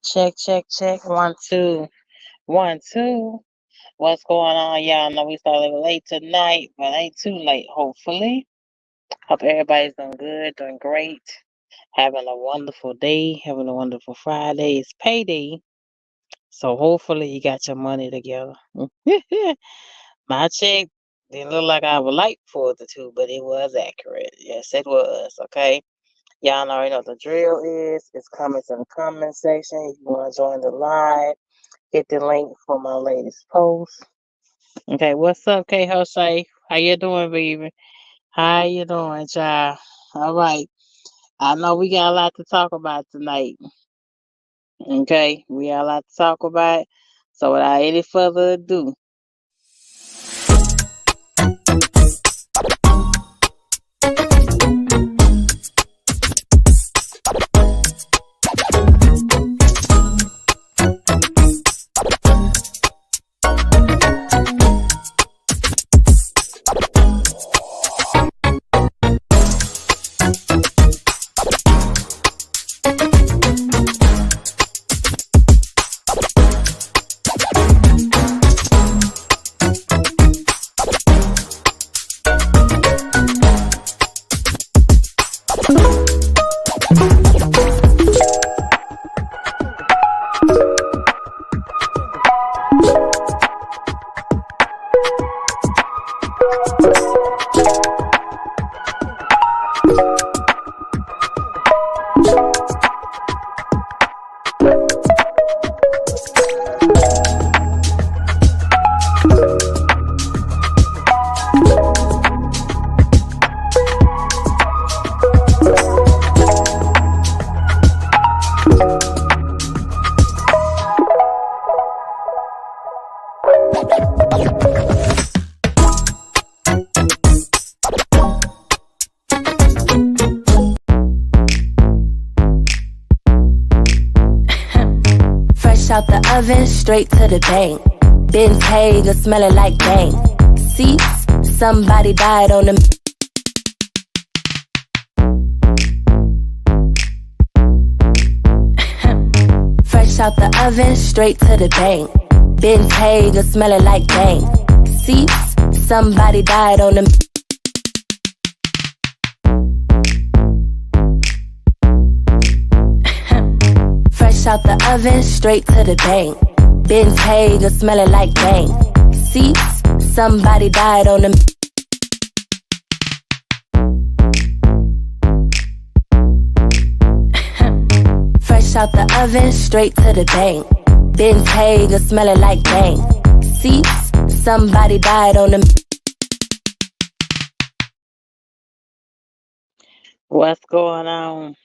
Check, check, check. One, two, one, two. What's going on? Y'all know we started a little late tonight, but ain't too late, hopefully. Hope everybody's doing good, doing great, having a wonderful day, having a wonderful Friday. It's payday, so hopefully you got your money together. My check didn't look like I would like for it to, but it was accurate. Yes, it was. Okay. Y'all already know what the drill is. It's coming to the comment section. If you want to join the live, hit the link for my latest post. Okay, what's up, K Jose? How you doing, baby? How you doing, child? All right. I know we got a lot to talk about tonight. Okay, we got a lot to talk about. So without any further ado, Fresh out the oven, straight to the bank. Ben's Hager smelling like bang. Seats, somebody died on them. Fresh out the oven, straight to the bank. Ben's Hager smelling like bang. Seats, somebody died on them. Fresh out the oven, straight to the bank. Ben's Hager smelling like bang. Seats, somebody died on them. Fresh out the oven, straight to the bank. Ben's Hager smelling like bang. Seats, somebody died on them. what's going on?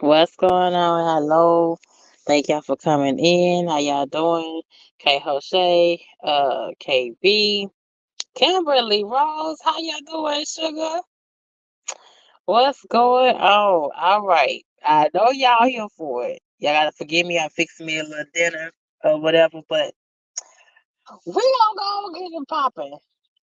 What's going on? Hello. Thank y'all for coming in. How y'all doing? K Jose, KB, Kimberly Rose. How y'all doing, sugar? What's going on? All right. I know y'all here for it. Y'all gotta forgive me. I fixed me a little dinner or whatever, but we gonna go get it popping.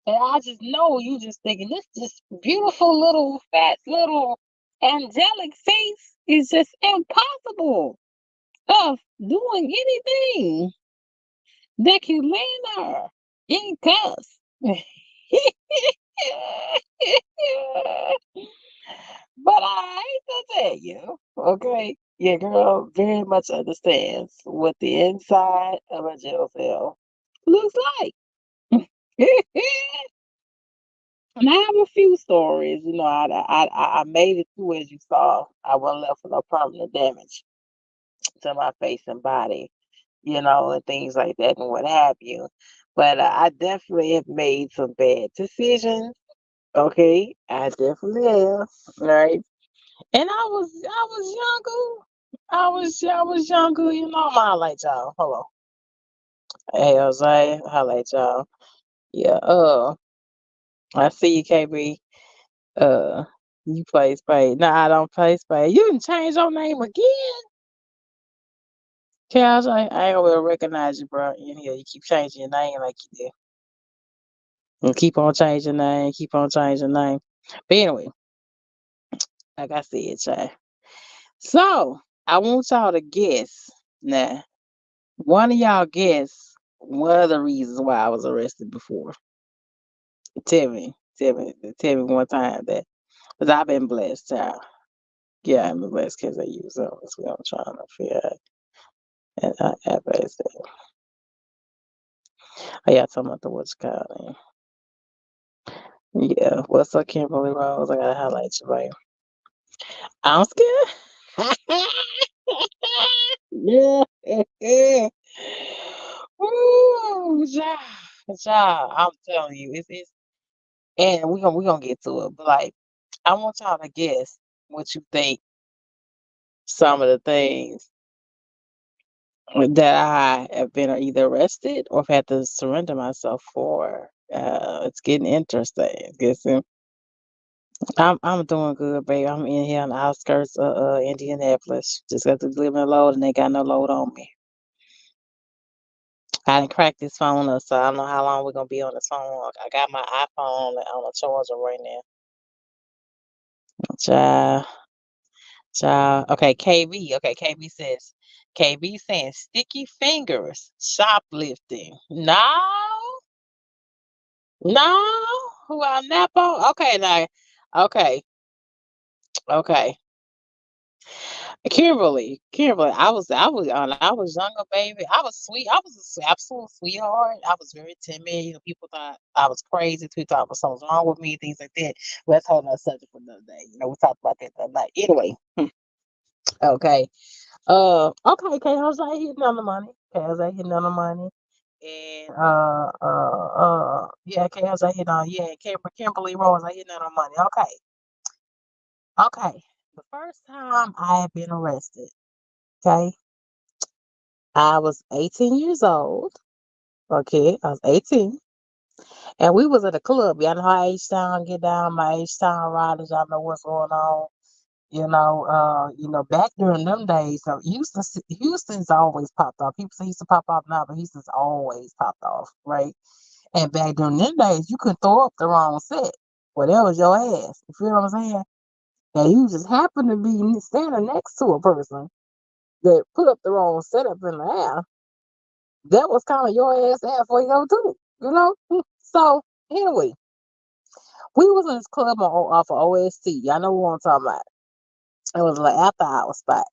And I just know you just thinking this just beautiful little fat little angelic face is just impossible of doing anything that can land her in cuffs. But I hate to tell you, okay, your girl very much understands what the inside of a jail cell looks like. And I have a few stories. I made it through, as you saw. I wasn't left with no permanent damage to my face and body, and things like that and what have you. But I definitely have made some bad decisions. Okay, I definitely have. Right, and I was younger. I was younger. I'm highlight y'all. Hold on. Hey, Jose, highlight y'all. Yeah. I see you, KB. Uh, you play spade. No, I don't play spade. You can change your name again. Cash, I ain't gonna be able to recognize you, bro. In here, you keep changing your name like you did. And keep on changing your name, keep on changing your name. But anyway, like I said, child. So, I want y'all to guess now. One of y'all guess one of the reasons why I was arrested before. Tell me one time that because I've been blessed, child. Yeah, I'm blessed because I use them. That's what I'm trying to figure out. And I have that. Oh, yeah, talking about the what's called. Yeah, what's up, Kimberly Rose? I gotta highlight you, right? I'm scared. Yeah. Woo, ja, I'm telling you, it's and we gonna get to it, but like I want y'all to guess what you think some of the things that I have been either arrested or have had to surrender myself for. It's getting interesting. I'm doing good, babe. I'm in here on the outskirts of Indianapolis. Just got to deliver a load and they got no load on me. I didn't crack this phone up, so I don't know how long we're gonna be on this phone. I got my iPhone on a charger right now. Child, child. Okay, KB. Okay, KB saying sticky fingers, shoplifting. No, no. Who I nap on? Okay, now. Okay, okay. Kimberly, I was younger, baby. I was sweet. I was an absolute sweetheart. I was very timid. You know, people thought I was crazy. People thought something was wrong with me, things like that. But that's a whole nother subject for another day. You know, we talked about that the other night. Anyway, okay. Okay, okay. I was like hitting on the money. Okay, I was like hitting on the money. And yeah, okay, I was like hitting on Kimberly Rose, I hitting on the money. Okay, okay. The first time I had been arrested, okay. I was 18 years old. Okay, I was 18. And we was at a club. Y'all know how H-Town get down, my H-Town riders, y'all know what's going on. Back during them days, so Houston's always popped off. People say used to pop off now, but Houston's always popped off, right? And back during them days, you could throw up the wrong set. Well, that was your ass. You feel what I'm saying? And you just happen to be standing next to a person that put up the wrong setup in the air. That was kind of your ass halfway go too, you know? So anyway, we was in this club off of OST. Y'all know what I'm talking about. It was like after hour spot.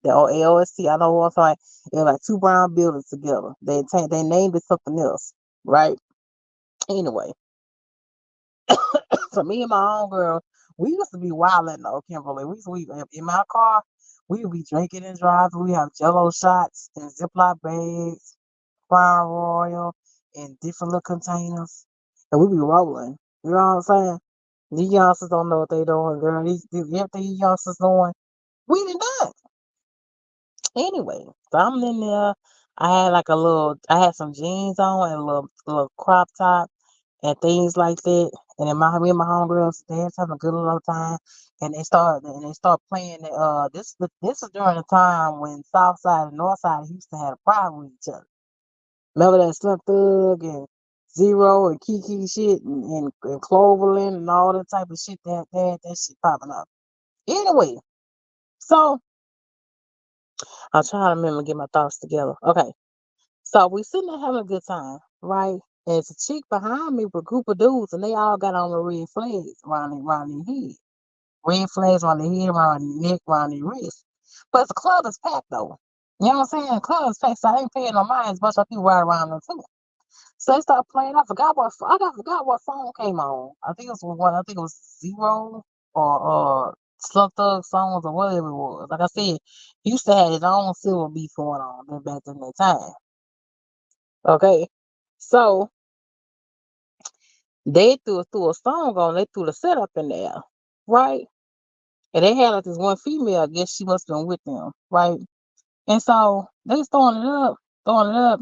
The OST, I know what I'm talking about. It was like two brown buildings together. They named it something else, right? Anyway, so me and my own girl, we used to be wilding though, Kimberly. We in my car, we would be drinking and driving. We have Jello shots and Ziploc bags, Crown Royal in different little containers, and we be rolling. You know what I'm saying? These youngsters don't know what they doing, girl. These everything these youngsters doing, we done done. Anyway, so I'm in there. I had some jeans on and a little crop top and things like that. And then me and my homegirls, they was having a good little time. And they start playing. This was during the time when South Side and North Side of Houston had a problem with each other. Remember that Slim Thug and Zero and Kiki shit and Cloverland and all that type of shit that shit popping up. Anyway, so I'm trying to remember get my thoughts together. Okay. So we sitting there having a good time, right? And it's a chick behind me with a group of dudes and they all got on the red flags around their head. Red flags around their head, around their neck, around their wrist. But the club is packed though. You know what I'm saying? The club is packed, so I ain't paying no mind. It's a bunch of people right around them too. So they started playing. I forgot what song came on. I think it was Zero or Slum Thug songs or whatever it was. Like I said, used to have his own civil beef going on back in that time. Okay, so they threw a song on. They threw the setup in there, right? And they had like this one female. I guess she must have been with them, right? And so they was throwing it up.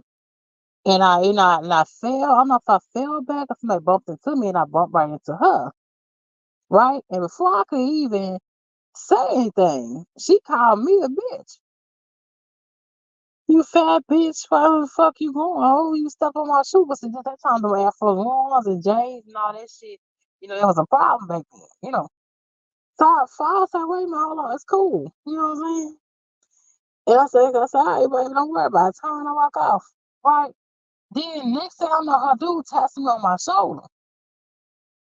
And I fell. I don't know if I fell back or somebody bumped into me and I bumped right into her. Right? And before I could even say anything, she called me a bitch. You fat bitch, where the fuck you going? Oh, you step on my shoe. But since that time, the Afro ones and J's and all that shit, there was a problem back then, So I was like, wait a minute, hold on, it's cool. You know what I'm saying? And I said, all right, baby, don't worry about it. Turn and walk off. Right? Then next thing I know, her dude taps me on my shoulder.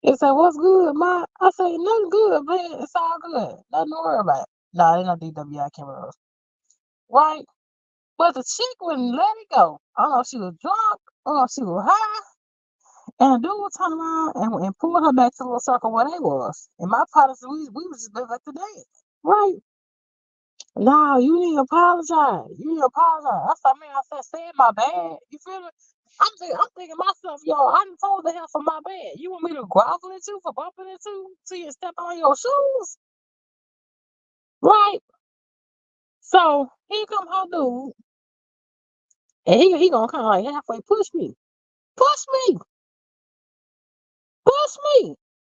He said, what's good, ma? I said, nothing good, man. It's all good. Nothing to worry about. No, they're not DWI cameras. Right? But the chick wouldn't let it go. I don't know if she was drunk. I don't know if she was high. And the dude turned around and pulled her back to the little circle where they was. And my partners, we was just like the dance. Right? No, you need to apologize. You need to apologize. I said, man, I said, say my bad. You feel me? I'm thinking myself, yo, I done told the hell for my bad. You want me to grovel at you for bumping into you till you step on your shoes? Right? So here come her dude, and he gonna kind of like halfway push me, push me.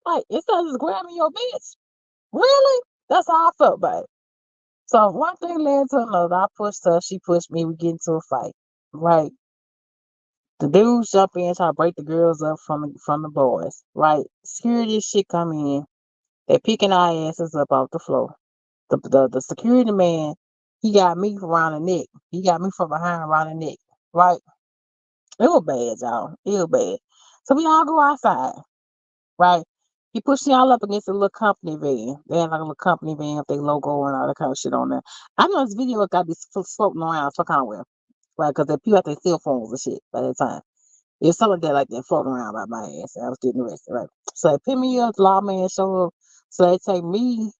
Like instead of just grabbing your bitch. Really? That's how I felt about it. So one thing led to another. I pushed her, she pushed me, we get into a fight. Right. The dudes jump in, try to break the girls up from the boys. Right. Security shit come in. They picking our asses up off the floor. The security man, he got me around the neck. He got me from behind around the neck. Right. It was bad, y'all. It was bad. So we all go outside. Right. He pushed y'all up against a little company van. They had like a little company van with their logo and all that kind of shit on there. I know this video got these floating around some kind of way. Right. Because they people had their cell phones and shit by that time. It's something like that floating around by my ass. I was getting arrested, right? So they pick me up, the lawman show up. So they take me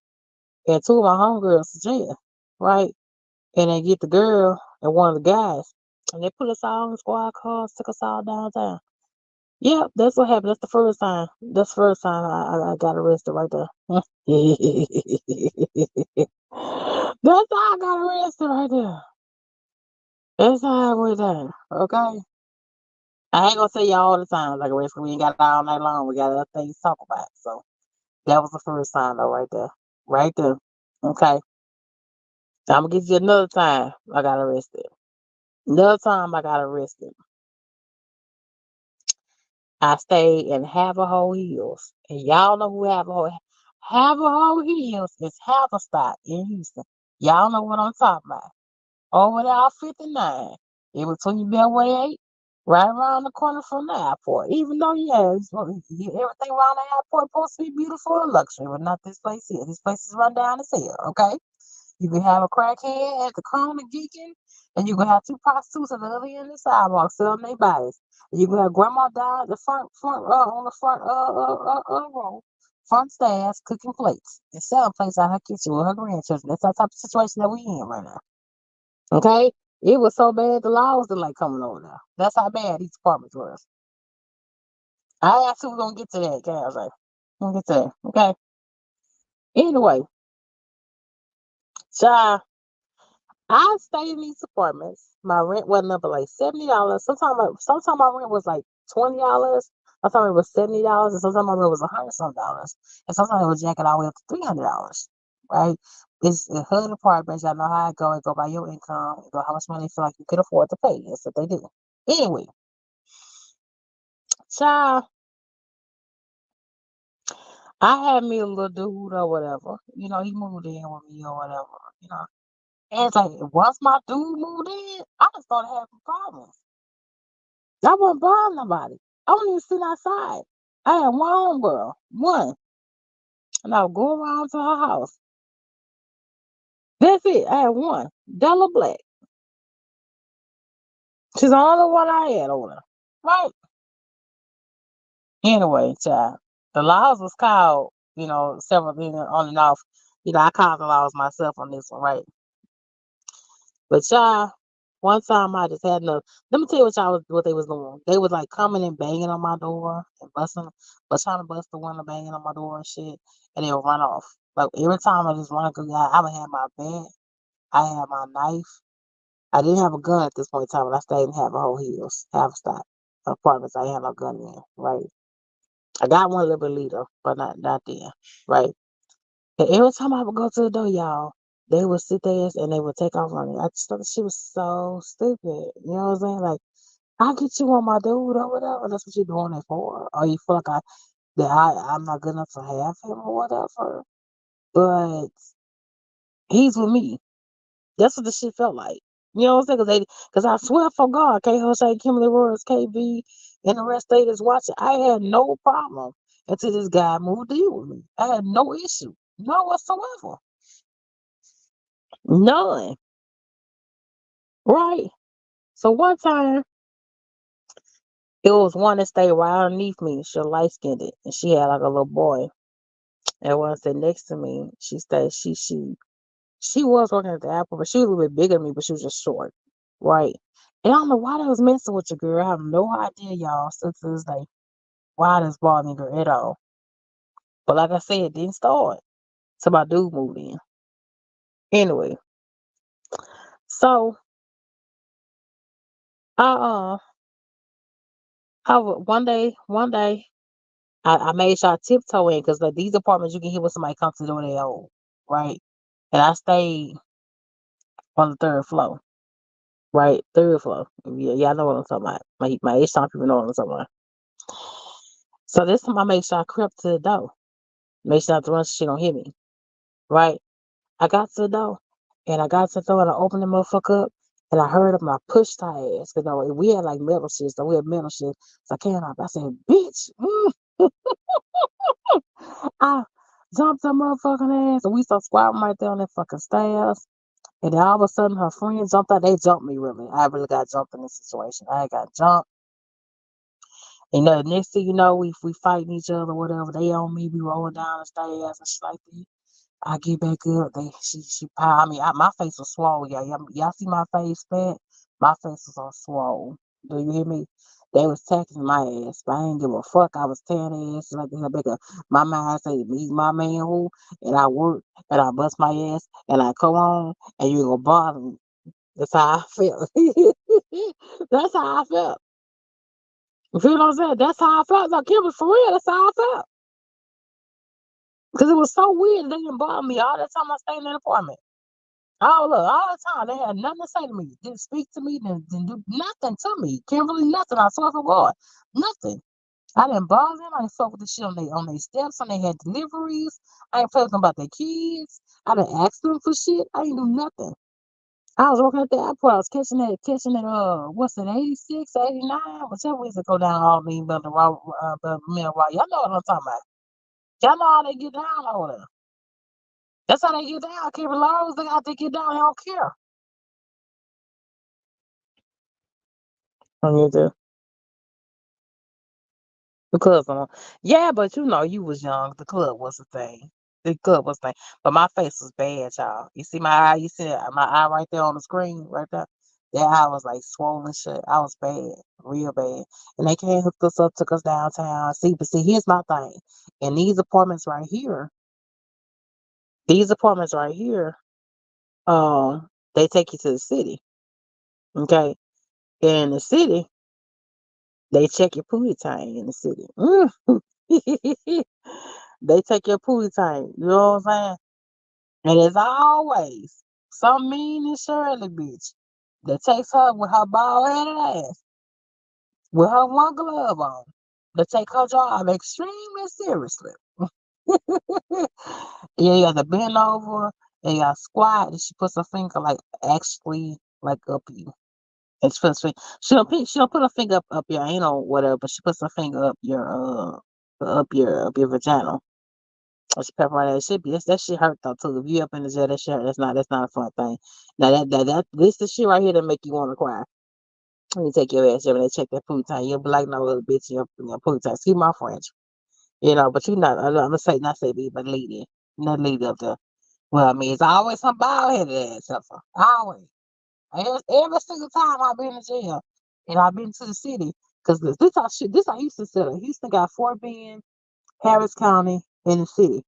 and two of my homegirls to jail, right? And they get the girl and one of the guys. And they put us all in squad cars, took us all downtown. Yeah, that's what happened. That's the first time. That's the first time I got arrested right there. That's how I got arrested right there. That's how I went down. Okay. I ain't gonna tell you all the time like arrested. We ain't got it all night long. We got other things to talk about. So that was the first time though, right there. Right there. Okay. I'm gonna give you another time I got arrested. Another time I got arrested. I stayed in Haverhill Hills. And y'all know who Haverhill Hills is Haverstock in Houston. Y'all know what I'm talking about. Over there off 59. In between Beltway 8, right around the corner from the airport. Even though, yeah, everything around the airport supposed to be beautiful and luxury, but not this place here. This place is run down as hell, okay? You can have a crackhead at the corner geeking, and you can have two prostitutes at the other end of the sidewalk selling their bodies. And you can have grandma down at the front on the front row, front stairs, cooking plates and selling plates out her kitchen with her grandchildren. That's the type of situation that we in right now. Okay? It was so bad the law was like coming over now. That's how bad these apartments was. I asked who was gonna get to that, okay? I was like, we're gonna get to that. Okay. Anyway, child. I stayed in these apartments. My rent wasn't up but like $70. Sometimes my rent was like $20. Sometimes it was $70, and sometimes my rent was $100 and sometimes it was jacking all the way up to $300. Right? It's a HUD apartments. Y'all know how it go. It go by your income. It go how much money you feel like you could afford to pay. That's what they do. Anyway, child, I had me a little dude or whatever. He moved in with me or whatever. You know, and it's like once my dude moved in, I just started having problems. I wasn't bothering nobody. I wasn't even sitting outside. I had one homegirl, one, and I would go around to her house. That's it. I had one, Della Black. She's the only one I had on her. Right. Anyway, child, the laws was called, several things on and off. I called the laws myself on this one, right? But child, one time I just had enough. Let me tell you what they was doing. They was like coming and banging on my door and but trying to bust the window, banging on my door and shit, and they would run off. Like every time I just run a good guy, I would have my bat, I had my knife. I didn't have a gun at this point in time, but I stayed in Haverhill Hills, Haverstock apartments. I had no gun in, right? I got one a little bit later, but not then, right? And every time I would go to the door, y'all, they would sit there and they would take off running. I just thought she was so stupid. You know what I'm saying? Like, I'll get you on my dude or whatever. That's what you're doing it for. Or you feel like I'm not good enough to have him or whatever. But he's with me. That's what the shit felt like. You know what I'm saying? Because I swear for God, K. Jose, Kimberly Rose, KB, and the rest they just watching. I had no problem until this guy moved in with me. I had no issue, no whatsoever, none. Right. So one time, it was one that stayed right underneath me. She light skinned it, and she had like a little boy. And one sitting next to me. She stayed. She was working at the Apple, but she was a little bit bigger than me, but she was just short. Right. And I don't know why that was messing with your girl. I have no idea, y'all, still to this day, why this bothered me girl at all. But like I said, it didn't start. So my dude moved in. Anyway, so I one day I made sure I tiptoe in because like these apartments you can hear when somebody comes to the door they own, right? And I stayed on the third floor, right? Third floor. Yeah, I know what I'm talking about. My H-Town people know what I'm talking about. So this time I made sure I crept to the door. Make sure not to run so she don't hit me. Right? I got to the door. And I got to the door and I opened the motherfucker up. And I heard him, I pushed her ass. Cause no, we had like metal shit, so we had metal shit. So I came up, I said, bitch. I jumped her motherfucking ass. And we started squatting right there on that fucking stairs. And then all of a sudden her friend jumped out. They jumped me really. I really got jumped in this situation. I got jumped. And the next thing you know, we fighting each other, whatever. They on me, we rolling down the stairs and shit like that. I get back up. She I mean, my face was swollen. Y'all see my face fat? My face was all swollen. Do you hear me? They was tackling my ass, but I didn't give a fuck. I was tearing their ass like that. Back up. My mind said, "Me, my man, who?" And I work and I bust my ass and I come on and you gonna bother me. That's how I felt. That's how I felt. You feel what I'm saying? That's how I felt. Like, Kim, for real, that's how I felt. Because it was so weird. They didn't bother me all the time I stayed in that apartment. All the time. They had nothing to say to me. Didn't speak to me. Didn't do nothing to me. Kimberly, nothing. I swear for God. Nothing. I didn't bother them. I didn't fuck with the shit on their steps when they had deliveries. I ain't fucking about their kids. I didn't ask them for shit. I didn't do nothing. I was working at the airport. I was catching that, what's it, 86, 89, whichever we used to go down all the but the mill right. Y'all know what I'm talking about. Y'all know how they get down over there. That's how they get down. Keep it low. They got to get down. They don't care. Oh, you do? The club on. Yeah, but you know, you was young. The club was a thing. The club was a thing. But my face was bad, y'all. You see my eye? You see my eye right there on the screen, right there? That eye was like swollen shut. I was bad, real bad. And they came hooked us up, took us downtown. See, here's my thing. And these apartments right here, they take you to the city. Okay. In the city, they check your pootie time in the city. They take your pootie time. You know what I'm saying? And as always, some mean and Shirley bitch that takes her with her bald headed ass, with her one glove on, to take her job extremely seriously. Yeah, you got to bend over and you got to squat, and she puts her finger like actually like up you. And she don't put her finger up your anal whatever, but she puts her finger up your vagina. Or she pepper that shit be that shit hurt though too. If you up in the jail, that shit hurt. That's not a fun thing. Now this the shit right here that make you want to cry. When you take your ass over and they check that poo time, you'll be like no little bitch in your poo time. Excuse my French. You know, but you not I'm gonna say not say me, but lady. Not lady up there. Well, I mean it's always some bald headed ass up there. Always. Every single time I've been in jail and I've been to the city, because this how Houston set up. Houston got Fort Bend, Harris County, and the city.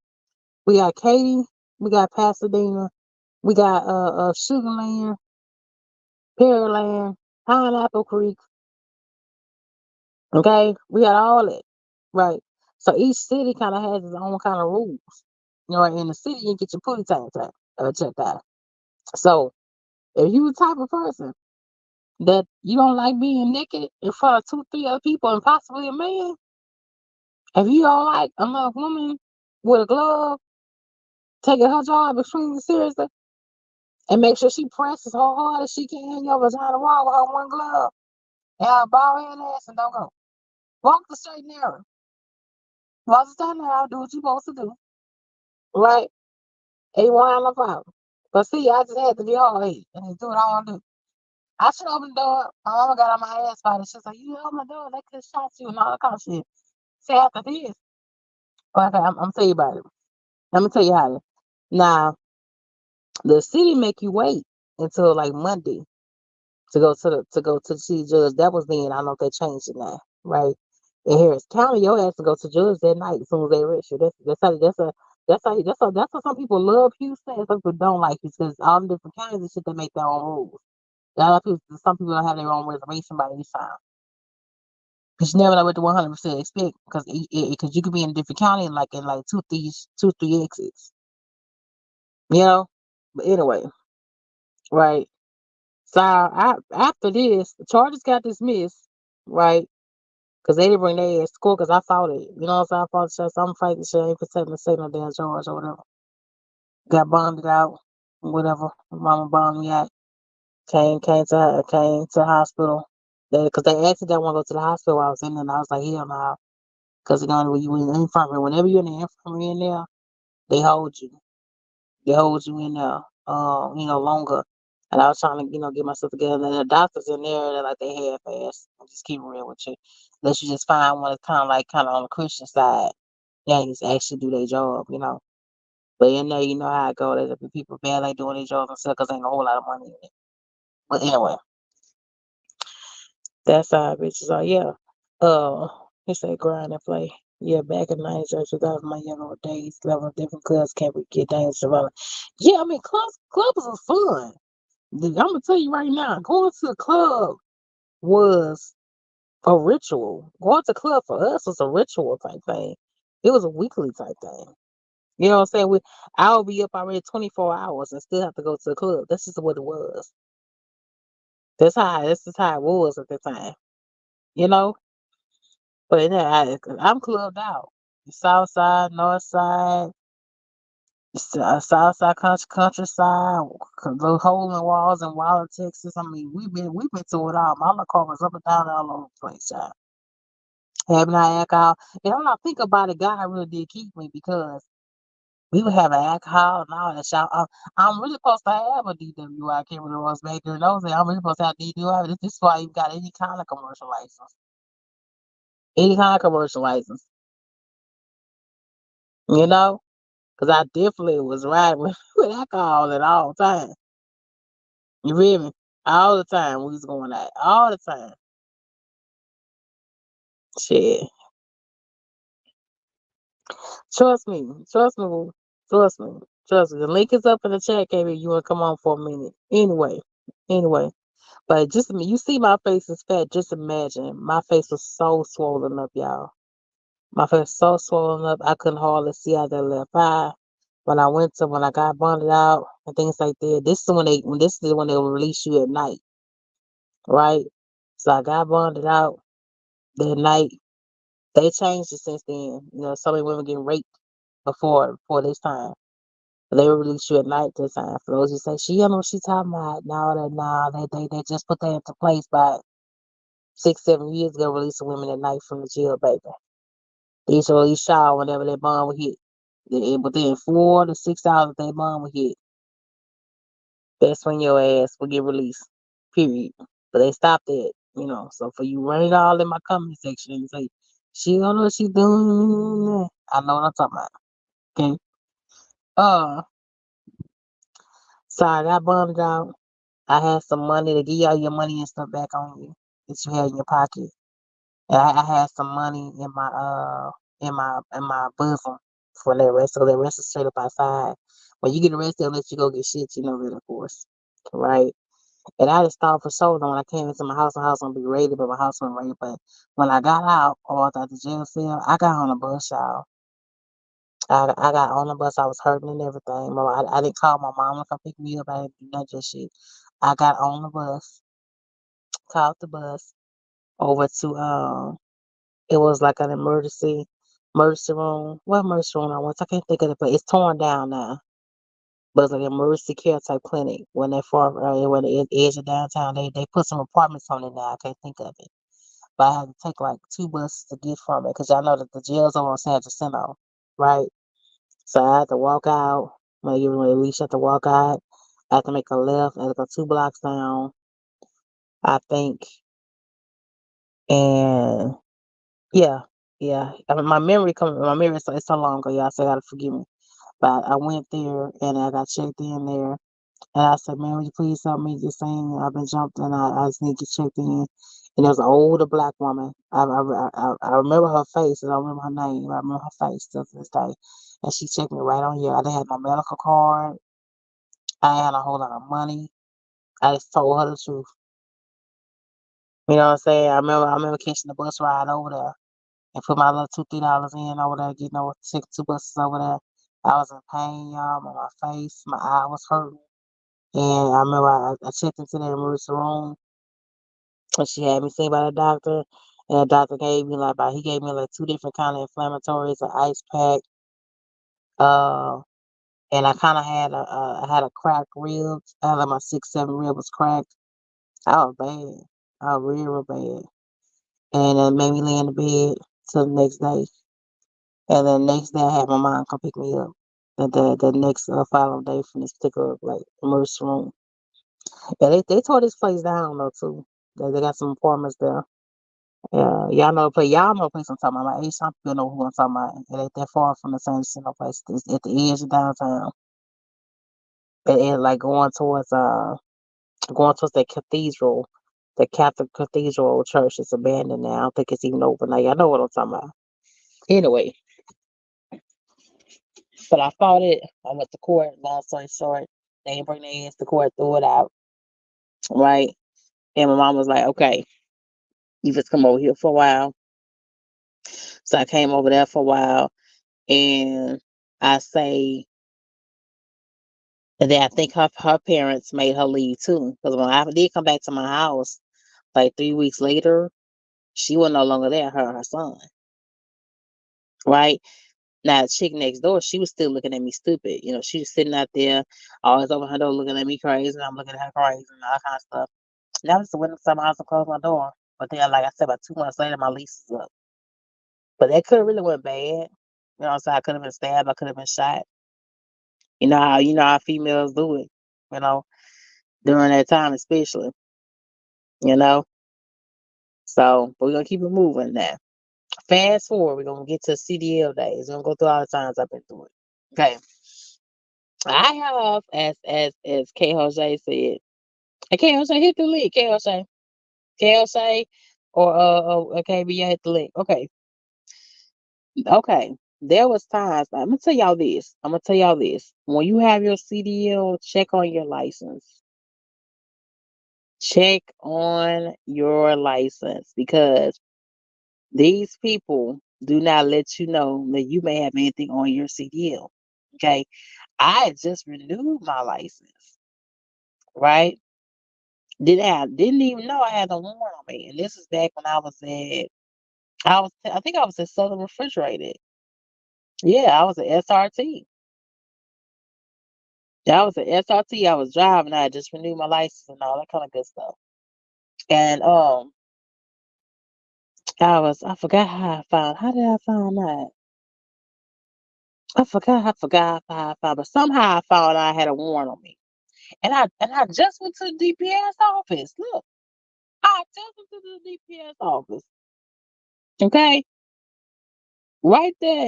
We got Katy, we got Pasadena, we got Sugarland, Pearland, Pineapple Creek. Okay, we got all that, right? So each city kind of has its own kind of rules. You know, in the city you get your pooty time checked out. So if you the type of person that you don't like being naked in front of two, three other people and possibly a man, if you don't like another woman with a glove taking her job extremely seriously, And make sure she presses her hard as she can in your vagina wall with her one glove. And her bald head ass and don't go. Walk the straight and narrow. Walk the straight and narrow. Do what you're supposed to do. Right? And you won't have no problem. But see, I just had to be hard headed and just do what I want to do. I should open the door. My mama got on my ass about it. She's like, you open the door, they could have shot you and all that kind of shit. See, after this, okay, I'm tell you about it. Let me tell you how. Now, the city make you wait until like Monday to see the judge. That was then. I don't know if they changed it now, right? In Harris County, your ass to go to judge that night as soon as they arrest you. That's how some people love Houston and some people don't like Houston because all the different counties and shit they make their own rules. A lot of people, some people don't have their own reservation by any time. Because you never know what to 100% expect because you could be in a different county and like in like two, three exits. You know? But anyway, right. So after this, the charges got dismissed, right? Because they didn't bring their ass to court because I fought it. You know what I'm saying? I fought the shit. So I'm fighting the shit. I ain't protecting the say no damn charge or whatever. Got bonded out, whatever. Mama bonded me out. Came to the hospital. Because they asked me that I want to go to the hospital while I was in there. And I was like, hell no. Because they're going to, when you in the infirmary, whenever you're in the infirmary in there, they hold you. They hold you in there, longer. And I was trying to, get myself together. And the doctors in there, they're like they half-ass. I'm just keeping real with you. Unless you just find one that's kind of on the Christian side. Yeah, just actually do their job. But in there, you know how it go. There's people bad like doing their job themselves because ain't a whole lot of money in it. But anyway, that's how bitches are. Yeah. It's that grind and play. Yeah, back in the 90s, or 2000, my younger days, 11 different clubs can't we get down to. Yeah, I mean, clubs are fun. I'm gonna tell you right now, going to the club was a ritual. Going to the club for us was a ritual type thing. It was a weekly type thing. You know what I'm saying? I'll be up already 24 hours and still have to go to the club. That's just what it was. This is how it was at the time. You know? But yeah, I'm clubbed out. South side, north side, south side countryside, the hole in walls in Waller, Texas. I mean, we've been to it all. My car was up and down all over the place, child. Having our alcohol. And when I think about it, God really did keep me because we would have alcohol and all that shit. I'm really supposed to have a DWI. I can't remember what's back there. Those I'm really supposed to have DWI. This is why you got any kind of commercial license. Any kind of commercial license. You know? Because I definitely was riding with alcohol at all times. You feel me? All the time we was going out. All the time. Shit. Trust me. Trust me. Boo. Trust me. Trust me. The link is up in the chat, KB. You want to come on for a minute. Anyway. But just you see my face is fat. Just imagine. My face was so swollen up, y'all. My face so swollen up. I couldn't hardly see out that left eye. When I got bonded out and things like that. This is when they will release you at night. Right? So I got bonded out that night. They changed it since then. So many women getting raped before this time. But they will release you at night this time. For those who say she don't know what she's talking about. They just put that into place by 6, 7 years ago, releasing women at night from the jail, baby. They used to release y'all whenever that bomb would hit. Within 4 to 6 hours that bomb would hit, that's when your ass would get released. Period. But they stopped that. So for you run it all in my comment section and say, she don't know what she's doing. I know what I'm talking about. Okay. Uh so I got bummed out. I had some money to give y'all your money and stuff back on you that you had in your pocket. And I had some money in my bosom for that rest. So they arrested straight up outside. When you get arrested, they'll let you go get shit, that of course. Right? And I just thought for sure that when I came into my house gonna be raided, but my house wasn't raided. But when I got out or out the jail cell, I got on a bus, y'all. I got on the bus. I was hurting and everything. I didn't call my mom to come pick me up. I didn't do none of that shit. I got on the bus, called the bus over to it was like an emergency room. What emergency room I went to? I can't think of it, but it's torn down now. but it's like an emergency care type clinic. When they far, when the edge of downtown, they put some apartments on it now. I can't think of it, but I had to take like 2 buses to get from it because y'all know that the jail's over on San Jacinto, right? So I had to walk out. When you at least have to walk out. I have to make a left. I had to go 2 blocks down, I think, and yeah, yeah. I mean, my memory is it's so long ago, y'all. So you gotta forgive me. But I went there and I got checked in there. And I said, man, would you please help me get saying I've been jumped and I just need to get checked in. And there was an older black woman. I remember her face. I don't remember her name. I remember her face still to this day. And she checked me right on here. I didn't have my medical card. I had a whole lot of money. I just told her the truth. You know what I'm saying? I remember catching the bus ride over there and put my little $2, $3 in over there, getting over, take 2 buses over there. I was in pain, y'all, on my face. My eye was hurting. And I remember I checked into the emergency room and she had me seen by the doctor. And the doctor gave me he gave me like 2 different kind of inflammatories, an ice pack, uh, and I kind of had I had a cracked rib. I had like my 6, 7 rib was cracked. I was bad. I was real bad. And it made me lay in the bed till the next day. And then the next day I had my mom come pick me up. The next following day from this particular like emergency room. Yeah, they tore this place down though too. They got some apartments there. Yeah, y'all know the place I'm talking about. My age, some people know who I'm talking about. It ain't that far from the same Casino place. It's at the edge of downtown. And like going towards that cathedral, the Catholic Cathedral Church is abandoned now. I don't think it's even open now. Y'all know what I'm talking about. Anyway, but I fought it. I went to court. Long story short, they didn't bring their ass to court, threw it out. Right. And my mom was like, okay, you just come over here for a while. So I came over there for a while and I say that I think her parents made her leave too. Because when I did come back to my house, like 3 weeks later, she was no longer there, her and her son. Right? Now the chick next door, she was still looking at me stupid. You know, she was sitting out there, always over her door looking at me crazy, and I'm looking at her crazy and all kind of stuff. And I just went inside my house and closed my door. But then, like I said, about 2 months later, my lease is up. But that could have really went bad. You know what I'm saying? I could have been stabbed. I could have been shot. You know how females do it. You know, during that time, especially. You know. So, but we're gonna keep it moving now. Fast forward, we're gonna get to CDL days. We're gonna go through all the times I've been through it. Okay. I have, as K Jose said, and K Jose hit the link. K Jose, or KB, you hit the link. Okay. There was times. I'm gonna tell y'all this. When you have your CDL, check on your license. Check on your license because these people do not let you know that you may have anything on your CDL. Okay. I had just renewed my license, right? Didn't even know I had a warrant on me. And this is back when I think I was at Southern Refrigerated. Yeah, I was at SRT. I was at SRT. I was driving. I had just renewed my license and all that kind of good stuff. And I forgot how did I find that? I forgot how I found, but somehow I found I had a warrant on me. And I just went to the DPS office. Look, I just went to the DPS office. Okay, right there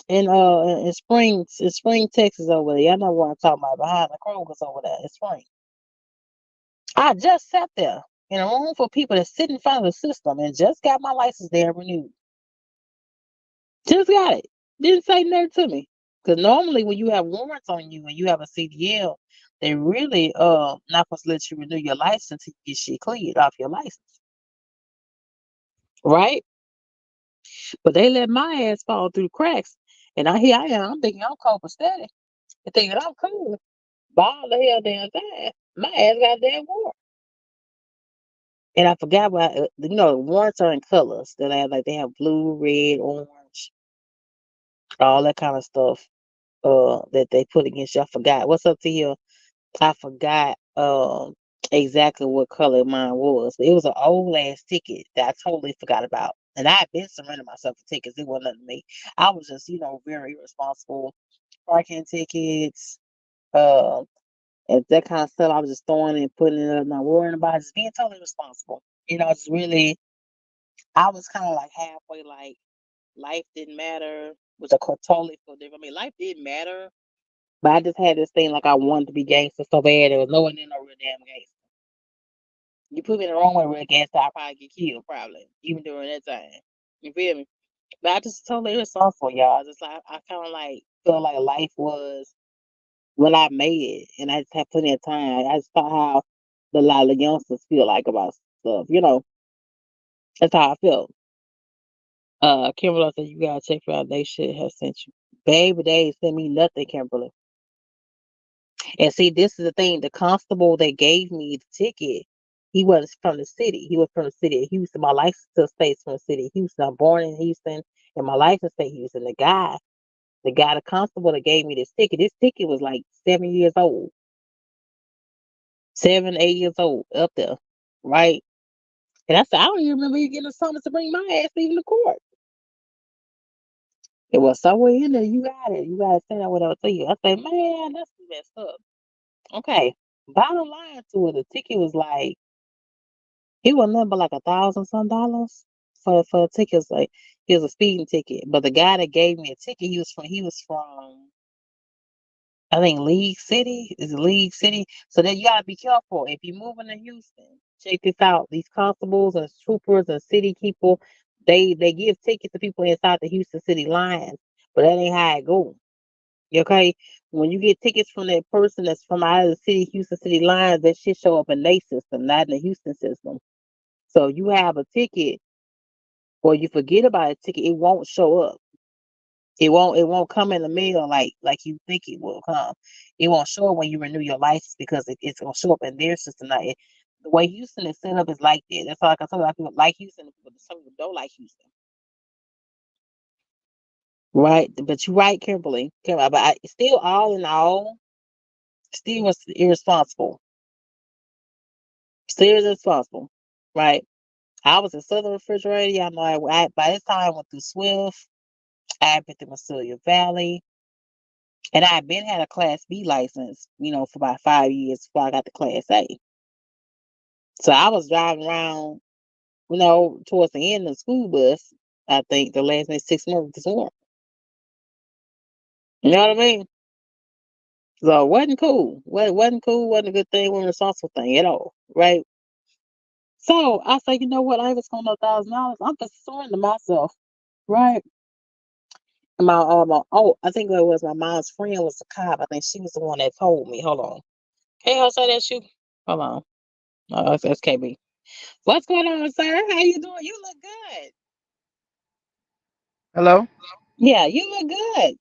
in Spring, Texas over there. Y'all know what I'm talking about. Behind the Kroger's over there in Spring. I just sat there in a room for people that sit in front of the system and just got my license there renewed. Just got it. Didn't say nothing to me. Because normally when you have warrants on you and you have a CDL, they really not supposed to let you renew your license to get shit cleared off your license. Right? But they let my ass fall through the cracks. And here I am, I'm thinking I'm copacetic. And thinking I'm cool. Ball the hell damn time. My ass got a damn warrant. And I forgot what warrants are in colors that I have, like they have blue, red, orange, all that kind of stuff. that they put against you. I forgot. What's up to you? I forgot exactly what color mine was. It was an old ass ticket that I totally forgot about. And I had been surrendering myself for tickets. It wasn't nothing to me. I was just, very irresponsible. Parking tickets, uh, and that kind of stuff. I was just throwing and putting it up, not worrying about it, just being totally responsible. Just really, I was kind of like halfway, like life didn't matter, which I could totally feel different. I mean, life did matter, but I just had this thing like I wanted to be gangster so bad. There was no one in no real damn gangster. You put me in the wrong way with a gangster, I'd probably get killed, probably, even during that time. You feel me? But I just totally irresponsible, y'all. Just like I kind of like feel like life was when I made it, and I just had plenty of time. I just thought how the lot of youngsters feel like about stuff. That's how I felt. Kimberly said you gotta check for out they should have sent you. Baby, they ain't sent me nothing, Kimberly. And see, this is the thing. The constable that gave me the ticket, he was from the city. He was from the city of Houston. My license still states from the city of Houston. I'm born in Houston, and my license state Houston. The constable that gave me this ticket was like 7 years old, 7, 8 years old, up there, right? And I said, I don't even remember you getting a summons to bring my ass even to court. It was somewhere in there. You got it. You got to send out what I will tell you. I said, man, that's messed up. Okay. Bottom line to it, the ticket was like, it was nothing but like $1,000 some for tickets. Like, it was a speeding ticket. But the guy that gave me a ticket, he was from I think League City. Is it League City? So then you gotta be careful. If you're moving to Houston, check this out. These constables and troopers and city people, they give tickets to people inside the Houston city lines. But that ain't how it goes. Okay? When you get tickets from that person that's from out of the city, Houston city lines, that shit show up in their system, not in the Houston system. So you have a ticket or you forget about a ticket, it won't show up. It won't come in the mail like you think it will come. It won't show up when you renew your license because it's gonna show up in their system. Now, the way Houston is set up is like that. That's all I can tell you. People like Houston, but some people don't like Houston. Right? But you're right, Kimberly. But still, all in all, still was irresponsible. Still irresponsible. Right? I was in Southern Refrigerator. Y'all know by this time I went through Swift. I had been through Masilia Valley. And I had been had a Class B license, for about 5 years before I got the Class A. So I was driving around, towards the end of the school bus. I think the last 6 months this morning. You know what I mean? So it wasn't cool. Wasn't cool. Wasn't a good thing. Wasn't a responsible thing at all. Right? So I said, you know what? I was going to $1,000. I'm concerned to myself. Right? I think what it was my mom's friend was a cop. I think she was the one that told me. Hold on. Hey, how say that you? Hold on. Oh, that's KB. What's going on, sir? How you doing? You look good. Hello. Yeah, you look good.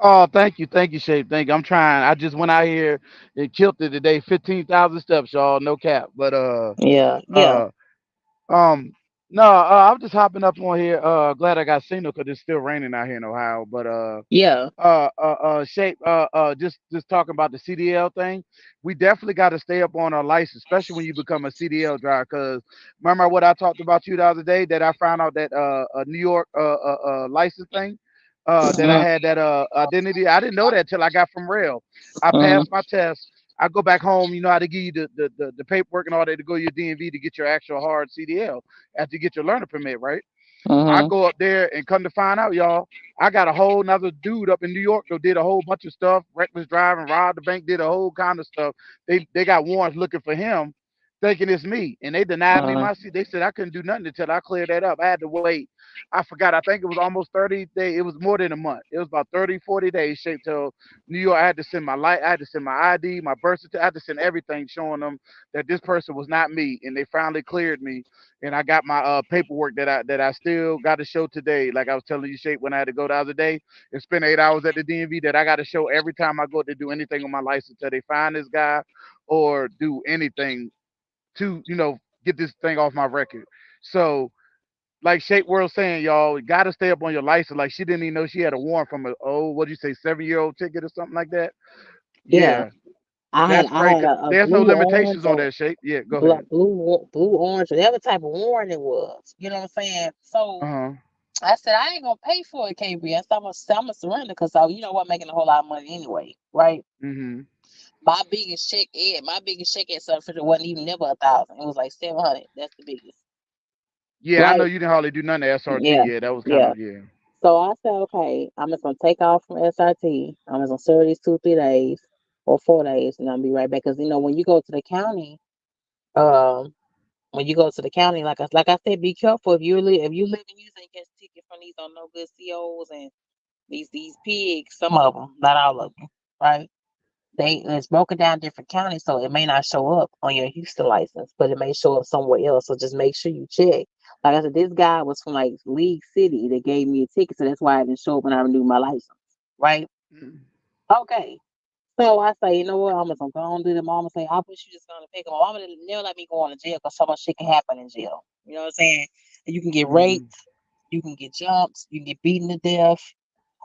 Oh, thank you, Shape. Thank you. I'm trying. I just went out here and killed it today. 15,000 steps, y'all. No cap. But Yeah, yeah, uh, um, no. I'm just hopping up on here. Glad I got signal because it's still raining out here in Ohio. But yeah. Shape. Just talking about the CDL thing. We definitely got to stay up on our license, especially when you become a CDL driver. Because remember what I talked about you the other day that I found out that a New York license thing. That I Mm, had that identity. I didn't know that till I got from rail. I mm, passed my test. I go back home. You know how to give you the paperwork and all that to go to your DMV to get your actual hard CDL after you get your learner permit, right? I mm, go up there and come to find out, y'all, I got a whole nother dude up in New York that did a whole bunch of stuff, reckless driving, robbed the bank, did a whole kind of stuff. They got warrants looking for him, thinking it's me, and they denied me mm, my seat. They said I couldn't do nothing until I cleared that up. I had to wait. I forgot. I think it was almost 30 days. It was more than a month. It was about 30, 40 days straight till New York. I had to send my light. I had to send my ID, my birth certificate. I had to send everything showing them that this person was not me, and they finally cleared me and I got my paperwork that I still got to show today. Like I was telling you, Shape, when I had to go the other day and spend 8 hours at the DMV that I got to show every time I go to do anything on my license till they find this guy or do anything to get this thing off my record. So like Shape World saying, y'all got to stay up on your license. Like she didn't even know she had a warrant from a what do you say 7-year-old ticket or something like that. Yeah, Yeah, I that's had crazy. 'Cause a there's no blue orange limitations on or that Shape. Yeah, go ahead. blue orange, whatever type of warrant it was. You know what I'm saying? Uh So huh. I said I ain't gonna pay for it, KB. I said I'm gonna surrender because you know what, making a whole lot of money anyway, right? Mhm. My biggest check at Sunford wasn't even never 1,000. It was like 700. That's the biggest, Yeah, I know right? you didn't hardly do none of SRT. Yeah, Yeah, that was kind yeah. of yeah. So I said, okay, I'm just gonna take off from SRT. I'm just gonna serve these 2, 3 days or 4 days, and I'll be right back. Because when you go to the county, um, when you go to the county, like I said, be careful if you live in Houston, you get tickets from these on no good COs and these pigs. Some of them, not all of them, right? It's broken down different counties, so it may not show up on your Houston license, but it may show up somewhere else. So just make sure you check. Like I said, this guy was from like League City that gave me a ticket, so that's why I didn't show up when I renewed my license. Right? Mhm. Okay. So I say, you know what? I'm just gonna go on to the mama say, I wish you just gonna pick him. Mama didn't never let me go on to jail because so much shit can happen in jail. You know what I'm saying? You can get raped, Mhm. you can get jumped, you can get beaten to death.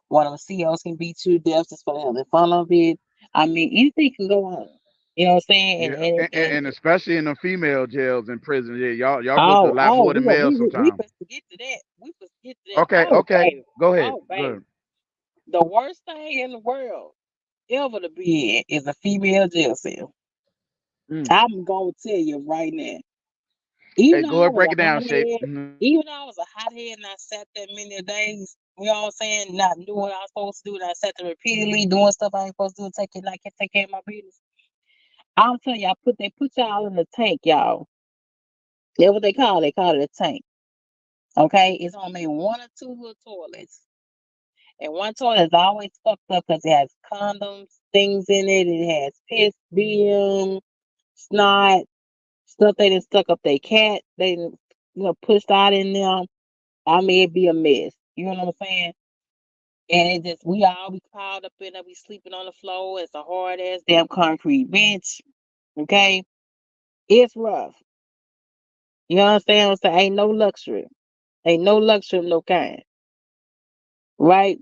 One of the CEOs can beat you to death just for having fun of it. I mean, anything can go on. You know what I'm saying? Yeah, and especially in the female jails and prisons. Yeah, y'all go through a lot more we than go males we sometimes. supposed to get to that. We supposed to get to that. Okay, okay. Baby. Go ahead. Oh Go baby. ahead. The worst thing in the world ever to be in is a female jail cell. Mm. I'm gonna tell you right now. Hey, Even go though I ahead, was break a it down, Shape. hothead, Mhm. and I sat there many days, you know what I'm saying, not doing what I was supposed to do, and I sat there repeatedly doing stuff I ain't supposed to do, take care of my business. I'm telling y'all, they put y'all in the tank, y'all. That's what they call it. They call it a tank. Okay? It's only one or two little toilets. And one toilet is always fucked up because it has condoms, things in it. It has piss, BM, snot, stuff they done stuck up their cat. They done, pushed out in them. I mean, it'd be a mess. You know what I'm saying? And we all be piled up in there. We sleeping on the floor. It's a hard ass damn concrete bench. Okay? It's rough. You understand what I'm saying? Ain't no luxury. Ain't no luxury of no kind. Right?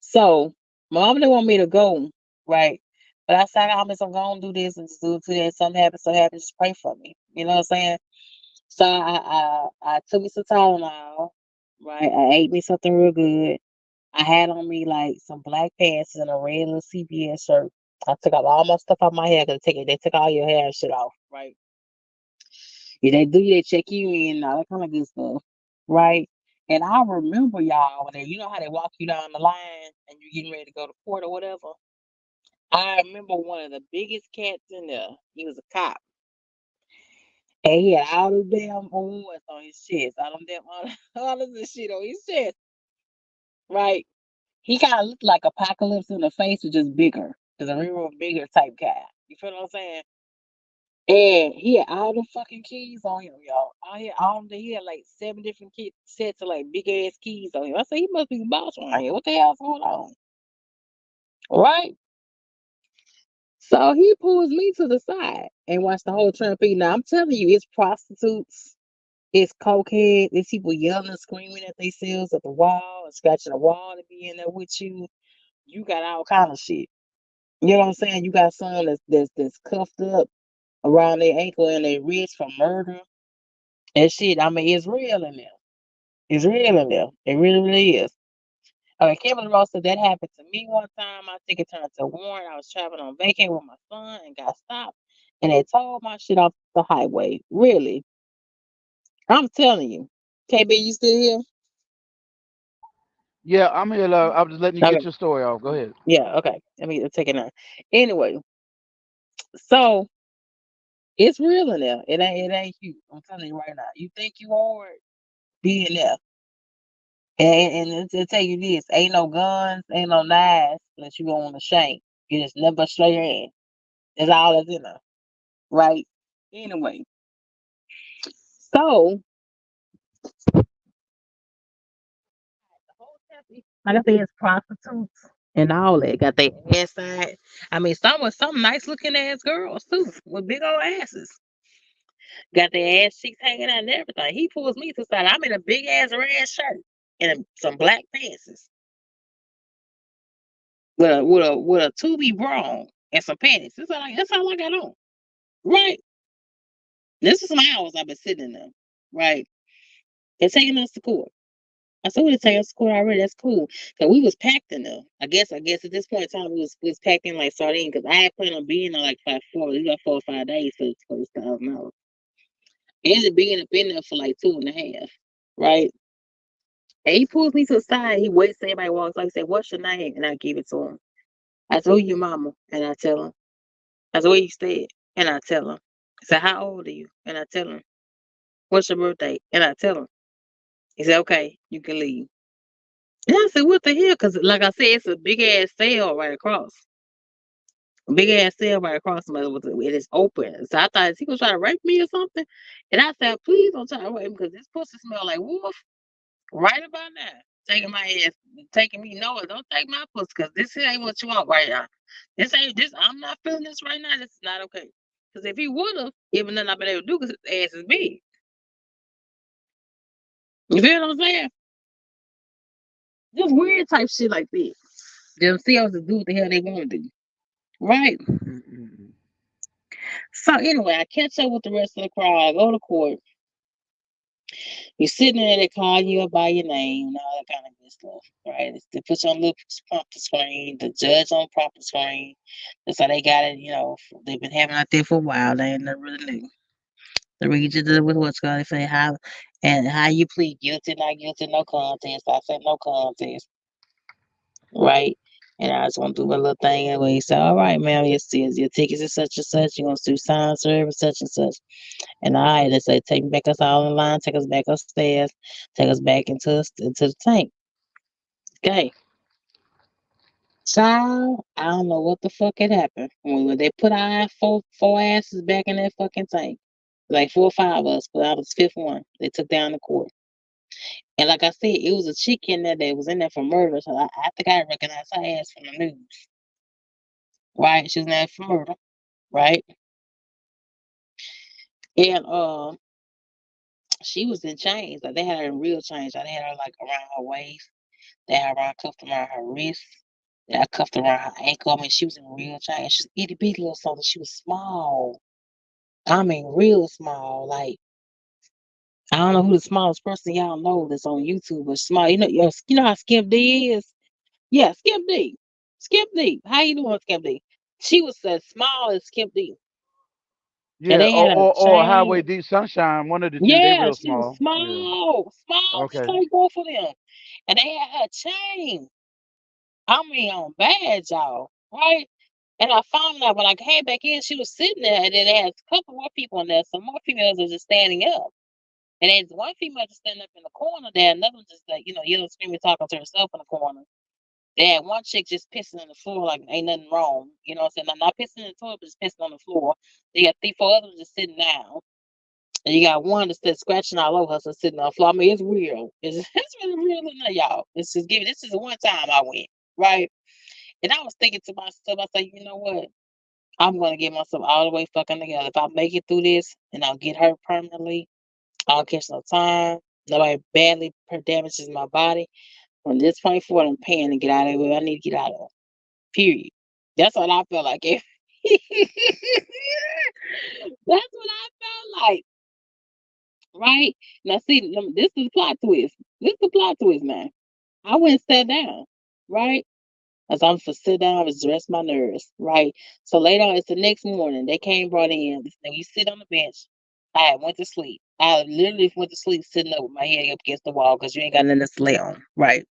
So, my mom didn't want me to go. Right? But I said, I'm going to do this and just do it today. Something happens, so happens. Just pray for me. You know what I'm saying? So, I took me some Tylenol. Right? I ate me something real good. I had on me like some black pants and a red little CPS shirt. I took out all my stuff out my hair because they took all your hair and shit off. Right? Yeah, they check you in and all that kind of good stuff, right? And I remember y'all when you know how they walk you down the line and you're getting ready to go to court or whatever. I remember one of the biggest cats in there. He was a cop, and he had all the damn awards on his chest, all them damn all of this shit on his chest, right? He kind of looked like Apocalypse in the face, was just bigger, just a real bigger type guy. You feel what I'm saying? And he had all the fucking keys on him, y'all. He had like 7 different sets of like big ass keys on him. I said he must be the boss around here. What the hell's going on? Right? So he pulls me to the side and watched the whole trampede. Now I'm telling you, it's prostitutes, it's cokeheads, it's people yelling and screaming at themselves at the wall and scratching the wall to be in there with you. You got all kind of shit. You know what I'm saying? You got some that's cuffed up around their ankle and their wrist for murder. And shit, I mean, it's real in there. It's real in there. It really, really is. Okay, Kevin Ross said that happened to me one time. My ticket turned to a warrant. I was traveling on vacation with my son and got stopped. And they towed my shit off the highway. Really? I'm telling you. KB, you still here? Yeah, I'm here. I'm just letting you get Okay. your story off. Go ahead. Yeah, okay. Let me take it now. Anyway, so it's real in there. It ain't you. I'm telling you right now. You think you hard, be in there. And to tell you this, ain't no guns, ain't no knives unless you go on the shank. You just never straight your hand. That's all that's in there. Right? Anyway, so the whole temple, like I said, it's prostitutes and all that. Got their ass side. I mean, some nice looking ass girls too, with big old asses. Got their ass cheeks hanging out and everything. He pulls me to the side. I'm in a big ass red shirt and some black pants with a tubby bra and some panties. That's all I got on. Right. This is some hours I've been sitting in them. Right. They're taking us to court. I said, we done taking us to court already. That's cool. Cause we was packed in them. I guess at this point in time we was packed in like sardine because I had planned on being there like 4. We got 4 or 5 days for this $1,000. Ended up being up in there for like 2.5. Right. And he pulls me to the side. He waits till everybody walks. Like he said, "What's your name?" And I give it to him. I said, "Who your mama?" And I tell him. I said, "Where you stay?" And I tell him. I said, "How old are you?" And I tell him. "What's your birthday?" And I tell him. He said, "Okay, you can leave." And I said, "What the hell?" Because like I said, it's a big ass cell right across. A big ass cell right across from us it is open. So I thought he was trying to rape me or something. And I said, "Please don't try to rape me because this pussy smell like wolf right about now. Taking my ass, taking me nowhere. Don't take my pussy because this here ain't what you want right now. This ain't this. I'm not feeling this right now. This is not okay. Because if he would have, even then I've been able to do because his ass is big. You feel what I'm saying? Just weird type shit like this. Them CEOs to do what the hell they want to do. Right? Mm-mm. So anyway, I catch up with the rest of the crowd. I go to court. You're sitting there, they call you up by your name and all that kind of good stuff, right? They put you on a little prompter screen, the judge on prompter screen. That's how they got it, they've been having it out there for a while. They ain't nothing really new. They read you with what's going to say how you plead guilty, not guilty, no contest. I said no contest, right? And I just want to do my little thing anyway. He said, "All right, ma'am, your tickets is such and such. You're going to do sign service, such and such." And I they say, "Take back us all in line, take us back upstairs, take us back into the tank." Okay. Child, I don't know what the fuck had happened. When they put our four asses back in that fucking tank. Like 4 or 5 of us, but I was 5th one. They took down the court. And like I said, it was a chick in there that was in there for murder. So I think I recognized her ass from the news. Right? She was in there for murder. Right? And she was in chains. Like they had her in real chains. Like, they had her like around her waist. They had her cuffed around her wrist. They had cuffed around her ankle. I mean, she was in real chains. She was itty bitty little something. She was small. I mean, real small. Like I don't know who the smallest person y'all know that's on YouTube, but small. You know how Skip D is. Yeah, Skip D. Skip D. How you doing, Skip D? She was as small as Skip D, and Yeah, they had a or Highway chain. Deep Sunshine, one of the two. They Yeah, real she was small. Yeah. small, small, just Okay. like both of them, and they had her chain. I mean, on bad, y'all, right? And I found out when I came back in, she was sitting there, and then they had a couple more people in there. Some more females were just standing up. And there's one female just standing up in the corner there, another one just like, yelling, screaming, talking to herself in the corner. They had one chick just pissing on the floor like ain't nothing wrong. You know what I'm saying? Not pissing in the toilet, but just pissing on the floor. They got 3, 4 others just sitting down. And you got one that's just scratching all over her, so sitting on the floor. I mean, it's real. It's really real in there, y'all. This is the one time I went, right? And I was thinking to myself, I said, you know what? I'm gonna get myself all the way fucking together. If I make it through this and I'll get hurt permanently, I don't catch no time. Nobody badly damages my body. From this point forward, I'm paying to get out of it. I need to get out of it. Period. That's what I felt like. That's what I felt like. Right? Now, see, this is the plot twist. This is the plot twist, man. I went and sat down. Right? As I'm for sit down, was rest my nerves. Right? So later on, it's the next morning. They came, brought in. Now you sit on the bench. I went to sleep. I literally went to sleep sitting up with my head up against the wall because you ain't got nothing to sleep on. Right?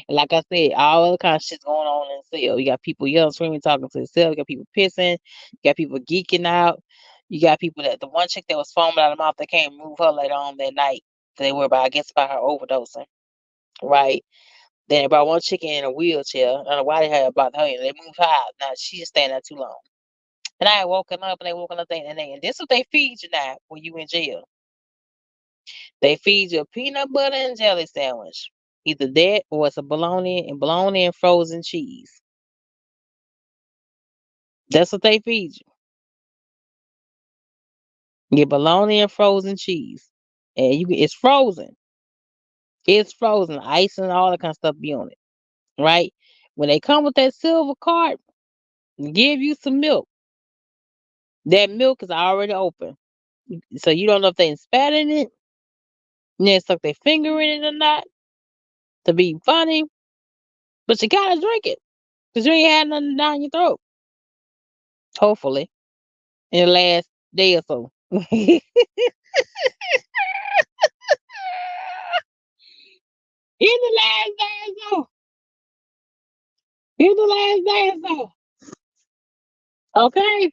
And like I said, all other kind of shit's going on in the cell. You got people yelling, screaming, talking to themselves. You got people pissing. You got people geeking out. You got people that the one chick that was foaming out of the mouth, they can't move her later on that night. They were about, I guess, about her overdosing. Right. Then they brought one chicken in a wheelchair. I don't know why they had about her. They moved her out. Now she just standing there too long. And I had woken up and they woken up and this is what they feed you now when you in jail. They feed you a peanut butter and jelly sandwich. Either that or it's a bologna and frozen cheese. That's what they feed you. Get bologna and frozen cheese. And it's frozen. It's frozen. Ice and all that kind of stuff be on it. Right? When they come with that silver cart, give you some milk. That milk is already open. So you don't know if they spat in it, and they stuck their finger in it or not to be funny. But you gotta drink it. Because you ain't had nothing down your throat. Hopefully. In the last day or so. In the last day or so. In the last day or so. Okay?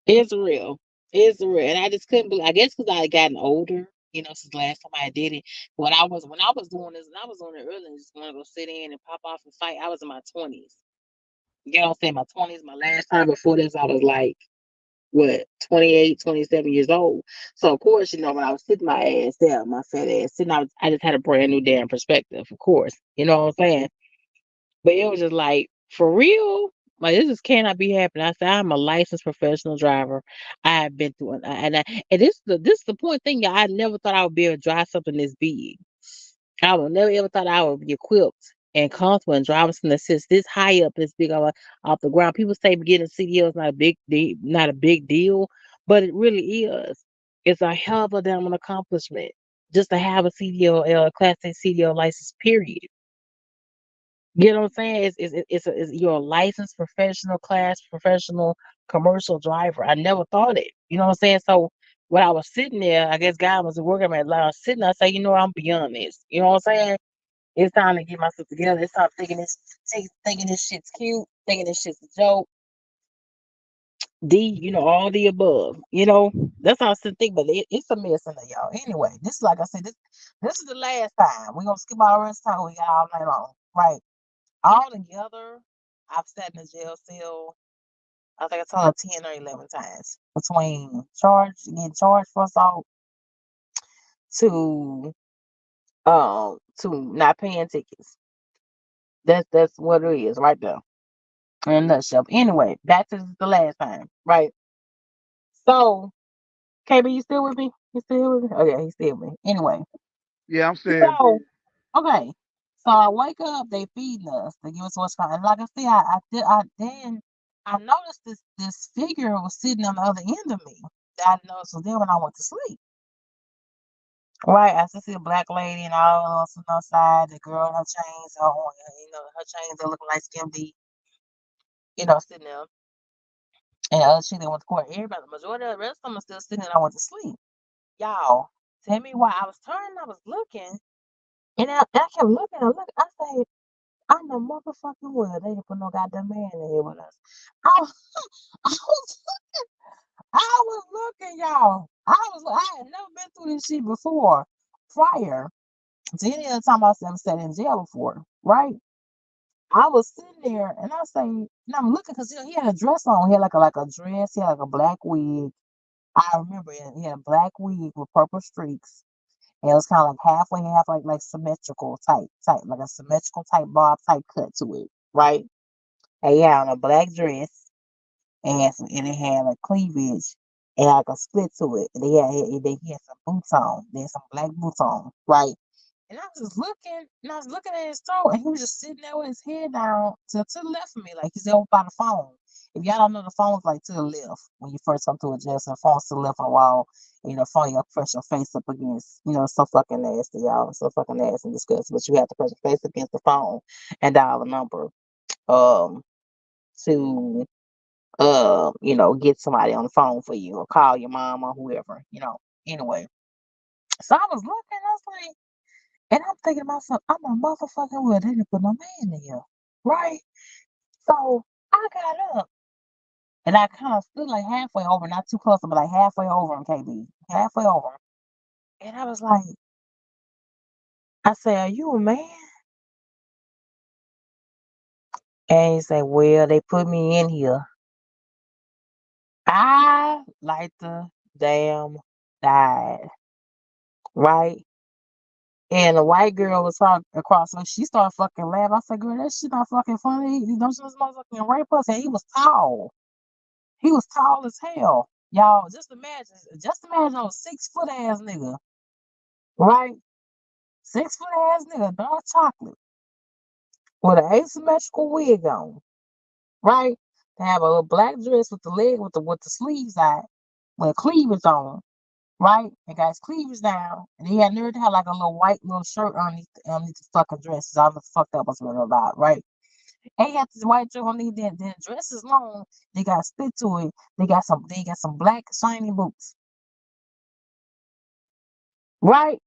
It's real. It's real. And I just couldn't believe, I guess because I had gotten older, since last time I did it. When I was doing this, and I was doing it early and just want to go sit in and pop off and fight, I was in my 20s. You know what I'm saying? My 20s, my last time before this, I was like, what, 28, 27 years old. So, of course, when I was sitting my ass down, my fat ass sitting, I just had a brand new damn perspective, of course. You know what I'm saying? But it was just like, for real? Like, this just cannot be happening. I said, I'm a licensed professional driver. I have been through it. And this is the point thing, y'all. I never thought I would be able to drive something this big. I would never ever thought I would be equipped and comfortable and driving some assist this high up, this big off the ground. People say getting a CDL is not a big deal, but it really is. It's a hell of a damn an accomplishment just to have a CDL, Class A CDL license. Period. You know what I'm saying? You're a licensed professional commercial driver. I never thought it. You know what I'm saying? So when I was sitting there, I guess God was working at lounge sitting there, I say, I'm beyond this. You know what I'm saying? It's time to get myself together. It's time thinking this shit's cute, thinking this shit's a joke. All the above. That's how I still think, but it's a mess in there, y'all. Anyway, this is like I said, this is the last time. We're gonna skip all the rest of the time we got all night long. Right. All together, I've sat in a jail cell, I think I told her 10 or 11 times between getting charged for assault to not paying tickets. That's what it is right there. In a nutshell. Anyway, back to the last time, right? So, KB, you still with me? You still with me? Okay, he's still with me. Anyway, Yeah, I'm saying. so okay, so I wake up, they feeding us, they give us what's called, and like I said, I noticed this figure was sitting on the other end of me. I noticed was there when I went to sleep. Right, I still see a black lady and all else on the side. The girl in her chains, her chains are looking like Skim D, sitting there. And the other chick that went to court, everybody, the majority of the rest of them are still sitting and I went to sleep. Y'all, tell me why I was turning, I was looking, and I kept looking, I said, I know motherfucking well they didn't put no goddamn man in here with us. I was, I was, I was looking, y'all. I had never been through this shit before, prior to any other time I've ever sat in jail before, right? I was sitting there and I say, and I'm looking because he had a dress on. He had like a dress, he had like a black wig. I remember he had a black wig with purple streaks. And it was kind of like half like symmetrical type, like a symmetrical type bob type cut to it, right? And he had on a black dress and it had like cleavage and like a split to it. And he had some boots on. They had some black boots on, right? And I was just looking, and I was looking at his throat, and he was just sitting there with his head down to the left of me, like he's over by the phone. If y'all don't know, the phone's like to the left when you first come to a jail, so the phone's to the left of the wall, and the phone, you press your face up against, it's so fucking nasty, y'all. It's so fucking nasty and disgusting, but you have to press your face against the phone and dial a number um to get somebody on the phone for you or call your mom or whoever. Anyway, so I was looking, I was like, and I'm thinking to myself, I'm a motherfucking well, they didn't put no man in here, right? So I got up and I kind of stood like halfway over, not too close, but like halfway over on KB, halfway over. And I was like, I said, are you a man? And he said, well, they put me in here. I like the damn died, right? And the white girl was talking across me. She started fucking laughing. I said, girl, that shit not fucking funny. You don't just motherfucking rape us. And he was tall. He was tall as hell. Y'all, just imagine a 6 foot ass nigga, right? 6 foot ass nigga, dark chocolate, with an asymmetrical wig on, right? They have a little black dress with the leg with the sleeves out, with cleavage on, right? They got his cleavage down, and he had nerve to have like a little white little shirt underneath the fucking dresses. I don't know what the fuck that was really about, right? And he got this white shirt underneath. Then the dress is long. They got spit to it. They got some black shiny boots, right?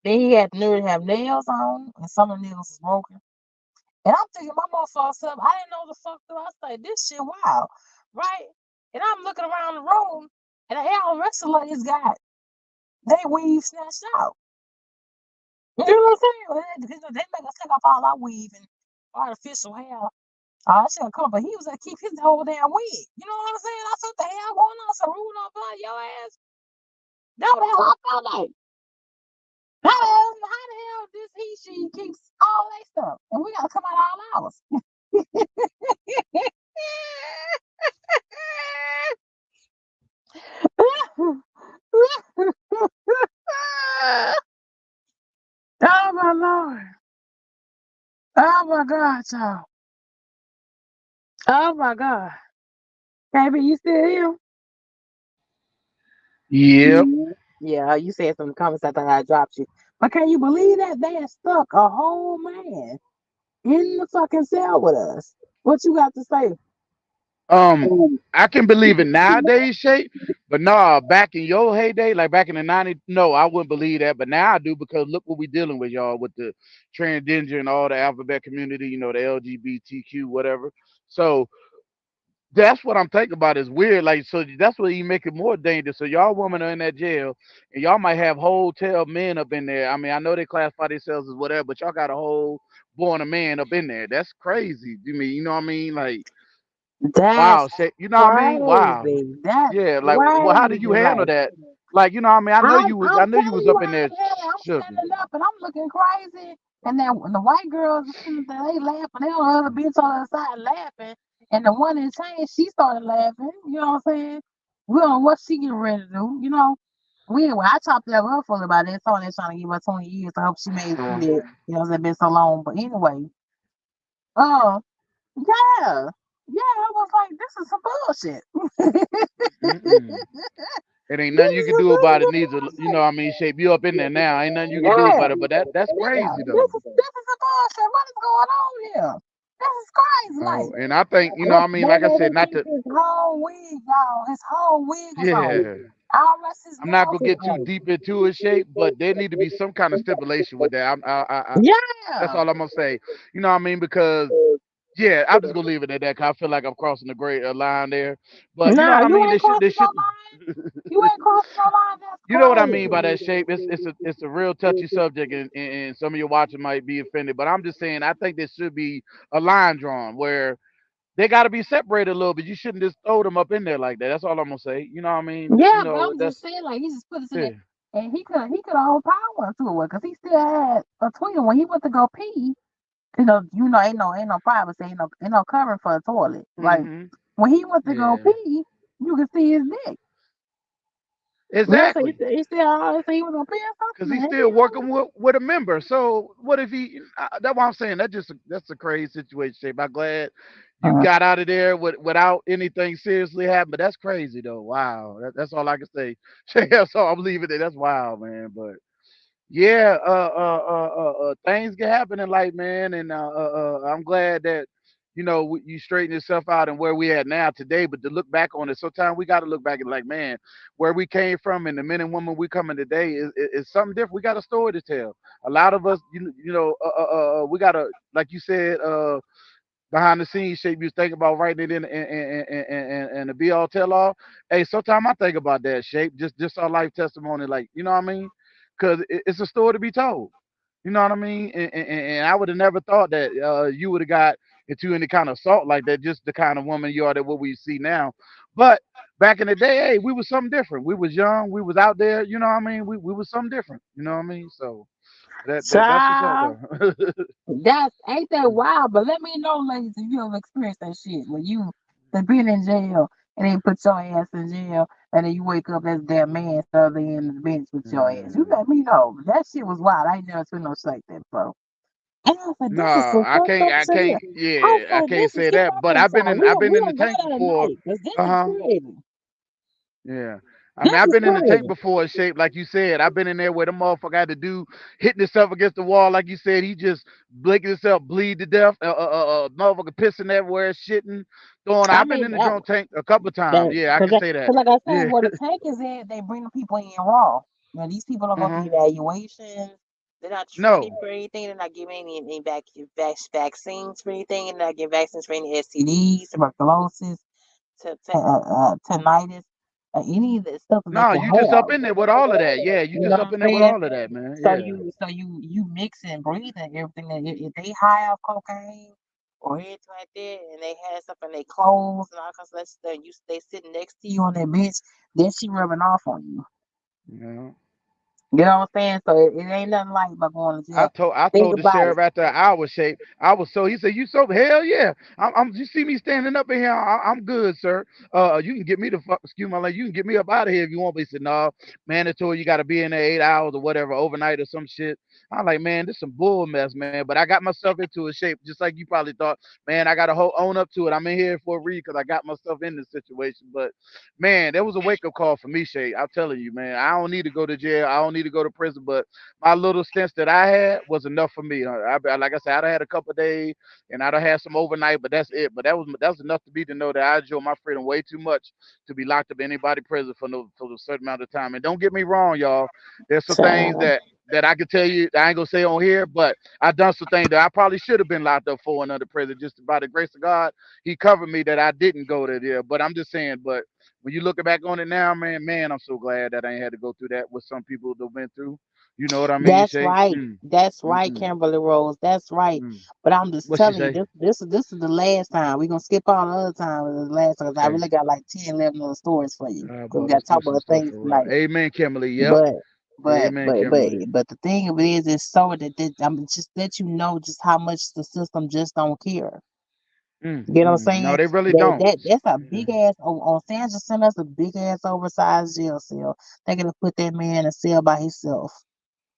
Then he had the nerve to have nails on, and some of the nails was broken. And I'm thinking, my motherfucker self, I didn't know the fuck through. I was like, this shit wild, right? And I'm looking around the room, and all the rest of the ladies got they weave snatched out. You know what I'm saying? They make us take off all our weave and artificial hair. All that shit come, but he was gonna keep his whole damn wig. You know what I'm saying? I said, what the hell going on? So rude on blood your ass. That what the hell I felt like. How the hell this she keeps all that stuff? And we gotta come out all hours. Oh my Lord. Oh my God, y'all. Oh my God. Baby, you still here? Yep. Yeah, you said some comments. I thought I dropped you. But can you believe that they had stuck a whole man in the fucking cell with us? What you got to say? Um, Um, I can believe it nowadays, shape, but no, back in your heyday, like back in the '90s, no, I wouldn't believe that. But now I do because look what we dealing with, y'all, with the transgender and all the alphabet community, the LGBTQ, whatever. So that's what I'm thinking about is weird. Like, so that's what you make it more dangerous. So y'all women are in that jail, and y'all might have hotel men up in there. I mean, I know they classify themselves as whatever, but y'all got a whole born a man up in there. That's crazy. You know what I mean? Like, That's wow, shit. You know what I mean? Wow. crazy. That's Yeah, like, well, how do crazy. you handle Like, that? Like, you know what I mean? I I'm know you telling was you up in how there the hell I'm shooking. standing up and I'm looking crazy. And then when the white girls are sitting there, they laughing. They on the other bitch on the side laughing. And the one in chains, she started laughing. You know what I'm saying? We don't know what she getting ready to do. Well, I chopped that up for her about that song. They're trying to give her 20 years. I hope she made it. It's been so long. But anyway, uh, yeah. Yeah, I was like, this is some bullshit. Mm-mm. It ain't This nothing you is can some do about it. Neither, you know bullshit. what I mean? Shape you up in there now. Ain't nothing you can do Yeah, about it. But that's yeah. crazy This though. is this is a bullshit. What is going on here? This is crazy. Oh, Like, and I think, you know what look, I mean? Like I baby, said, they not took to, his whole wig, y'all. His whole wig was on. yeah. All rest his I'm not nails gonna was get too deep into it, shape, but there need to be some kind of stipulation with that. That's Yeah. all I'm gonna say. You know what I mean? Because yeah, I'm just gonna leave it at that. 'Cause I feel like I'm crossing the great line there. But you know Nah, what I you mean? ain't They crossing no should. line. You ain't crossing no line. That's You know what I mean by crazy. that shape? It's a real touchy subject, and some of your watchers might be offended. But I'm just saying, I think there should be a line drawn where they got to be separated a little bit. You shouldn't just throw them up in there like that. That's all I'm gonna say. You know what I mean? Yeah, but I'm just That's saying, like, he just put it in there, yeah. and he could hold power to it because he still had a tweeter when he went to go pee. Ain't no privacy, ain't no covering for a toilet. Like, Hmm. when he went to go Yeah. pee, you could see his dick. Yeah, so he, Exactly. he still he was gonna pee or Because something. he's Man. still working with a member. So what if he? That's what I'm saying. That's a crazy situation. Shape. I'm glad you Uh, got out of there without anything seriously happening. But that's crazy though. Wow. That's all I can say. That's all I'm leaving it. That's wild, man. But yeah, things can happen in life, man, and I'm glad that you straighten yourself out and where we at now today. But to look back on it, sometimes we got to look back and like, man, where we came from and the men and women we coming today is something different. We got a story to tell. A lot of us, we got to, like you said, behind the scenes shape you was thinking about writing it in and the be all tell all. Hey, sometimes I think about that shape, just our life testimony, like you know what I mean? Because it's a story to be told. You know what I mean? And I would have never thought that you would have got into any kind of assault like that, just the kind of woman you are that what we see now. But back in the day, hey, we was something different. We was young, we was out there, you know what I mean? We was something different, you know what I mean? So that's what's up Child, though. that's ain't that wild? But let me know, ladies, if you ever experienced that shit when you been in jail and they put your ass in jail, and then you wake up as their man standing in the bench with your ass. You Mm. let me know. That shit was wild. I ain't never seen no shit like that, bro. And I was like, No, this is some I fucked can't. up I shit can't. here. I was Yeah, I like, can't this is say get that. my But face out. I've been We in the don't go tank there before. tonight, cause this Uh is huh. crazy. Yeah. I mean, This I've is been in the tank crazy. before, shape like you said. I've been in there where the motherfucker had to do hitting himself against the wall, like you said. He just blinking himself, bleed to death. Motherfucker pissing everywhere, shitting, throwing. I I've been mean, in the drunk tank a couple times. that Yeah, I because can say that. like I said, Yeah. where the tank is at, they bring the people in raw. Now these people don't Uh go through huh. evaluations. They're not treated No. for anything. They're not giving any vaccines for anything. They're not getting vaccines for any STDs, tuberculosis, tinnitus, any of the stuff that they No, can you just up have. in there with all of that. Yeah, you You know just what up I'm in there with saying? all of that, man. So Yeah. you mix and breathe and everything. That if they high off cocaine or anything like that, and they had stuff in their clothes and all kinds of stuff, you they sitting next to you on that bench, then she rubbing off on you. Yeah. You know what I'm saying? So it ain't nothing like about going to jail. I Think told the about sheriff it. after an hour, shape. I was so he said, "You so hell yeah." You see me standing up in here. I'm good, sir. You can get me the fuck. Excuse my language. You can get me up out of here if you want. But he said, "No, mandatory. You got to be in there 8 hours or whatever overnight or some shit." I'm like, man, this some bull mess, man. But I got myself into a shape just like you probably thought, man. I got to own up to it. I'm in here for a reason because I got myself in this situation. But man, that was a wake up call for me, Shay. I'm telling you, man. I don't need to go to jail. I don't need to go to prison, but my little stints that I had was enough for me. Like I said, I'd have had a couple of days and I'd have had some overnight, but that's it. But that was enough to me to know that I enjoy my freedom way too much to be locked up in anybody prison for a certain amount of time. And don't get me wrong, y'all. There's some things So that I can tell you that I ain't gonna say on here, but I done some things that I probably should have been locked up for in under prison. Just by the grace of God, He covered me that I didn't go to there. But I'm just saying, but when you looking back on it now, man, I'm so glad that I ain't had to go through that with some people that went through. You know what I mean, that's Shay? right. That's right, Mm, Kimberly Rose. That's right. mm. But I'm just What she telling you, say? this is the last time. We're gonna skip all the other time. This is the last time 'cause I Okay. really got like 10, 11 other stories for you. Cause we Boy, got to let's talk do some about stuff things for real. tonight. Amen, Kimberly. Yep. But Amen, Kimberly. but the thing of it is so that I'm just let you know just how much the system just don't care. You know what I'm No, saying? they really don't. That's a Yeah. big ass on San just sent us a big ass oversized jail cell. They're gonna put that man in a cell by himself.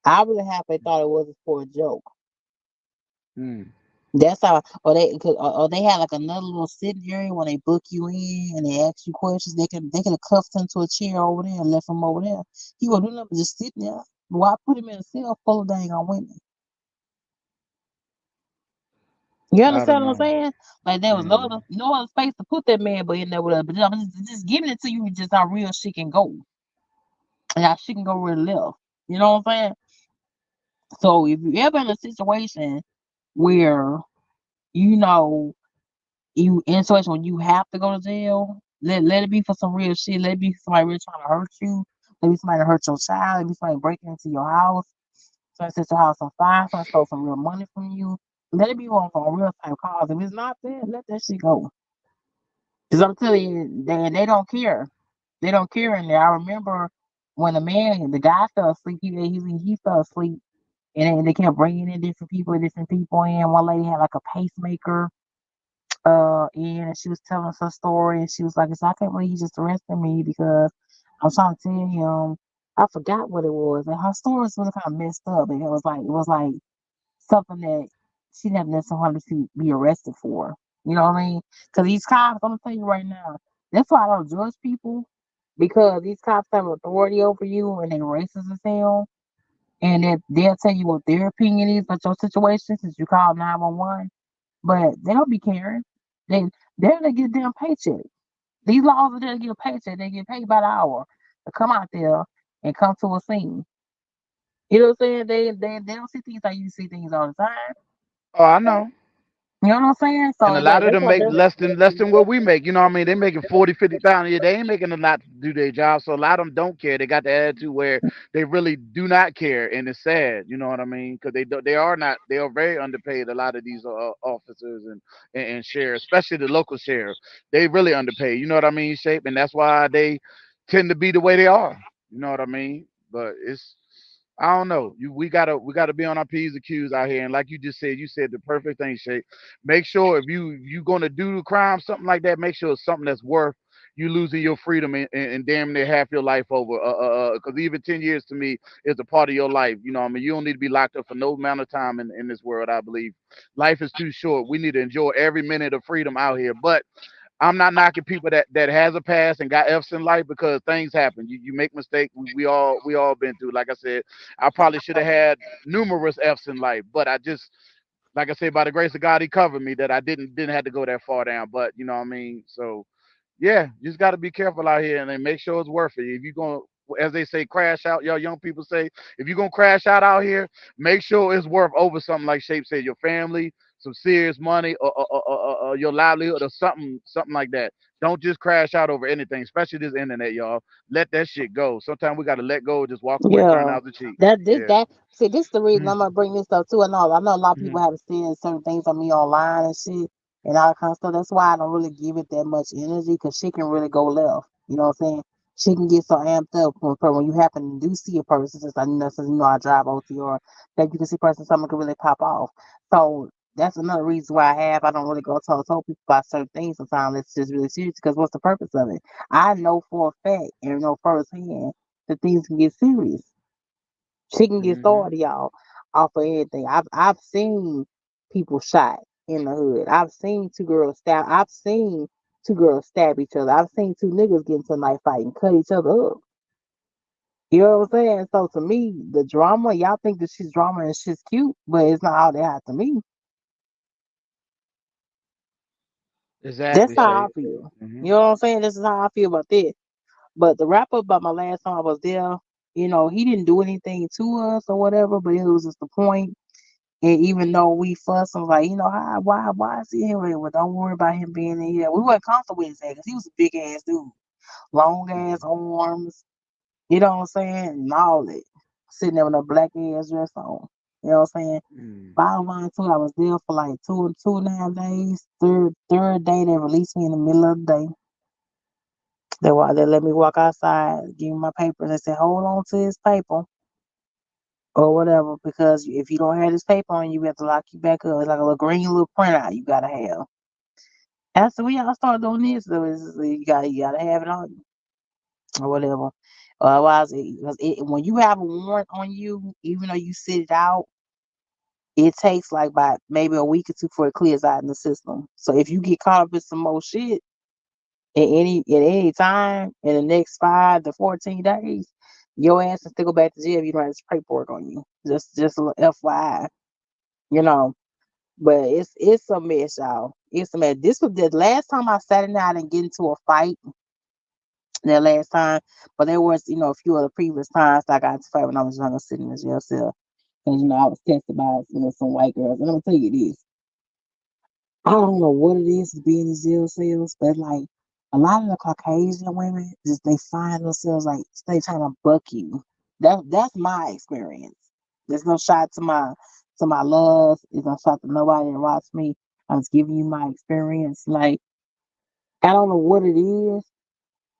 I really happy thought it was for a joke. Mm. That's how, or they had like another little sitting area when they book you in and they ask you questions. They could have cuffed him to a chair over there and left him over there. He would do nothing, just sitting there. Why put him in a cell full of dang on women? You I don't understand what I'm know. saying? Like there was Yeah. no other space to put that man, but in there with us. But I'm just giving it to you, just how real she can go and how she can go real left. You know what I'm saying? So if you ever in a situation where you know you in a situation when you have to go to jail, let it be for some real shit. Let it be somebody really trying to hurt you. Let it be somebody to hurt your child. Let it be somebody breaking into your house. Somebody set your house on fire. Somebody stole some real money from you. Let it be on for a real type cause. If it's not there, let that shit go. Cause I'm telling you, they don't care. They don't care in there. I remember when the guy fell asleep. He fell asleep, and they kept bringing in different people in. One lady had like a pacemaker and she was telling us her story, and she was like, "I can't believe he just arrested me because I'm trying to tell him I forgot what it was." And her story was really kind of messed up, and it was like something that she never necessarily to be arrested for. You know what I mean? Because these cops, I'm gonna tell you right now, that's why I don't judge people because these cops have authority over you and they racist as hell, and they'll tell you what their opinion is about your situation since you call 911, but they don't be caring. They they're gonna get a damn paycheck. These laws are there to get a paycheck. They get paid by the hour to come out there and come to a scene. You know what I'm saying? They don't see things like you see things all the time. Oh, I know. You know what I'm saying? And a So lot of that's them what make less than what we make. You know what I mean? They making 40, 50,000 a year. They ain't making a lot to do their job. So a lot of them don't care. They got the attitude where they really do not care, and it's sad. You know what I mean? Because they are not. They are very underpaid. A lot of these officers and sheriffs, especially the local sheriff, they really underpaid. You know what I mean? Shape, and that's why they tend to be the way they are. You know what I mean? But it's I don't know. We gotta be on our P's and Q's out here. And like you said the perfect thing, Shay. Make sure if you gonna do the crime, something like that, make sure it's something that's worth you losing your freedom and damn near half your life over. Because even 10 years to me is a part of your life. You know, what I mean, you don't need to be locked up for no amount of time in this world. I believe life is too short. We need to enjoy every minute of freedom out here. But I'm not knocking people that has a past and got F's in life because things happen. You make mistakes. We all been through. Like I said, I probably should have had numerous F's in life, but I just like I said, by the grace of God, He covered me that I didn't have to go that far down. But you know what I mean. So yeah, you just got to be careful out here and then make sure it's worth it. If you're going, as they say, crash out, y'all young people say, if you're going to crash out here, make sure it's worth over something like Shape said, your family, some serious money, or your livelihood, or something like that. Don't just crash out over anything, especially this internet, y'all. Let that shit go. Sometimes we got to let go, just walk away, turn Yeah. out the cheek. That this Yeah. that see this the reason I'm gonna bring this up too. I know a lot of Mhm. people have said certain things on me online and shit and all that kind of stuff. That's why I don't really give it that much energy because she can really go left. You know what I'm saying? She can get so amped up when you happen to do see a person, just like since I drive OTR, that you can see a person, someone can really pop off. So that's another reason why I don't really go tell people about certain things sometimes. It's just really serious because what's the purpose of it? I know for a fact and know firsthand that things can get serious. She can get Mhm. started, y'all, off of anything. I've seen people shot in the hood. I've seen two girls stab each other. I've seen two niggas get into a knife fight and cut each other up. You know what I'm saying? So to me, the drama, y'all think that she's drama and she's cute, but it's not all they have to me. That's Exactly, how I Shape. feel. You Mhm. know what I'm saying? This is how I feel about this. But the wrap up about my last time I was there, he didn't do anything to us or whatever, but it was just the point. And even though we fussed, I was like, why is he here? Well, don't worry about him being in here. We weren't comfortable with his ass because he was a big ass dude, long ass Mhm. arms. You know what I'm saying? And all that, sitting there with a black ass dress on. You know what I'm saying? Mhm. Bottom line too, I was there for like 2.5 days. Third day they released me in the middle of the day. They let me walk outside, give me my papers. They said, hold on to his paper or whatever, because if you don't have this paper on you, we have to lock you back up. It's like a little green little printout you gotta have. After we all start doing this, though, you gotta have it on you or whatever. Otherwise, when you have a warrant on you, even though you sit it out, it takes like about maybe a week or two before it clears out in the system. So if you get caught up in some more shit at any time in the next 5 to 14 days, your ass can still go back to jail if you don't have this paperwork on you. Just a little FYI, you know. But it's a mess, y'all. It's a mess. This was the last time I sat in there. I didn't get into a fight that last time, but there was a few other previous times I got into a fight when I was younger, sitting in the jail cell, and I was tested by some white girls. And I'm gonna tell you this. I don't know what it is to be in these jail cells, but like a lot of the Caucasian women, just they find themselves like they trying to buck you. That's my experience. There's no shot to my love. There's no shot to nobody that watch me. I'm just giving you my experience. Like I don't know what it is,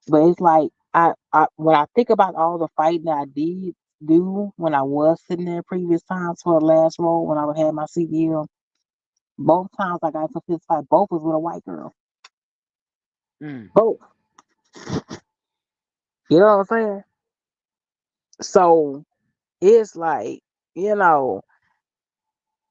but it's like I when I think about all the fighting that I did do when I was sitting there previous times for the last role when I had my CDL, both times I got into a fist fight, both was with a white girl. Mm. Both. You know what I'm saying? So it's like, you know,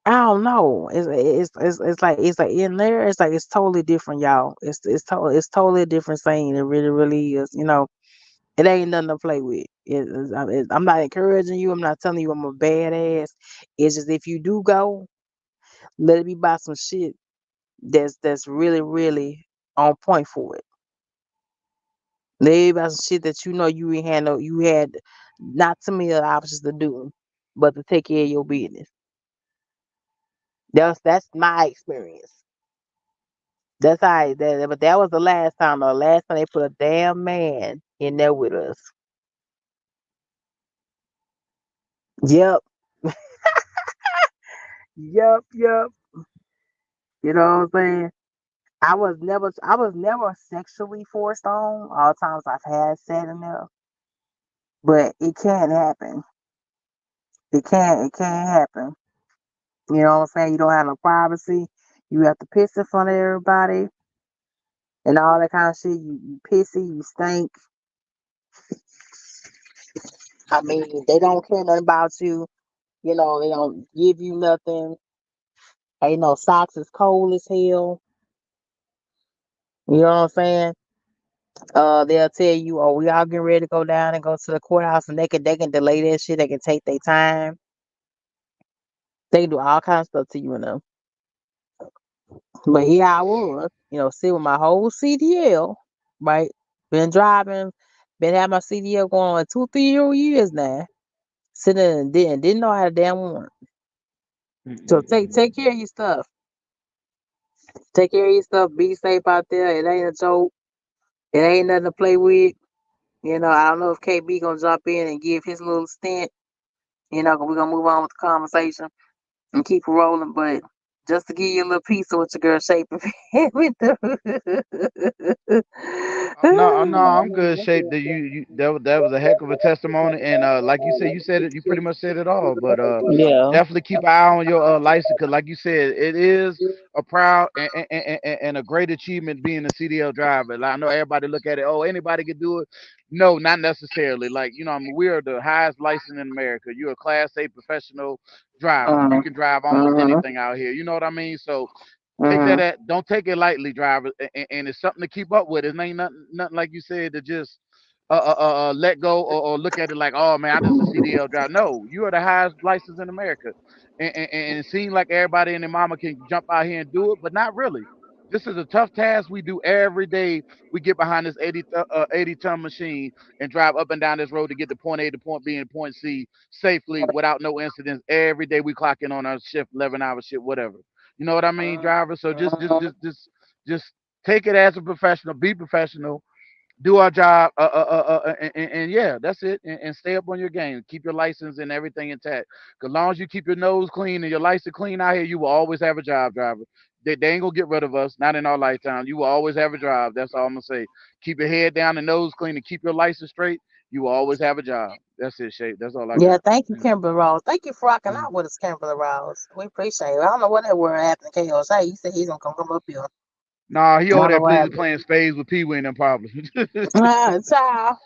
I don't know. It's like in there. It's like it's totally different, y'all. It's totally a different scene. It really, really is. It ain't nothing to play with. I'm not encouraging you. I'm not telling you I'm a badass. It's just if you do go, let it be by some shit that's really, really on point for it. Let it be by some shit that you had not too many other options to do, but to take care of your business. That's my experience. But that was the last time. The last time they put a damn man in there with us. Yep, yep. You know what I'm saying? I was never sexually forced on. All times I've had sex in there, but it can happen. It can happen. You know what I'm saying? You don't have no privacy. You have to piss in front of everybody. and all that kind of shit. You pissy, you stink. I mean, they don't care nothing about you. They don't give you nothing. Socks is cold as hell. You know what I'm saying? They'll tell you, oh, we all getting ready to go down and go to the courthouse, and they can delay that shit. They can take their time. They can do all kinds of stuff to you and them. But here I was, sitting with my whole CDL, right? Been driving, been having my CDL going on like 2, 3 years now. Sitting and didn't know how to damn warrant. So take care of your stuff. Take care of your stuff. Be safe out there. It ain't a joke. It ain't nothing to play with. I don't know if KB gonna jump in and give his little stint. 'Cause we're gonna move on with the conversation and keep it rolling. But just to give you a little piece of what your girl shaping with the No, I'm good shape. That that was a heck of a testimony, and like you said, you pretty much said it all. But yeah. definitely keep an eye on your license, because like you said, it is a proud and a great achievement being a CDL driver. Like, I know everybody look at it, oh, anybody can do it. No, not necessarily. Like, I mean, we are the highest license in America. You're a Class A professional driver. You can drive almost Uh-huh. anything out here. You know what I mean? So take Uh-huh. that at don't take it lightly, drivers, and it's something to keep up with. It ain't nothing like you said to just let go, or look at it like, oh man, I just a CDL driver. No, you are the highest license in America, and it seems like everybody and their mama can jump out here and do it, but not really. This is a tough task we do every day. We get behind this 80-ton machine and drive up and down this road to get to point A to point B and point C safely without no incidents. Every day we clock in on our shift, 11-hour shift, whatever. You know what I mean, driver? So just take it as a professional, be professional, do our job, and yeah, that's it. And stay up on your game. Keep your license and everything intact. 'Cause as long as you keep your nose clean and your license clean out here, you will always have a job, driver. They ain't gonna get rid of us, not in our lifetime. You will always have a job. That's all I'm gonna say. Keep your head down and nose clean and keep your license straight. You will always have a job. That's it, Shape. That's all I Yeah, got. thank you, Yeah. Kimberly Rose. Thank you for rocking Mhm. out with us, Kimberly Rose. We appreciate it. I don't know what that word happened to KOS. Hey, he said he's gonna come up here. Nah, he I over don't know there what playing spades with Pee Wee and them probably. happened. Child.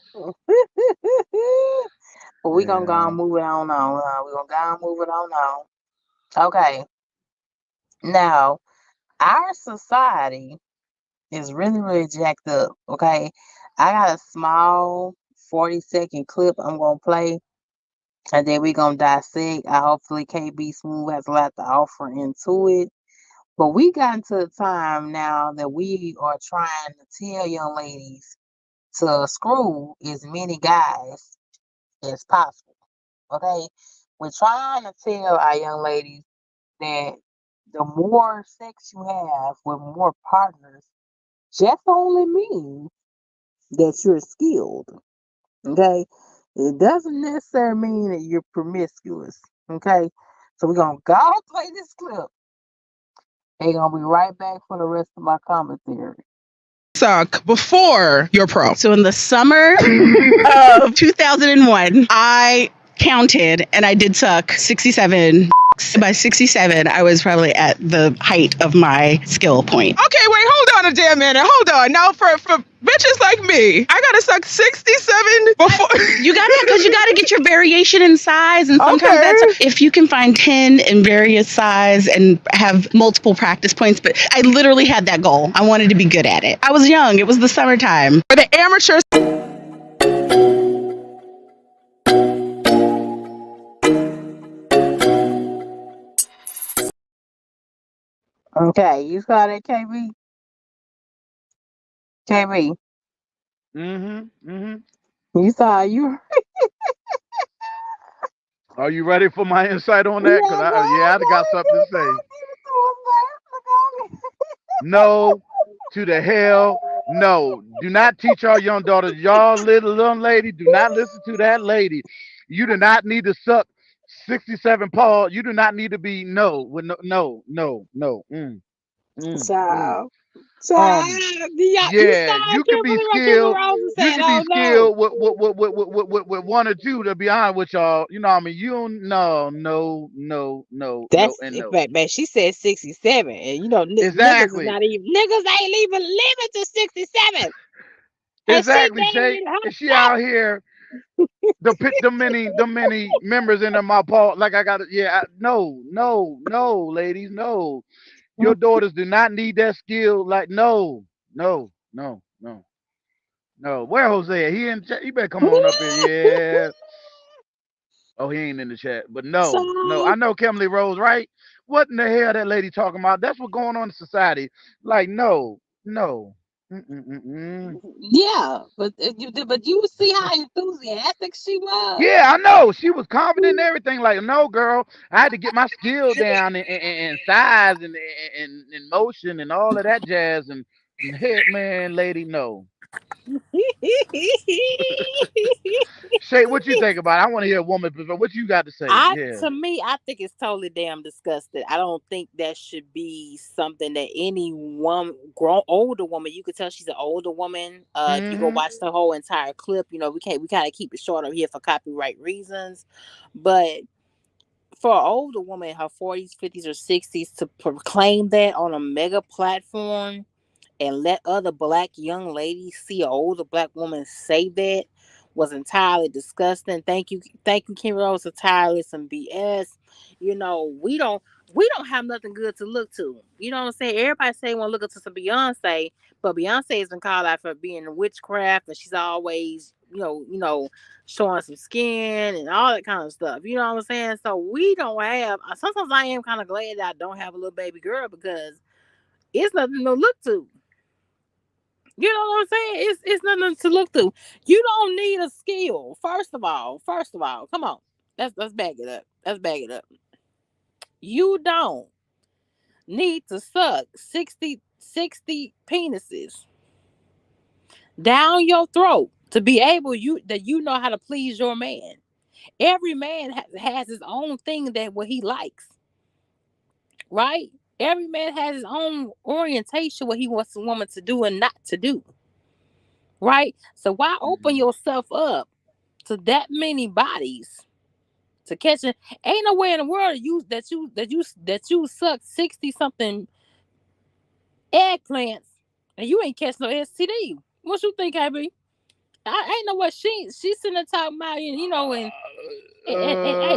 But we gonna go Yeah. and move it on. We gonna go and move it on. Okay. Now, our society is really, really jacked up. Okay. I got a small 40-second clip I'm gonna play, and then we gonna dissect. I hopefully KB Smooth has a lot to offer into it. But we got into a time now that we are trying to tell young ladies to screw as many guys as possible. Okay? We're trying to tell our young ladies that the more sex you have with more partners just only means that you're skilled. Okay? It doesn't necessarily mean that you're promiscuous. Okay? So we're gonna go play this clip. They're gonna be right back for the rest of my commentary. Suck before you're pro. So in the summer of 2001, I counted and I did suck 67. By 67, I was probably at the height of my skill point. Okay, wait, hold on a damn minute. Hold on. Now, for bitches like me, I gotta suck 67 before. Because you gotta get your variation in size, and sometimes that's if you can find 10 in various size and have multiple practice points. But I literally had that goal. I wanted to be good at it. I was young. It was the summertime. For the amateurs. Okay, you saw that, KB? KB, Mhm. you saw you. Are you ready for my insight on that? Cause Yeah, go yeah, ahead, I got something to go say. ahead, give it to him, man. Look at me. No, to the hell, no. Do not teach our young daughters, y'all little young lady. Do not listen to that lady. You do not need to suck 67 paw. You do not need to be no with no. Mm, mm, mm. Child. Child, Um, yeah, you yeah, saw you could be Kimberly what Kimberly skilled. Rose You said. could be Oh no. skilled with one or two. To be honest with y'all, you know, what I mean, you don't. No, no, no, no, no, That's and in no. fact, man. She said 67, and you know niggas is Exactly, not even niggas ain't even living to 67, and she exactly, Shay. dating And she herself. out here the many members in my paw. Like I got it. Yeah, no, no, no, ladies, no. Your daughters do not need that skill. Like no, no, no, no, no. Where Jose? At? He in? He better come on up here. Yeah. Oh, he ain't in the chat. But no, no. I So know Kimberly Rose, right? What in the hell that lady talking about? That's what going on in society. Like no, no. Mm-mm-mm-mm. yeah, but you see how enthusiastic she was. Yeah, I know. She was confident and everything. Like, no, girl, I had to get my skill down and size and motion and all of that jazz and head, man, lady, no. Shay, what you think about it? I want to hear a woman. What you got to say? Yeah. To me, I think it's totally damn disgusting. I don't think that should be something that any woman, grown older woman, you could tell she's an older woman. If you go Mm-hmm. watch the whole entire clip, you know we kind of keep it short over here for copyright reasons, but for an older woman in her 40s, 50s, or 60s to proclaim that on a mega platform and let other black young ladies see an older black woman say that was entirely disgusting. Thank you, Kim Rose, for tireless and BS. You know, we don't have nothing good to look to. You know what I'm saying? Everybody say want to look up to some Beyonce, but Beyonce has been called out for being a witchcraft, and she's always, showing some skin and all that kind of stuff. You know what I'm saying? So we don't have. Sometimes I am kind of glad that I don't have a little baby girl because it's nothing to look to. You know what I'm saying? It's nothing to look through. You don't need a skill. First of all, come on. Let's back it up. Let's back it up. You don't need to suck 60 penises down your throat to be able you know how to please your man. Every man has his own thing that what he likes, right? Every man has his own orientation what he wants a woman to do and not to do, right? So why open Mm-hmm. yourself up to that many bodies to catch it? Ain't no way in the world you suck 60 something eggplants and you ain't catch no STD. What you think, KB? I ain't no way she's sitting there talking about, and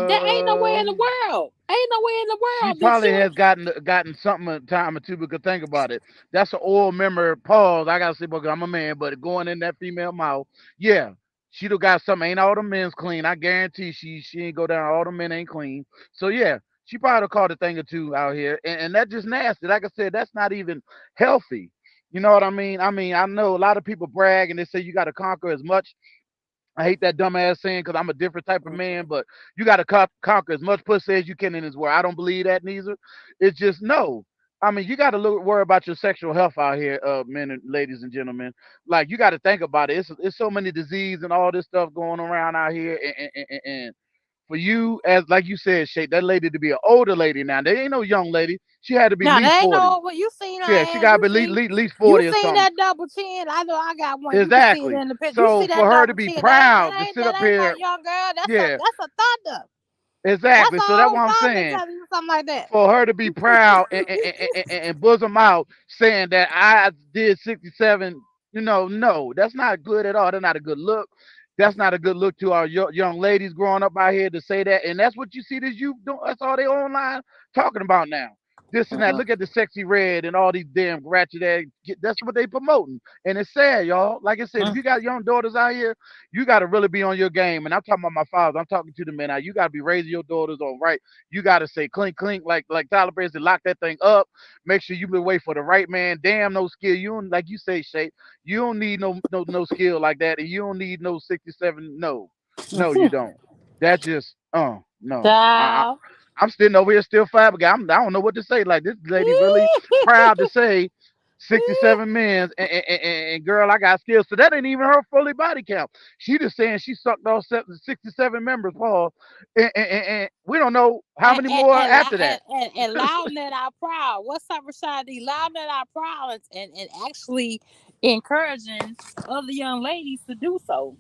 that ain't no way in the Uh, world. Ain't no way in the She world, Big probably Short. has gotten something a time or two. Because think about it. That's an old memory. Pause. I gotta say, because I'm a man, but going in that female mouth, yeah, she done got something. Ain't all the men's clean. I guarantee she ain't go down. All the men ain't clean. So yeah, she probably caught a thing or two out here, and that just nasty. Like I said, that's not even healthy. You know what I mean? I know a lot of people brag and they say you got to conquer as much. I hate that dumbass saying because I'm a different type of man, but you got to conquer as much pussy as you can in this world. I don't believe that neither. It's just no. I mean, you got to worry about your sexual health out here, men and ladies and gentlemen. Like you got to think about it. It's so many disease and all this stuff going around out here, and for you, as like you said, Shay, that lady to be an older lady now. There ain't no young lady. She had to be at Now least they ain't 40. no what you seen her Yeah, she ass. got to be at least You 40 or seen something. that double chin. I know I got one. You can see it Exactly. in the picture. You So see that for her to double be chin. That ain't proud that to ain't sit that up ain't no here, young girl. yeah, That's a thunder. That's exactly. an So that's old what I'm thunder saying. telling you something like that. For her to be proud and bosom out saying that I did 67, no, that's not good at all. That's not a good look. That's not a good look to our young ladies growing up out here to say that. And that's what you see this youth doing. That's all they online talking about now. This and that. Mhm. Look at the sexy red and all these damn ratchet ass. That's what they promoting. And it's sad, y'all. Like I said, if you got young daughters out here, you got to really be on your game. And I'm talking about my father. I'm talking to the men now. You got to be raising your daughters on right. You got to say clink clink like Tyler Perry said, lock that thing up. Make sure you be wait for the right man. Damn, no skill. You don't like you say, Shay. You don't need no skill like that, and you don't need no 67. No, no, you don't. That just no. Child. I'm sitting over here still flabbergasted. I don't know what to say. Like this lady really proud to say. 67 men, and girl, I got skills. So that ain't even her fully body count. She just saying she sucked off 67 members, Paul, and we don't know how and many and more and, after lou- that. and louding at our proud. What's up, Rashadi? Louding at our proud and actually encouraging other young ladies to do so.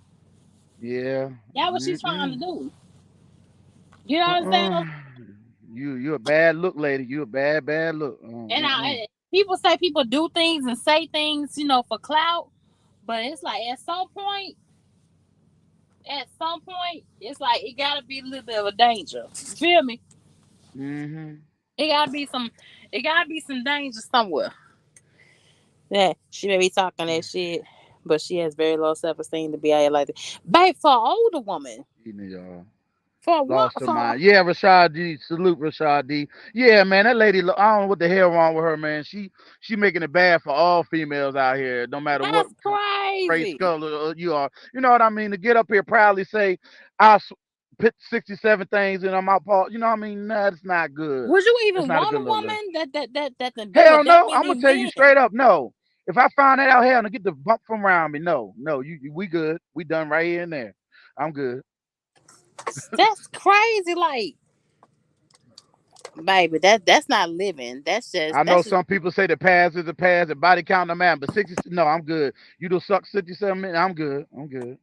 Yeah. That's what she's trying to Mm-mm. do. You know what I'm saying? Uh-uh. You a bad look, lady. You a bad look. Mm-mm. People say people do things and say things, for clout, but it's like at some point, it's like it gotta be a little bit of a danger. You feel me? Mm-hmm. It gotta be some, it gotta be some danger somewhere. Yeah, she may be talking that shit, but she has very low self esteem to be out here like that. Babe, for an older woman, Y'all. for one, Lost her for mind. Yeah, Rashad D. Salute Rashad D. Yeah, man, that lady. I don't know what the hell wrong with her, man. She making it bad for all females out here, no matter what that's race, crazy. color you are. You know what I mean? To get up here proudly say, I put 67 things in on my part. You know what I mean? Nah, that's not good. Would you That's even not a want good a look. Like. woman that done been Hell with that no. I'm many gonna tell you men? straight up, no. If I find that out here and get the bump from around me, no, we good. We done right here and there. I'm good. That's crazy. Like, baby, that's not living. That's just I know that's just some people say the past is the past and body count no man, but 60, no, I'm good. You do suck 67 minutes, I'm good. I'm good.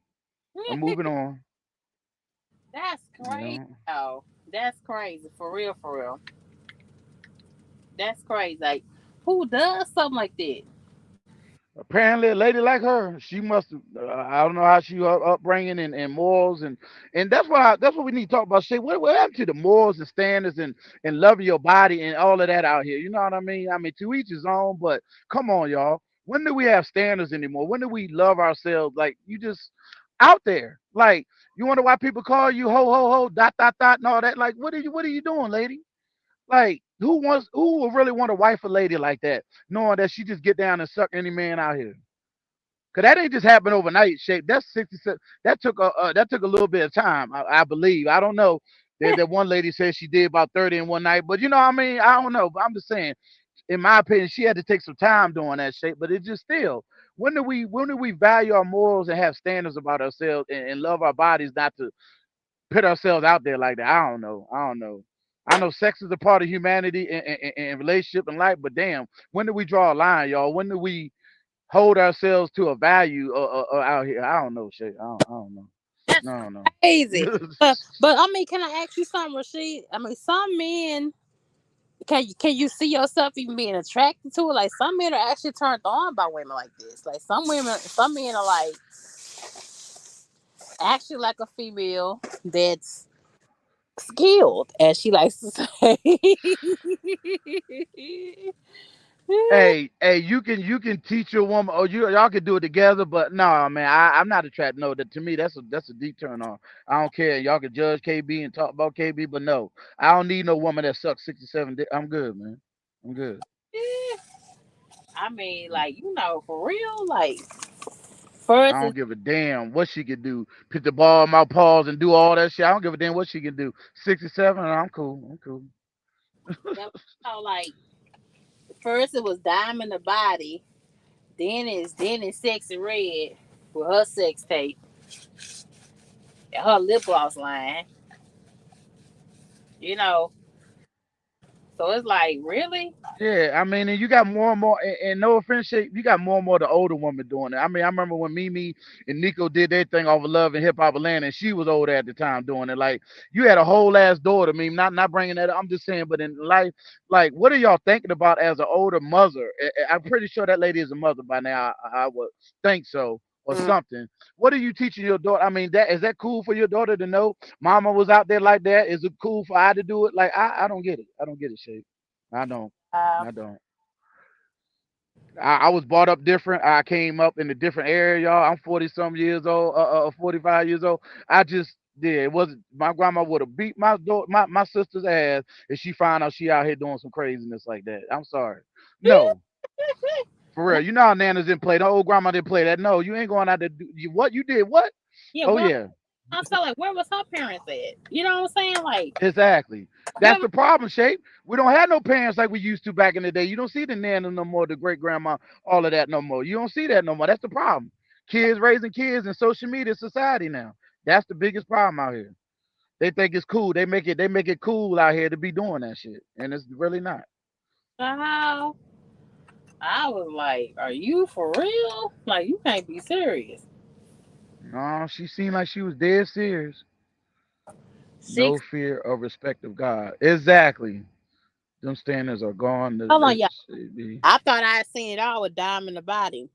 I'm moving on. that's You crazy. know. Oh, that's crazy for real, for real. That's crazy. Like, who does something like that? Apparently, a lady like her, she must. I don't know how she upbringing and morals and that's what we need to talk about. Say what happened to the morals and standards and loving your body and all of that out here. You know what I mean? I mean to each his own. But come on, y'all. When do we have standards anymore? When do we love ourselves? Like you just out there. Like you wonder why people call you ho ho ho dot and all that. Like what are you doing, lady? Like, who would really want to wife a lady like that, knowing that she just get down and suck any man out here? Cause that ain't just happen overnight. Shape. That's 67. That took a little bit of time, I believe. I don't know. That one lady said she did about 30 in one night, but you know, what I mean, I don't know. But I'm just saying, in my opinion, she had to take some time doing that shape. But it just still, when do we value our morals and have standards about ourselves and love our bodies, not to put ourselves out there like that. I don't know. I don't know. I know sex is a part of humanity and relationship and life, but damn, when do we draw a line, y'all? When do we hold ourselves to a value out here? I don't know, shit. I don't know. That's No, I don't know. crazy. But I mean, can I ask you something, Rasheed? I mean, some men can you see yourself even being attracted to it? Like some men are actually turned on by women like this. Like some men are like actually like a female that's skilled, as she likes to say. Hey, you can teach your woman, or y'all can do it together. But no, man, I'm not attracted. No, that to me that's a deep turn on. I don't care. Y'all can judge KB and talk about KB, but no, I don't need no woman that sucks 67. I'm good, man. I'm good. I mean, like, for real, like first I is don't give a damn what she could do. Put the ball in my paws and do all that shit. I don't give a damn what she can do. 67, I'm cool. I'm cool. like first it was Diamond the Body, then it's Sexy Red with her sex tape, her lip gloss line, you know. So it's like, really? Yeah, I mean, and you got more and more, and no offense, shit, you got more and more the older woman doing it. I mean, I remember when Mimi and Nico did their thing off of Love and Hip Hop Atlanta, and she was older at the time doing it. Like, you had a whole ass daughter. I mean, not bringing that up. I'm just saying, but in life, like, what are y'all thinking about as an older mother? I'm pretty sure that lady is a mother by now. I would think so. Or something. What are you teaching your daughter? I mean, that is that cool for your daughter to know mama was out there like that? Is it cool for I to do it? Like, I don't get it. I don't get it, Shay. I don't. Um, I don't. I was brought up different. I came up in a different area, y'all. I'm 40 some years old, 45 years old. I just did. It wasn't my grandma would have beat my sister's ass if she found out she out here doing some craziness like that. I'm sorry. No, for real. You know how nanas didn't play. The old grandma didn't play that. No, you ain't going out there. You what? You did what? yeah, Oh what? yeah. I felt like, where was her parents at? You know what I'm saying? Like, Exactly. That's where the problem, Shape. We don't have no parents like we used to back in the day. You don't see the nana no more, the great grandma, all of that no more. You don't see that no more. That's the problem. Kids raising kids in social media society now. That's the biggest problem out here. They think it's cool. They make it cool out here to be doing that shit, and it's really not. how? I was like, are you for real? Like, you can't be serious. No, she seemed like she was dead serious. No Six. fear or respect of God. Exactly. Them standards are gone. Hold on, y'all. Be, I thought I had seen it all with Diamond the Body.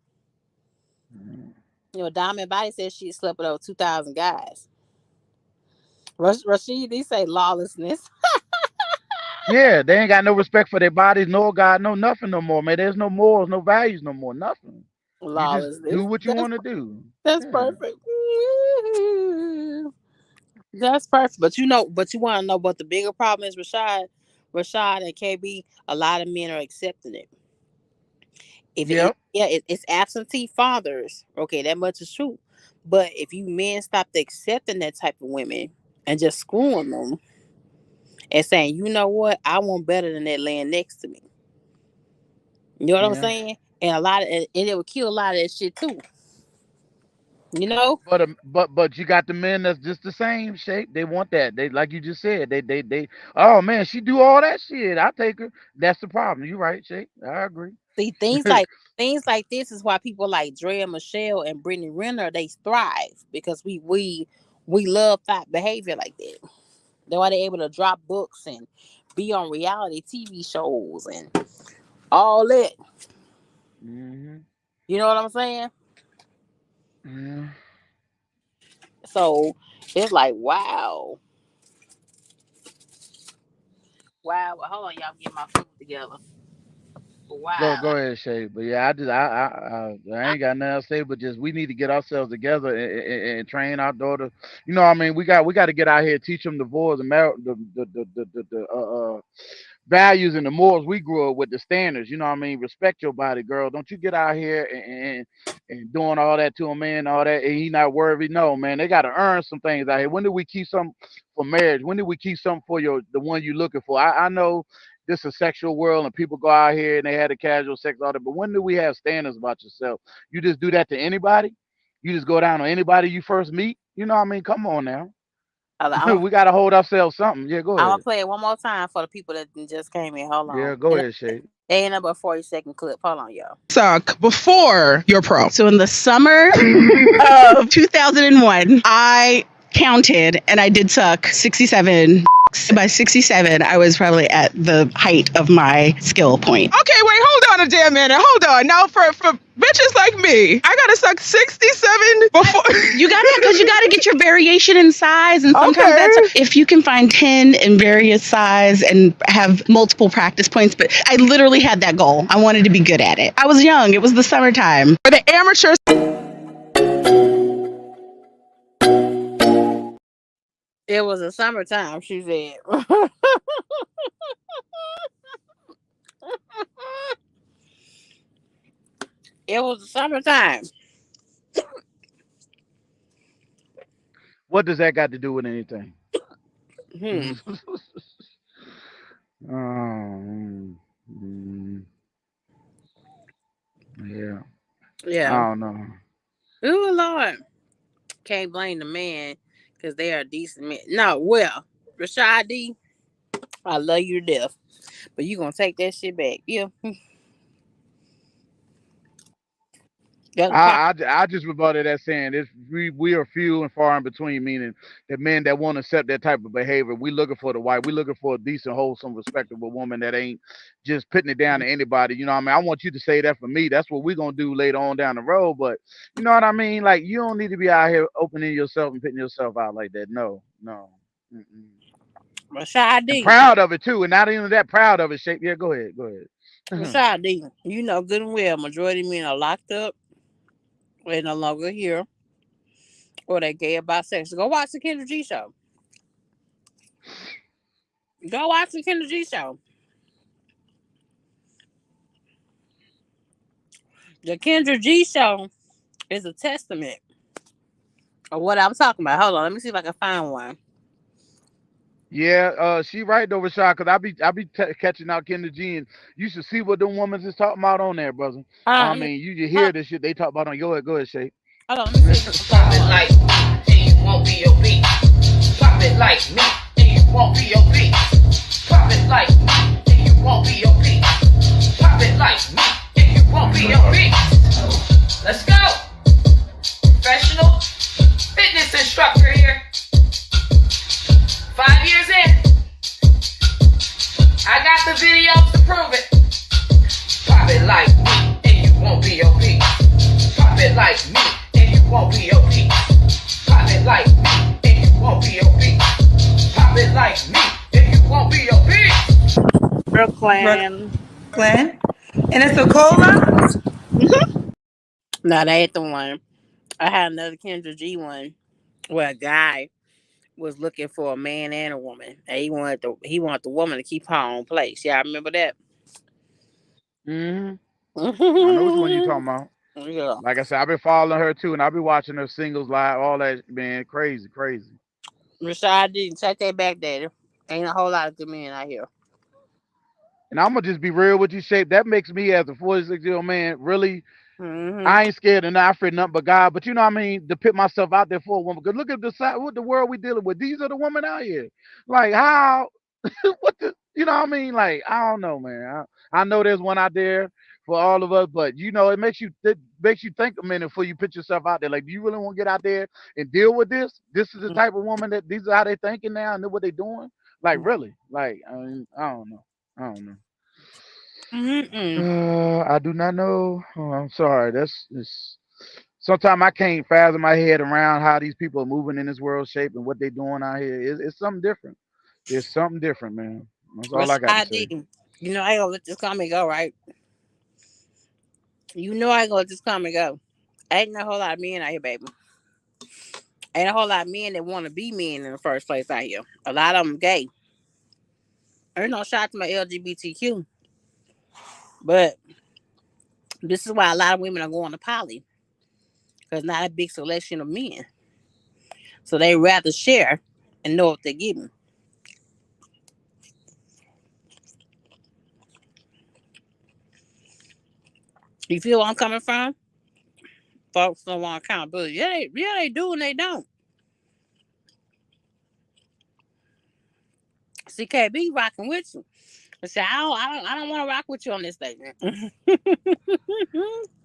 mm. You know, Diamond Body said she slept with over 2,000 guys. Rashid, they say lawlessness. Yeah, they ain't got no respect for their bodies, no God, no nothing no more, man. There's no morals, no values no more, nothing. You just Lawlessness. do what you want to do. That's Yeah. perfect. That's perfect. But you want to know what the bigger problem is, Rashad? Rashad and KB, a lot of men are accepting it. Yep. It's absentee fathers. Okay, that much is true. But if you men stopped accepting that type of women and just screwing them and saying, you know what, I want better than that laying next to me. You know what I'm Yeah. saying? And it would kill a lot of that shit too. You know? But you got the men that's just the same shape. They want that. They like you just said. They. Oh man, she do all that shit. I take her. That's the problem. You right, Shape. I agree. See, things like this is why people like Drea Michelle and Brittany Renner, they thrive because we love thought behavior like that. That's why they're able to drop books and be on reality TV shows and all that. Hmm. You know what I'm saying? Yeah. So it's like, wow. Wow. Well, hold on, y'all, get my food together. Go Wow. ahead, Shay. But yeah, I I, ain't got nothing to say. But just we need to get ourselves together and train our daughter. You know, what I mean, we got to get out here, teach them the voice, the values and the morals we grew up with, the standards. You know what I mean? Respect your body, girl. Don't you get out here and doing all that to a man, all that, and he not worthy. No, man, they got to earn some things out here. When do we keep something for marriage? When do we keep something for the one you looking for? I know this is a sexual world and people go out here and they had a casual sex all that, but when do we have standards about yourself? You just do that to anybody? You just go down on anybody you first meet? You know what I mean? Come on now. I'm We got to hold ourselves something. Yeah, go gonna ahead. play it one more time for the people that just came in. Hold on. Yeah, go ahead, Shay. They ain't about 40-second clip. Hold on, y'all. Suck before you're pro. So in the summer of 2001, I counted and I did suck 67. By 67, I was probably at the height of my skill point. Okay, wait, hold on a damn minute. Hold on. Now, for bitches like me, I gotta suck 67 before. You gotta get your variation in size, and sometimes Okay. that's if you can find 10 in various size and have multiple practice points. But I literally had that goal. I wanted to be good at it. I was young. It was the summertime. For the amateurs. It was a summertime, she said. It was the summertime. What does that got to do with anything? Hmm. um, mm, yeah, I Yeah. don't know. Ooh, Lord. Can't blame the man because they are decent men. No, well, Rashad D, I love you to death. But you gonna take that shit back. Yeah. That's a pop. I just rebutted that saying this we are few and far in between, meaning the men that won't accept that type of behavior. We looking for the wife. We looking for a decent, wholesome, respectable woman that ain't just putting it down to anybody. You know what I mean? I want you to say that for me. That's what we're gonna do later on down the road. But you know what I mean? Like you don't need to be out here opening yourself and putting yourself out like that. No, no. Mm-mm. Rashad And D. proud of it too. And not even that proud of it. Shape. Yeah, go ahead. Go ahead. Rashad D. You know good and well majority of men are locked up. They're no longer here. Or they gay or bisexual. Go watch the Kendra G show. Go watch the Kendra G show. The Kendra G show is a testament What I'm talking about. Hold on, let me see if I can find one. Yeah, she right though, Rashad, cause I be catching out Kendra G, and you should see what them women is talking about on there, brother. Hold on, I let me, mean, you hold, hear this shit they talk about on. Go ahead, Shay. hold on, let me see. Pop it like me, and you won't be obese. Pop it like me, and you won't be obese. Pop it like me, and you won't be obese. Pop it like me, and you won't be obese. Let's go. Professional fitness instructor here. 5 years in, I got the videos to prove it. Pop it like me, and you won't be obese. Pop it like me, and you won't be obese. Pop it like me, and you won't be obese. Pop it like me, and you won't be obese. Brooklyn. Brooklyn. And it's a cola? No, that ain't the one. I had another Kendra G one where a guy was looking for a man and a woman, and he wanted the woman to keep her own place. Yeah, I remember that. Hmm. I know which one you Yeah, talking about. Like I said, I've been following her too, and I've been watching her singles live, all that, man, crazy, crazy. Rashad didn't take that back, Daddy. Ain't a whole lot of good men out here. And I'm gonna just be real with you, Shape. That makes me, as a 46-year-old man, really, Hmm. I ain't scared of nothing. I fear nothing but God. But you know what I mean? To put myself out there for a woman. Because look at what the world we dealing with. These are the women out here. Like how? What the? You know what I mean? Like I don't know, man. I know there's one out there for all of us, but you know it makes you think a minute before you put yourself out there. Like, do you really want to get out there and deal with this? This is the type of woman that these are how they thinking now and what they doing. Like really? Like I mean, I don't know. I don't know. Mm-mm. I do not know. Oh, I'm sorry. That's it's. Sometimes I can't fathom my head around how these people are moving in this world shape and what they're doing out here. It's something different. It's something different, man. That's all I got to Rashad say. D. You know I ain't gonna let this comment go, right? You know I ain't gonna let this comment go. Ain't no whole lot of men out here, baby. Ain't a whole lot of men that want to be men in the first place out here. A lot of them gay. Ain't no shot to my LGBTQ, but this is why a lot of women are going to poly because not a big selection of men, so they rather share and know what they're getting. You feel where I'm coming from? Folks don't want accountability. Yeah, they do and they don't. CKB rocking with you. I say I don't want to rock with you on this thing.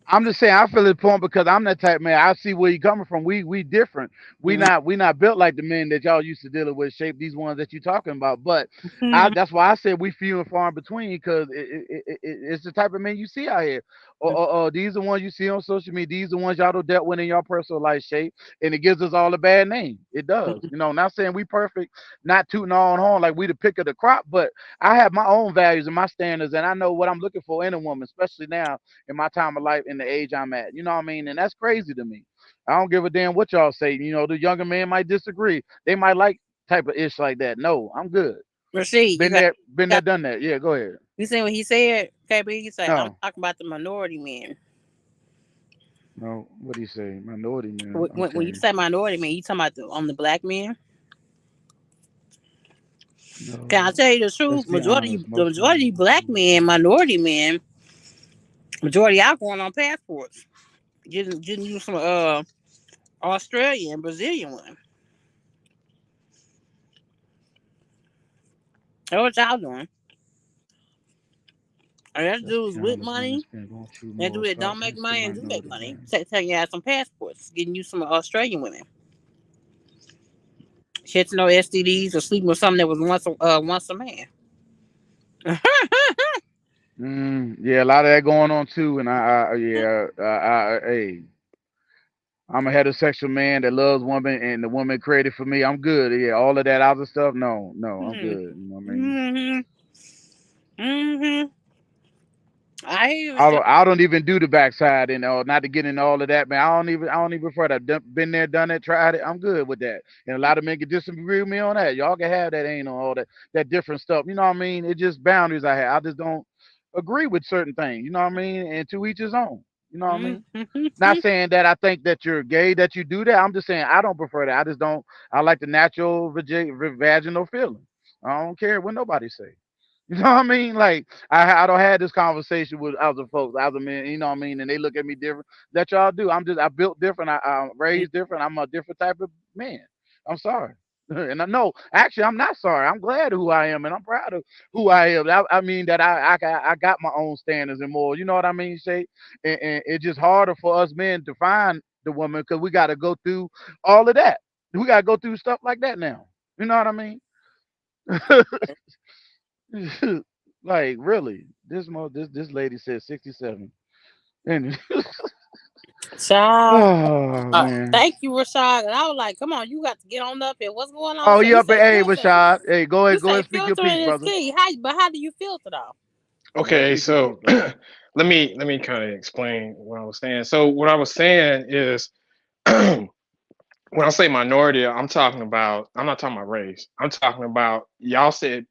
I'm just saying I feel his point because I'm that type man. I see where you coming from. We different. We not built like the men that y'all used to dealing with. Shape these ones that you talking about. But that's why I said we few and far in between because it's the type of men you see out here. Or these are the ones you see on social media. These are the ones y'all don't dealt with in your personal life, Shape, and it gives us all a bad name. It does. You know, not saying we perfect, not tooting our own horn like we the pick of the crop, but I have my own values and my standards, and I know what I'm looking for in a woman, especially now in my time of life in the age I'm at. You know what I mean? And that's crazy to me. I don't give a damn what y'all say. You know, the younger man might disagree. They might like type of ish like that. No, I'm good. Rasheed, Been there, done that. Yeah, go ahead. you see what he said? KB, he said, I'm No, talking about the minority men. no. What do you say? Minority man. When you Okay. say minority man, you talking about on the black men? Can I No. tell you the Let's truth? be honest. The Most of majority them. black men, minority men, majority out going on passports, getting you some Australian, Brazilian one. That's what y'all doing. And that Let's dudes be with honest. Women money. spend going through That more dude that don't stops make than the money and do make minority money. man. Taking you out some passports, getting you some Australian women. Catching no STDs or sleeping with something that was once a man. Yeah, a lot of that going on too. And hey, I'm a heterosexual man that loves women, and the woman created for me. I'm good. Yeah, all of that other stuff. No, no, I'm Hmm. good. You know what I mean? Hmm. Hmm. I hear you, I Sean. don't. I don't even do the backside and not to get into all of that, man. I don't even prefer that. Been there, done it, tried it. I'm good with that. And a lot of men can disagree with me on that. Y'all can have that ain't on all that different stuff. You know what I mean? It's just boundaries I have. I just don't agree with certain things. You know what I mean? And to each his own. You know what I mean? Not Mhm. saying that I think that you're gay that you do that. I'm just saying I don't prefer that. I just don't. I like the natural vaginal feeling. I don't care what nobody say. You know what I mean? Like I don't have this conversation with other folks, other men. You know what I mean? And they look at me different. That y'all do. I built different. I'm raised different. I'm a different type of man. I'm sorry. And I know, actually, I'm not sorry. I'm glad of who I am, and I'm proud of who I am. I mean that I got my own standards and more. You know what I mean, Shay? And it's just harder for us men to find the woman because we got to go through all of that. We got to go through stuff like that now. You know what I mean? Like really, this lady said 67. And Child. oh man. Thank you, Rashad. And I was like, come on, you got to get on up here. What's going on? Oh So you yeah, but say hey, filtering. Rashad, hey, You go ahead, say speak your piece, filtering is brother. key. How do you filter though? Yeah, Okay, speak your piece, so brother. let me kind of explain what I was saying. So what I was saying is when I say minority, I'm not talking about race. I'm talking about y'all said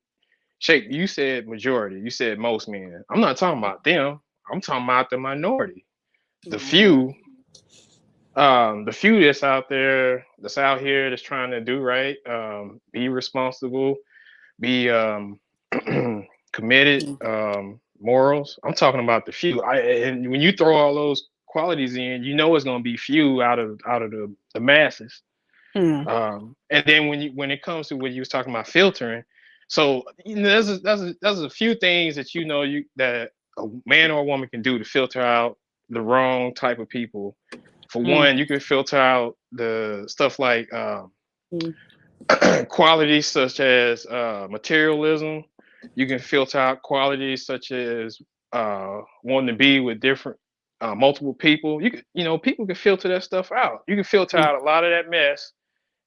Shake, you said majority, you said most men. I'm not talking about them. I'm talking about the minority. The Mm-hmm. few, the few that's out here that's trying to do right, be responsible, be committed, morals. I'm talking about the few. And when you throw all those qualities in, you know it's going to be few out of the masses. Hmm. And then when it comes to what you was talking about filtering, so there's a few things that you know that a man or a woman can do to filter out the wrong type of people. For Hmm. one, you can filter out the stuff like Hmm. qualities such as materialism. You can filter out qualities such as wanting to be with different multiple people. People can filter that stuff out. You can filter out a lot of that mess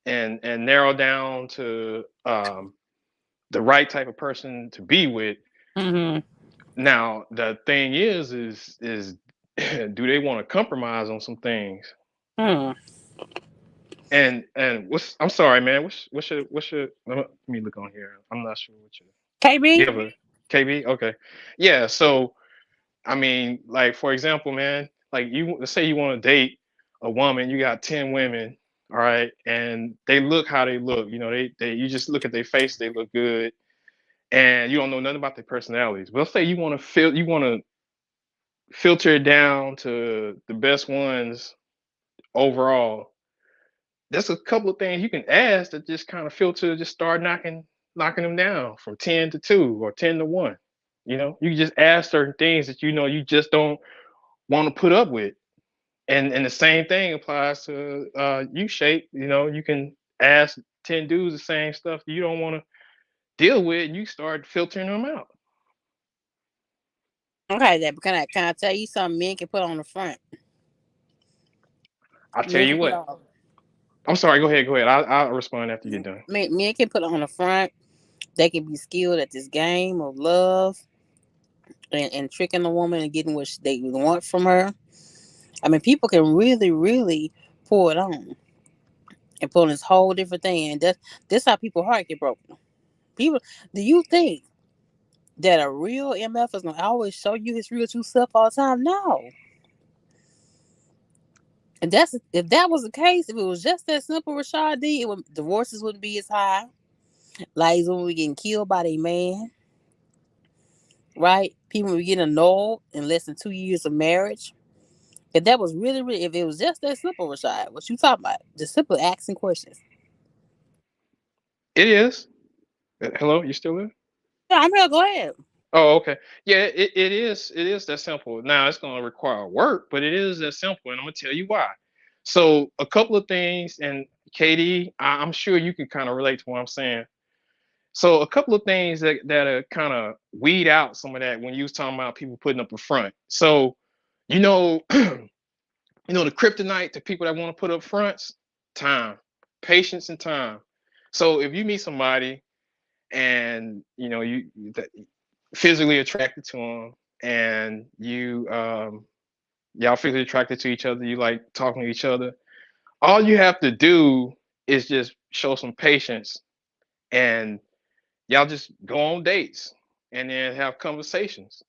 and narrow down to the right type of person to be with. Hmm. Now the thing is do they want to compromise on some things? Hmm. And I'm sorry, man. What's your let me look on here. I'm not sure what your KB. you have a KB? Okay. Yeah, so I mean, like for example, man, like let's say you want to date a woman, you got 10 women, all right, and they look how they look. They you just look at their face, they look good, and you don't know nothing about their personalities. But let's say you want to filter it down to the best ones overall. There's a couple of things you can ask that just kind of filter, just start knocking them down from 10 to 2 or 10 to 1. You can just ask certain things that you just don't want to put up with. And the same thing applies to you shape. You can ask 10 dudes the same stuff you don't want to deal with, and you start filtering them out. Okay, that can I tell you something men can put on the front? I'll tell Men you can put what. on I'm sorry, go ahead, go ahead. I'll respond after you're done. men can put on the front. They can be skilled at this game of love and tricking a woman and getting what they want from her. I mean, people can really, really pull it on and pull this whole different thing. And that's how people heart get broken. People, do you think that a real MF is gonna always show you his real true self all the time? No. And that's if that was the case, if it was just that simple, Rashad D, divorces wouldn't be as high. Ladies wouldn't be getting killed by their man, right? People would be getting annulled in less than 2 years of marriage. If that was really, really, if it was just that simple, Rashad, what you talking about? Just simple asking questions. It is. Hello, you still there? Yeah, I'm here. Go ahead. Oh, okay. Yeah, it is. It is that simple. Now it's going to require work, but it is that simple, and I'm gonna tell you why. So a couple of things, and Katie, I'm sure you can kind of relate to what I'm saying. So a couple of things that kind of weed out some of that when you was talking about people putting up a front. So, you know, the kryptonite to people that want to put up fronts, time, patience, and time. So if you meet somebody and that physically attracted to them, and y'all physically attracted to each other, you like talking to each other, all you have to do is just show some patience, and y'all just go on dates and then have conversations.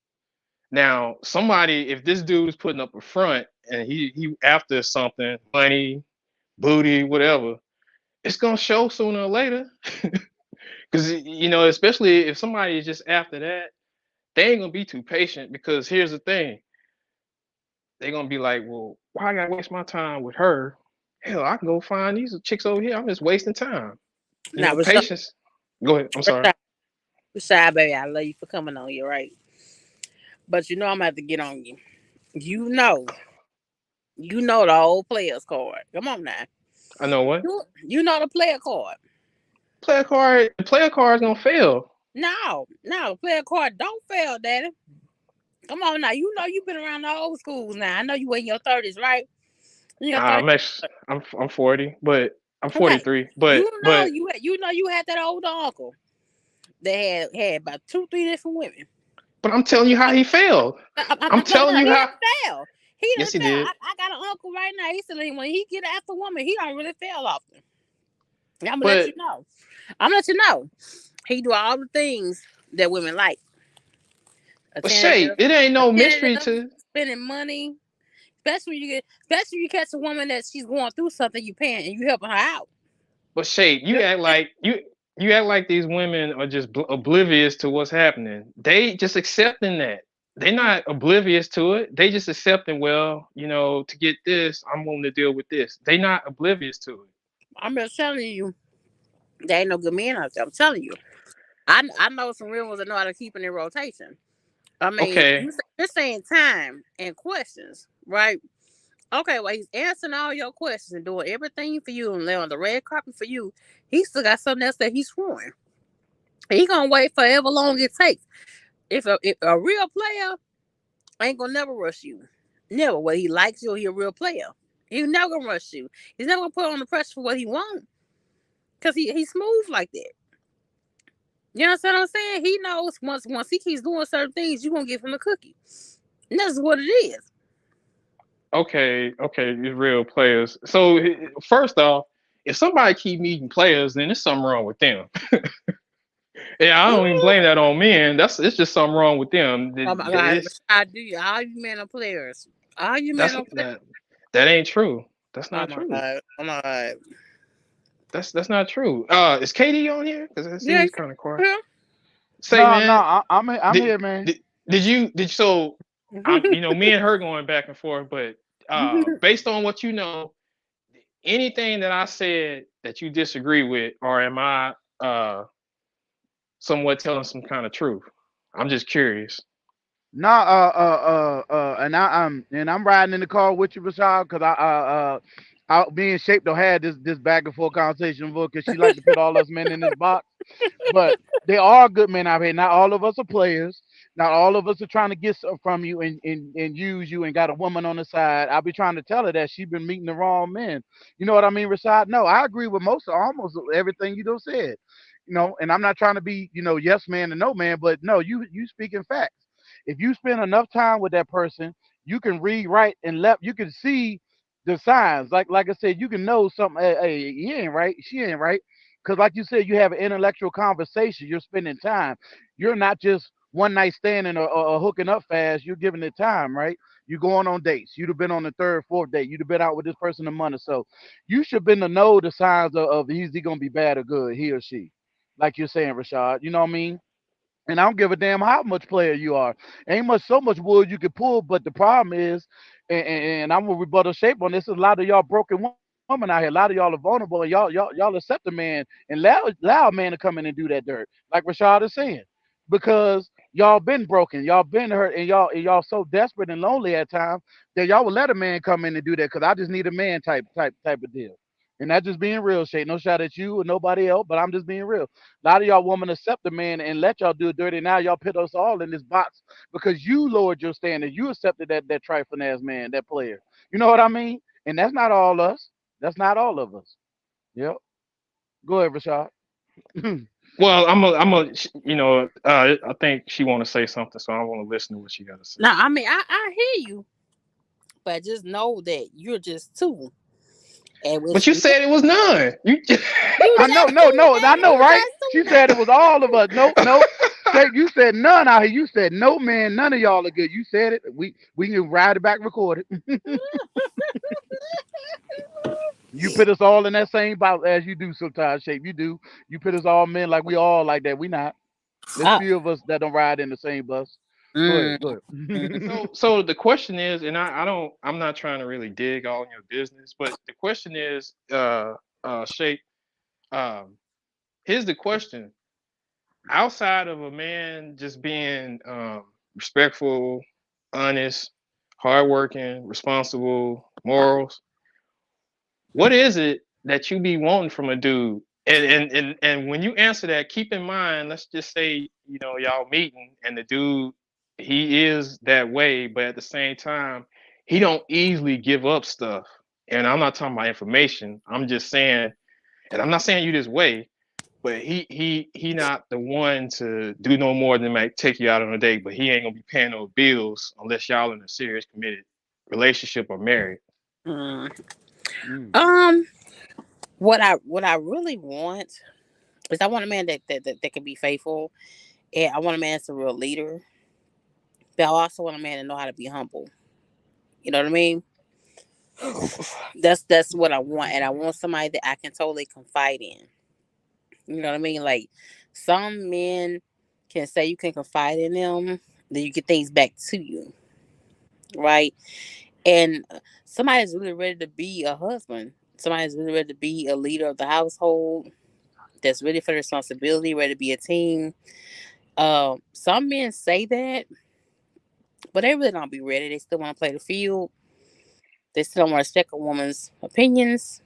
Now, somebody, if this dude is putting up a front and he after something, money, booty, whatever, it's gonna show sooner or later. Because especially if somebody is just after that, they ain't gonna be too patient. Because here's the thing, they're gonna be like, well, why I gotta waste my time with her? Hell, I can go find these chicks over here. I'm just wasting time. Now, Patience. Go ahead. I'm sorry. Rashad, baby, I love you for coming on you, right? But I'm gonna have to get on you. You know the old players card. Come on now. I know what. You know the player card. The player card is gonna fail. No, the player card don't fail, Daddy. Come on now. You've been around the old schools now. I know you in your 30s, right? I'm 40, but I'm 43. Okay. But you had that older uncle that had about 2-3 different women. But I'm telling you how he failed. I'm telling you how. Fail. He yes, he fail. did. I got an uncle right now. He said when he get after a woman, he don't really fail often. I'm gonna let you know. I'm gonna let you know. He do all the things that women like. But Shay, it ain't no mystery to spending money. Especially when you catch a woman that she's going through something, you paying and you helping her out. But Shay, you act like these women are just oblivious to what's happening. They just accepting that. They're not oblivious to it. They just accepting, well, to get this, I'm willing to deal with this. They're not oblivious to it. I'm just telling you, there ain't no good men out there. I'm telling you. I know some real ones that know how to keep in their rotation. I mean, you're saying time and questions, right? Okay, well, he's answering all your questions and doing everything for you and laying on the red carpet for you. He still got something else that he's screwing. He gonna wait forever long it takes. If a real player ain't gonna never rush you. Never. Whether he likes you or he a real player. He never gonna rush you. He's never gonna put on the pressure for what he wants. Because he's smooth like that. You know what I'm saying? He knows once he keeps doing certain things, you're gonna give him a cookie. And that's what it is. Okay, these real players. So first off, if somebody keep meeting players, then there's something wrong with them. Yeah, I don't even blame that on men. It's just something wrong with them. Oh my God, I do. All you men are players. All you men are players. That ain't true. That's not true. Oh my God. That's not true. Is Katie on here? Because he's kind of quiet. Yeah. Say, man. No, I'm here, man. So me and her going back and forth, but based on what you know, anything that I said that you disagree with, or am I somewhat telling some kind of truth? I'm just curious. And I'm riding in the car with you, Rashad, because me and Shape don't have this back and forth conversation because she like to put all us men in this box. But there are good men out here. Not all of us are players. Not all of us are trying to get something from you and use you and got a woman on the side. I'll be trying to tell her that she's been meeting the wrong men. You know what I mean, Rashad? No, I agree with almost everything you just said. And I'm not trying to be, yes man and no man, but no, you speaking facts. If you spend enough time with that person, you can read right and left. You can see the signs. Like I said, you can know something. Hey, he ain't right. She ain't right. Because like you said, you have an intellectual conversation. You're spending time. You're not just one night standing or hooking up fast. You're giving it time, right? You're going on dates. You'd have been on the third, fourth date. You'd have been out with this person a month or so. You should been to know the signs of is he going to be bad or good, he or she. Like you're saying, Rashad. You know what I mean? And I don't give a damn how much player you are. Ain't so much wood you can pull. But the problem is, and I'm gonna rebuttal Shape on this, is a lot of y'all broken women out here. A lot of y'all are vulnerable, and y'all accept a man and allow a man to come in and do that dirt, like Rashad is saying, because y'all been broken, y'all been hurt, and y'all so desperate and lonely at times that y'all will let a man come in and do that because I just need a man type of deal. And that's just being real, Shay. No shot at you or nobody else, but I'm just being real. A lot of y'all women accept the man and let y'all do it dirty. Now y'all put us all in this box because you lowered your standard. You accepted that trifling ass man, that player. You know what I mean? And that's not all us. That's not all of us. Yep. Go ahead, Rashad. Well, I think she want to say something, so I want to listen to what she got to say. No, I mean, I hear you, but just know that you're just two. But you said it was none. I know, right? She said it was all of us. No. Shape, you said none out here. You said no, man. None of y'all are good. You said it. We can ride it back, record it. You put us all in that same box as you do sometimes, Shape. You do. You put us all men like we all like that. We not. There's Uh, few of us that don't ride in the same bus. Go mm, ahead. Go mm. ahead. So the question is, and I'm not trying to really dig all in your business, but the question is, Shape, um, here's the question. Outside of a man just being respectful, honest, hardworking, responsible, morals, what is it that you be wanting from a dude? And when you answer that, keep in mind, let's just say, y'all meeting and the dude, he is that way, but at the same time, he don't easily give up stuff. And I'm not talking about information. I'm just saying, and I'm not saying you this way, but he not the one to do no more than like take you out on a date, but he ain't gonna be paying no bills unless y'all in a serious committed relationship or married. Mm. Mm. Um, what I really want is I want a man that can be faithful, and I want a man that's a real leader. But I also want a man to know how to be humble. You know what I mean? That's what I want, and I want somebody that I can totally confide in. You know what I mean? Like some men can say you can confide in them, then you get things back to you, right? And somebody's really ready to be a husband. Somebody's really ready to be a leader of the household. That's ready for the responsibility, ready to be a team. Some men say that, but they really don't be ready. They still want to play the field. They still don't want to respect a woman's opinions,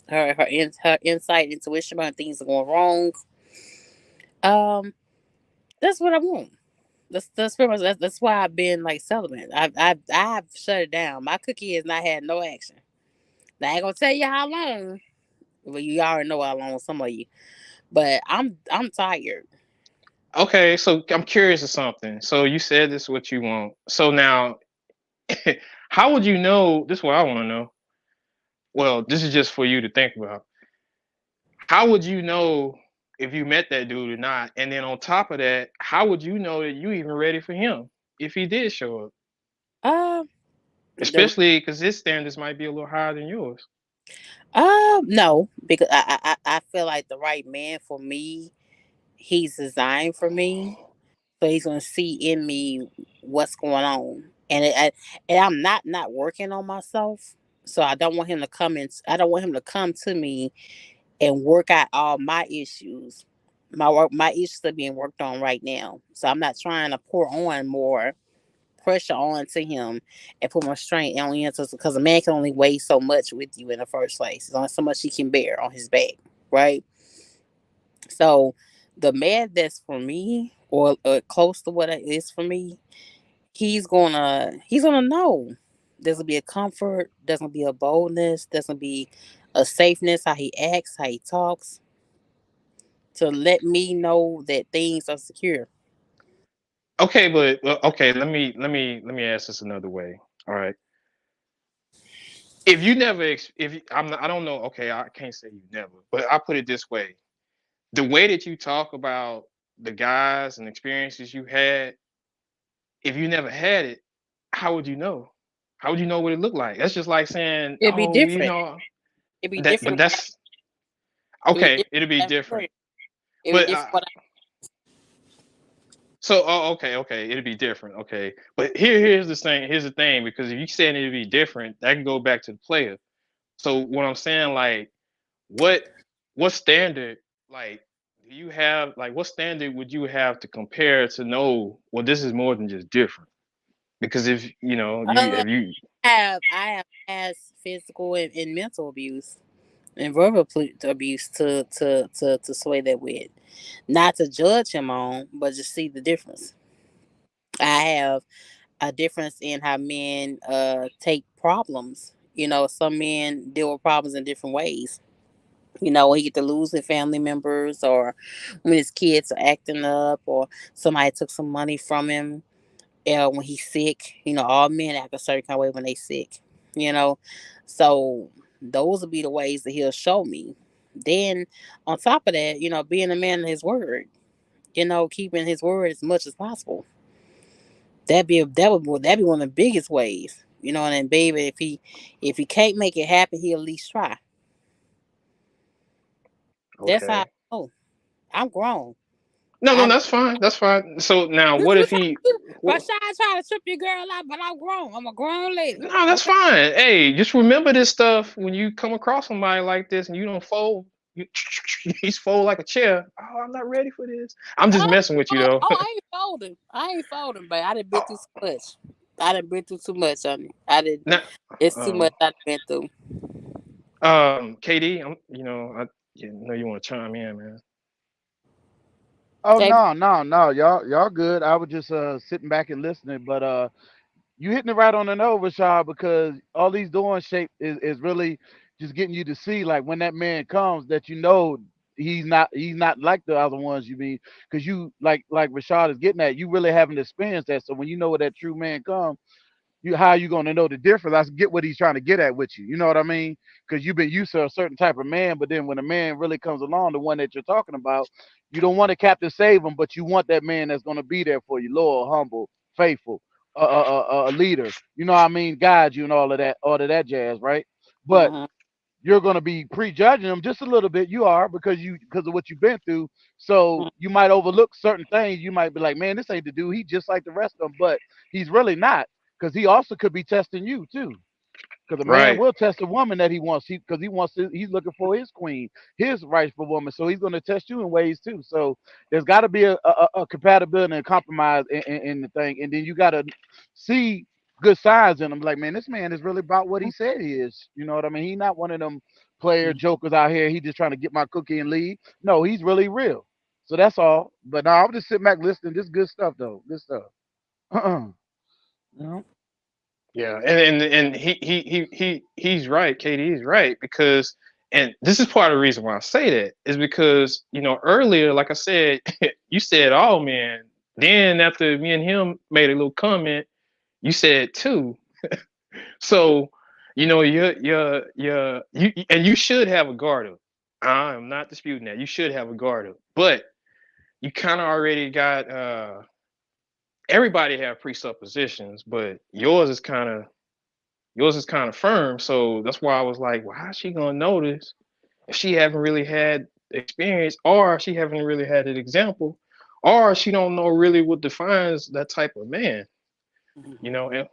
her insight, intuition about things are going wrong. Um, that's what I want. That's pretty much that's why I've been like celibate. I've shut it down. My cookie has not had no action. Now, I ain't gonna tell you how long. Well, you already know how long, some of you. But I'm tired. Okay, so I'm curious of something. So you said this is what you want. So now, how would you know? This is what I want to know. Well, this is just for you to think about. How would you know if you met that dude or not? And then on top of that, how would you know that you even ready for him if he did show up? Uh, the Especially because his standards might be a little higher than yours. no, because I feel like the right man for me, he's designed for me, so he's gonna see in me what's going on, and I'm not working on myself, so I don't want him to come in. I don't want him to come to me and work out all my issues. My issues are being worked on right now, so I'm not trying to pour on more pressure onto him and put more strain on him because a man can only weigh so much with you in the first place. There's only so much he can bear on his back, right? So the man that's for me or close to what it is for me, he's gonna know. There's gonna be a comfort, there's gonna be a boldness, there's gonna be a safeness, how he acts, how he talks, to let me know that things are secure. Okay, but okay, let me ask this another way. All right. If you never, if I'm not, I don't know. Okay, I can't say you never, but I put it this way: the way that you talk about the guys and experiences you had, if you never had it, how would you know? How would you know what it looked like? That's just like saying, It'd be oh, different. It'd be that. But different. that's It'd be okay. different. It'll be What I different. experienced. It'd be But different. What so, oh, okay, it'll be different. Okay, but here's the thing. Here's the thing, because if you saying it'll be different, that can go back to the player. So what I'm saying, like, what what standard, like, do you have? Like, what standard would you have to compare to know? Well, this is more than just different. Because if you I have you. I have past physical and mental abuse and verbal abuse to sway that with. Not to judge him on, but just see the difference. I have a difference in how men take problems. Some men deal with problems in different ways. When he get to losing family members, or when his kids are acting up, or somebody took some money from him. When he's sick, all men act a certain kind of way when they sick. You know, so those will be the ways that he'll show me. Then, on top of that, being a man of his word. keeping his word as much as possible. That'd be one of the biggest ways. And then baby, if he can't make it happen, he'll at least try. That's how. Okay. Oh, I'm grown. No, no, I that's fine. That's fine. So now, you what you if try he? What, Rashad try to trip your girl out, but I'm grown. I'm a grown lady. no, that's Okay. fine. Hey, just remember this stuff when you come across somebody like this and you don't fold. You, he's fold like a chair. Oh, I'm not ready for this. I'm just Oh, messing with you though. I ain't folding. I ain't folding, but I done been through so much. I done been through too much, honey. I did. Now, It's too um, much I done been through. KD, I know you want to chime in, man. Oh Jay, no, no, no, y'all good. I was just sitting back and listening, but you hitting it right on the nose, Rashad, because all he's doing shape is really just getting you to see like when that man comes that he's not like the other ones you mean because you like Rashad is getting at you really haven't experienced that. So when you know where that true man comes, you how you gonna know the difference? I get what he's trying to get at with you. You know what I mean? Because you've been used to a certain type of man, but then when a man really comes along, the one that you're talking about, you don't want to captain save him, but you want that man that's gonna be there for you, loyal, humble, faithful, a leader. You know what I mean? Guide you and all of that jazz, right? But uh-huh. you're going to be prejudging them just a little bit. You are because of what you've been through. So you might overlook certain things. You might be like, man, this ain't the dude. He just like the rest of them, but he's really not because he also could be testing you too. Because a man Right, will test a woman that he wants, because he wants to, he's looking for his queen, his rightful woman. So he's going to test you in ways too. So there's got to be a compatibility and compromise in the thing, and then you got to see good signs in him. Like, man, this man is really about what he said he is. You know what I mean? He's not one of them player jokers out here. He just trying to get my cookie and leave. No, he's really real. So that's all. But no, I'm just sitting back listening. This good stuff though. Good stuff. No. yeah, and he's right. KD is right because, and this is part of the reason why I say that is because earlier, like I said, you said all men. Then after me and him made a little comment, you said two. So, and you should have a guard up. I'm not disputing that. You should have a guard up, but you kind of already got everybody have presuppositions, but yours is kind of firm. So that's why I was like, well, how's she gonna know this if she haven't really had experience, or she haven't really had an example, or she don't know really what defines that type of man, you know? And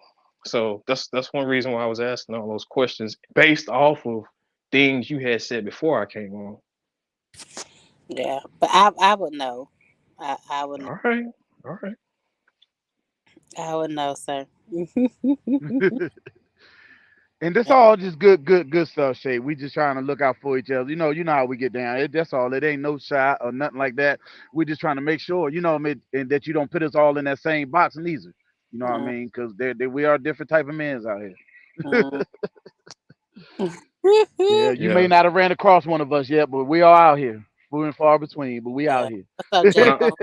so that's one reason why I was asking all those questions based off of things you had said before I came on. Yeah, but I would know. I would know. All right, all right. I would know, sir. And this all just good stuff, Shay. We just trying to look out for each other. You know how we get down. That's all. It ain't no shot or nothing like that. We just trying to make sure, and that you don't put us all in that same box neither. You know what I Mm, mean? Because we are different type of men out here. mm. Yeah, you may Yeah. not have ran across one of us yet, but we are out here. Few and far between, but we out Yeah. here. What's up, But J Bo?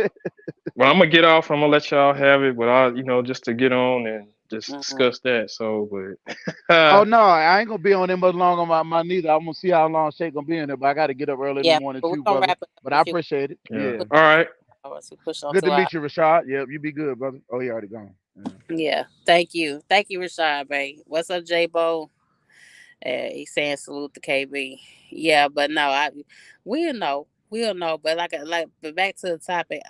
well, I'm gonna get off. I'm gonna let y'all have it, but just to get on and just Mm. discuss that. So, but Oh no, I ain't gonna be on there much long on my neither. I'm gonna see how long Shay gonna be in there, but I got to get up early in the Yeah, morning but we're too, gonna brother. wrap it up But in a I few. appreciate it. yeah. Yeah. Push All right. hours. We push on Good to 2 hours. meet you, Rashad. Yep, you be good, brother. Oh, he already gone. Yeah. Yeah. Thank you, Rashad, babe. What's up, J Bo? He's saying salute to KB. Yeah, but no, we'll know. But but back to the topic.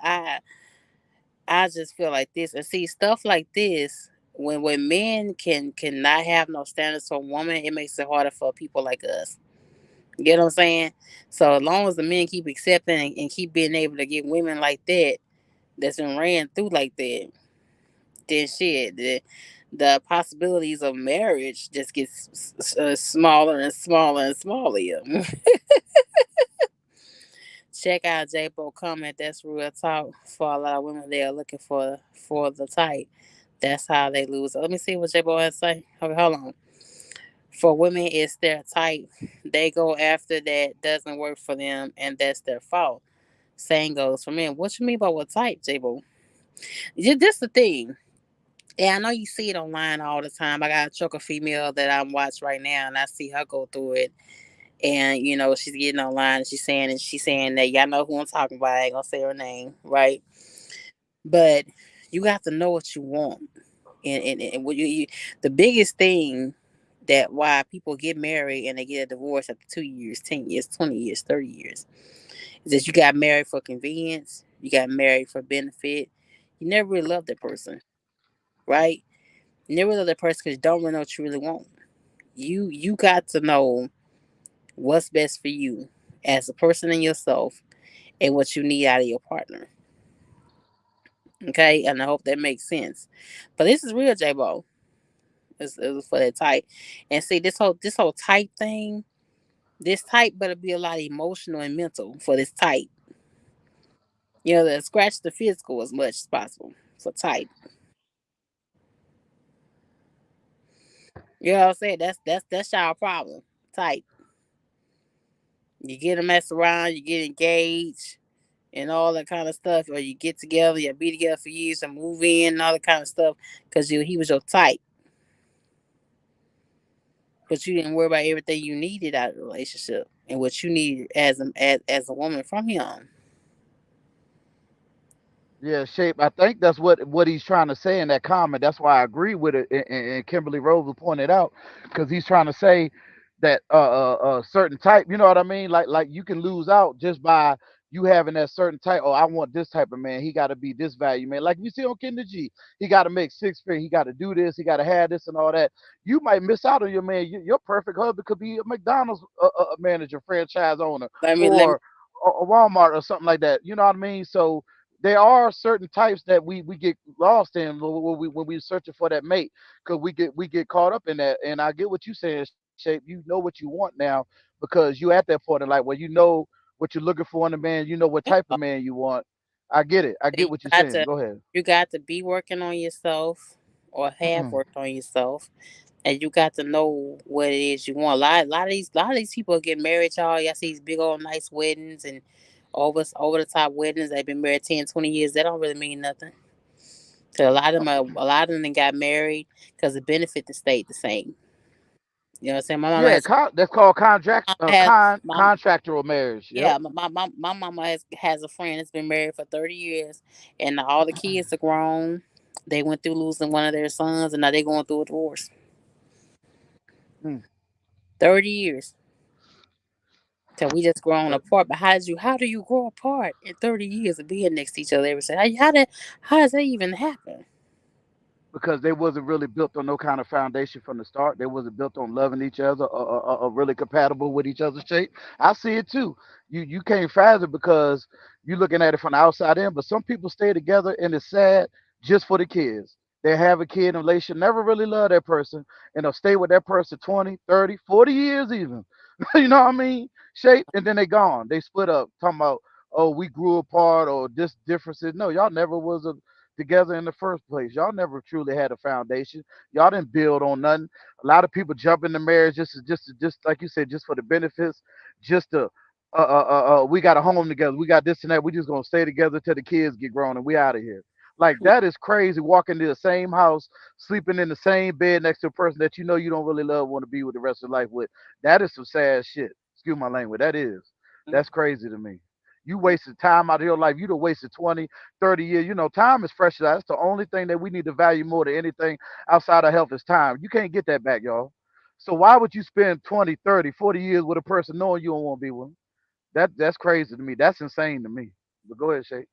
I just feel like this, and see stuff like this. When men cannot have no standards for a woman, it makes it harder for people like us. You get what I'm saying? So as long as the men keep accepting and keep being able to get women like that, that's been ran through like that, then shit, the possibilities of marriage just gets smaller and smaller and smaller. Check out J-Bo comment. That's real talk for a lot of women. They are looking for the type. That's how they lose. Let me see what J-Bo has to say. Okay, hold on. For women, it's their type. They go after that doesn't work for them, and that's their fault. Same goes for men. What you mean by what type, J-Bo? This the thing. Yeah, I know you see it online all the time. I got a choker female that I'm watching right now, and I see her go through it. and she's getting online and she's saying that y'all know who I'm talking about. I ain't gonna say her name, right? But you got to know what you want, and what the biggest thing that why people get married and they get a divorce after 2 years, 10 years, 20 years, 30 years is that you got married for convenience, you got married for benefit, you never really loved that person, right? You never loved that person because you don't really know what you really want. You got to know what's best for you as a person and yourself and what you need out of your partner. Okay, and I hope that makes sense. But this is real, J Bo. It's for that type. And see, this whole type thing, this type better be a lot of emotional and mental for this type. Scratch the physical as much as possible for type. You know what I'm saying? That's y'all problem. Type. You get to mess around, you get engaged, and all that kind of stuff, or you get together, you be together for years, and move in, and all that kind of stuff, because he was your type, but you didn't worry about everything you needed out of the relationship and what you needed as a woman from him. Yeah, shape. I think that's what he's trying to say in that comment. That's why I agree with it. And Kimberly Rose will point it out because he's trying to say that certain type. You know what I mean? Like you can lose out just by you having that certain type. Oh, I want this type of man. He got to be this value man. Like you see on Kendra G, he got to make six figure. He got to do this. He got to have this and all that. You might miss out on your man. Your perfect husband could be a McDonald's manager, franchise owner, Let me or a Walmart or something like that. You know what I mean? So there are certain types that we get lost in when we searching for that mate because we get caught up in that. And I get what you saying, shape. You know what you want now because you at that point in life where you know what you're looking for in a man. You know what type of man you want. I get it. I get you what you're got saying. to Go ahead. you got to be working on yourself or have worked on yourself, and you got to know what it is you want. A lot of these people get married, y'all. Y'all see these big old nice weddings and over the top weddings. They've been married 10, 20 years. That don't really mean nothing. So a lot of them got married because the benefit stayed the same. You know what I'm saying? My mama Yeah, has that's called contract has my contractual marriage. Yep. Yeah, my mama has a friend that's been married for 30 years, and all the kids are grown. They went through losing one of their sons, and now they're going through a divorce. Mm. 30 years. So we just grown apart. But how do you grow apart in 30 years of being next to each other every day? How does that even happen? Because they wasn't really built on no kind of foundation from the start. They wasn't built on loving each other or really compatible with each other's shape. I see it too. You can't fathom because you're looking at it from the outside in, but some people stay together and it's sad just for the kids. They have a kid in a relationship, never really love that person, and they'll stay with that person 20, 30, 40 years even. You know what I mean? Shape, and then they gone. They split up, talking about, oh, we grew apart or this differences. No, y'all never was together in the first place. Y'all never truly had a foundation. Y'all didn't build on nothing. A lot of people jump into marriage just like you said, just for the benefits, just to we got a home together, we got this and that. We just gonna stay together till the kids get grown and we out of here. Like that is crazy. Walking to the same house, sleeping in the same bed next to a person that you know you don't really love, want to be with the rest of your life with. That is some sad shit. Excuse my language. That is. That's crazy to me. You wasted time out of your life. You'd have wasted 20, 30 years. You know, time is precious. That's the only thing that we need to value more than anything outside of health is time. You can't get that back, y'all. So why would you spend 20, 30, 40 years with a person knowing you don't want to be with them? That's crazy to me. That's insane to me. But go ahead, Shay.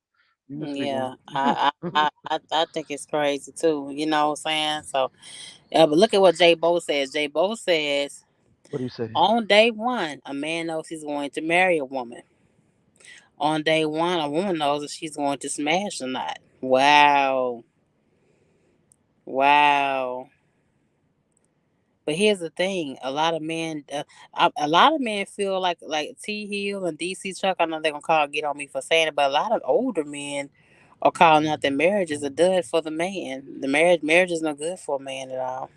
You can speak on Yeah, it. I think it's crazy too. You know what I'm saying? So, yeah, but look at what Jay Bo says. Jay Bo says What do you say? on day one, a man knows he's going to marry a woman. On day one, a woman knows if she's going to smash or not. Wow, wow. But here's the thing: a lot of men feel like T Hill and DC Chuck. I know they're gonna get on me for saying it, but a lot of older men are calling out that marriage is a dud for the man. The marriage is no good for a man at all.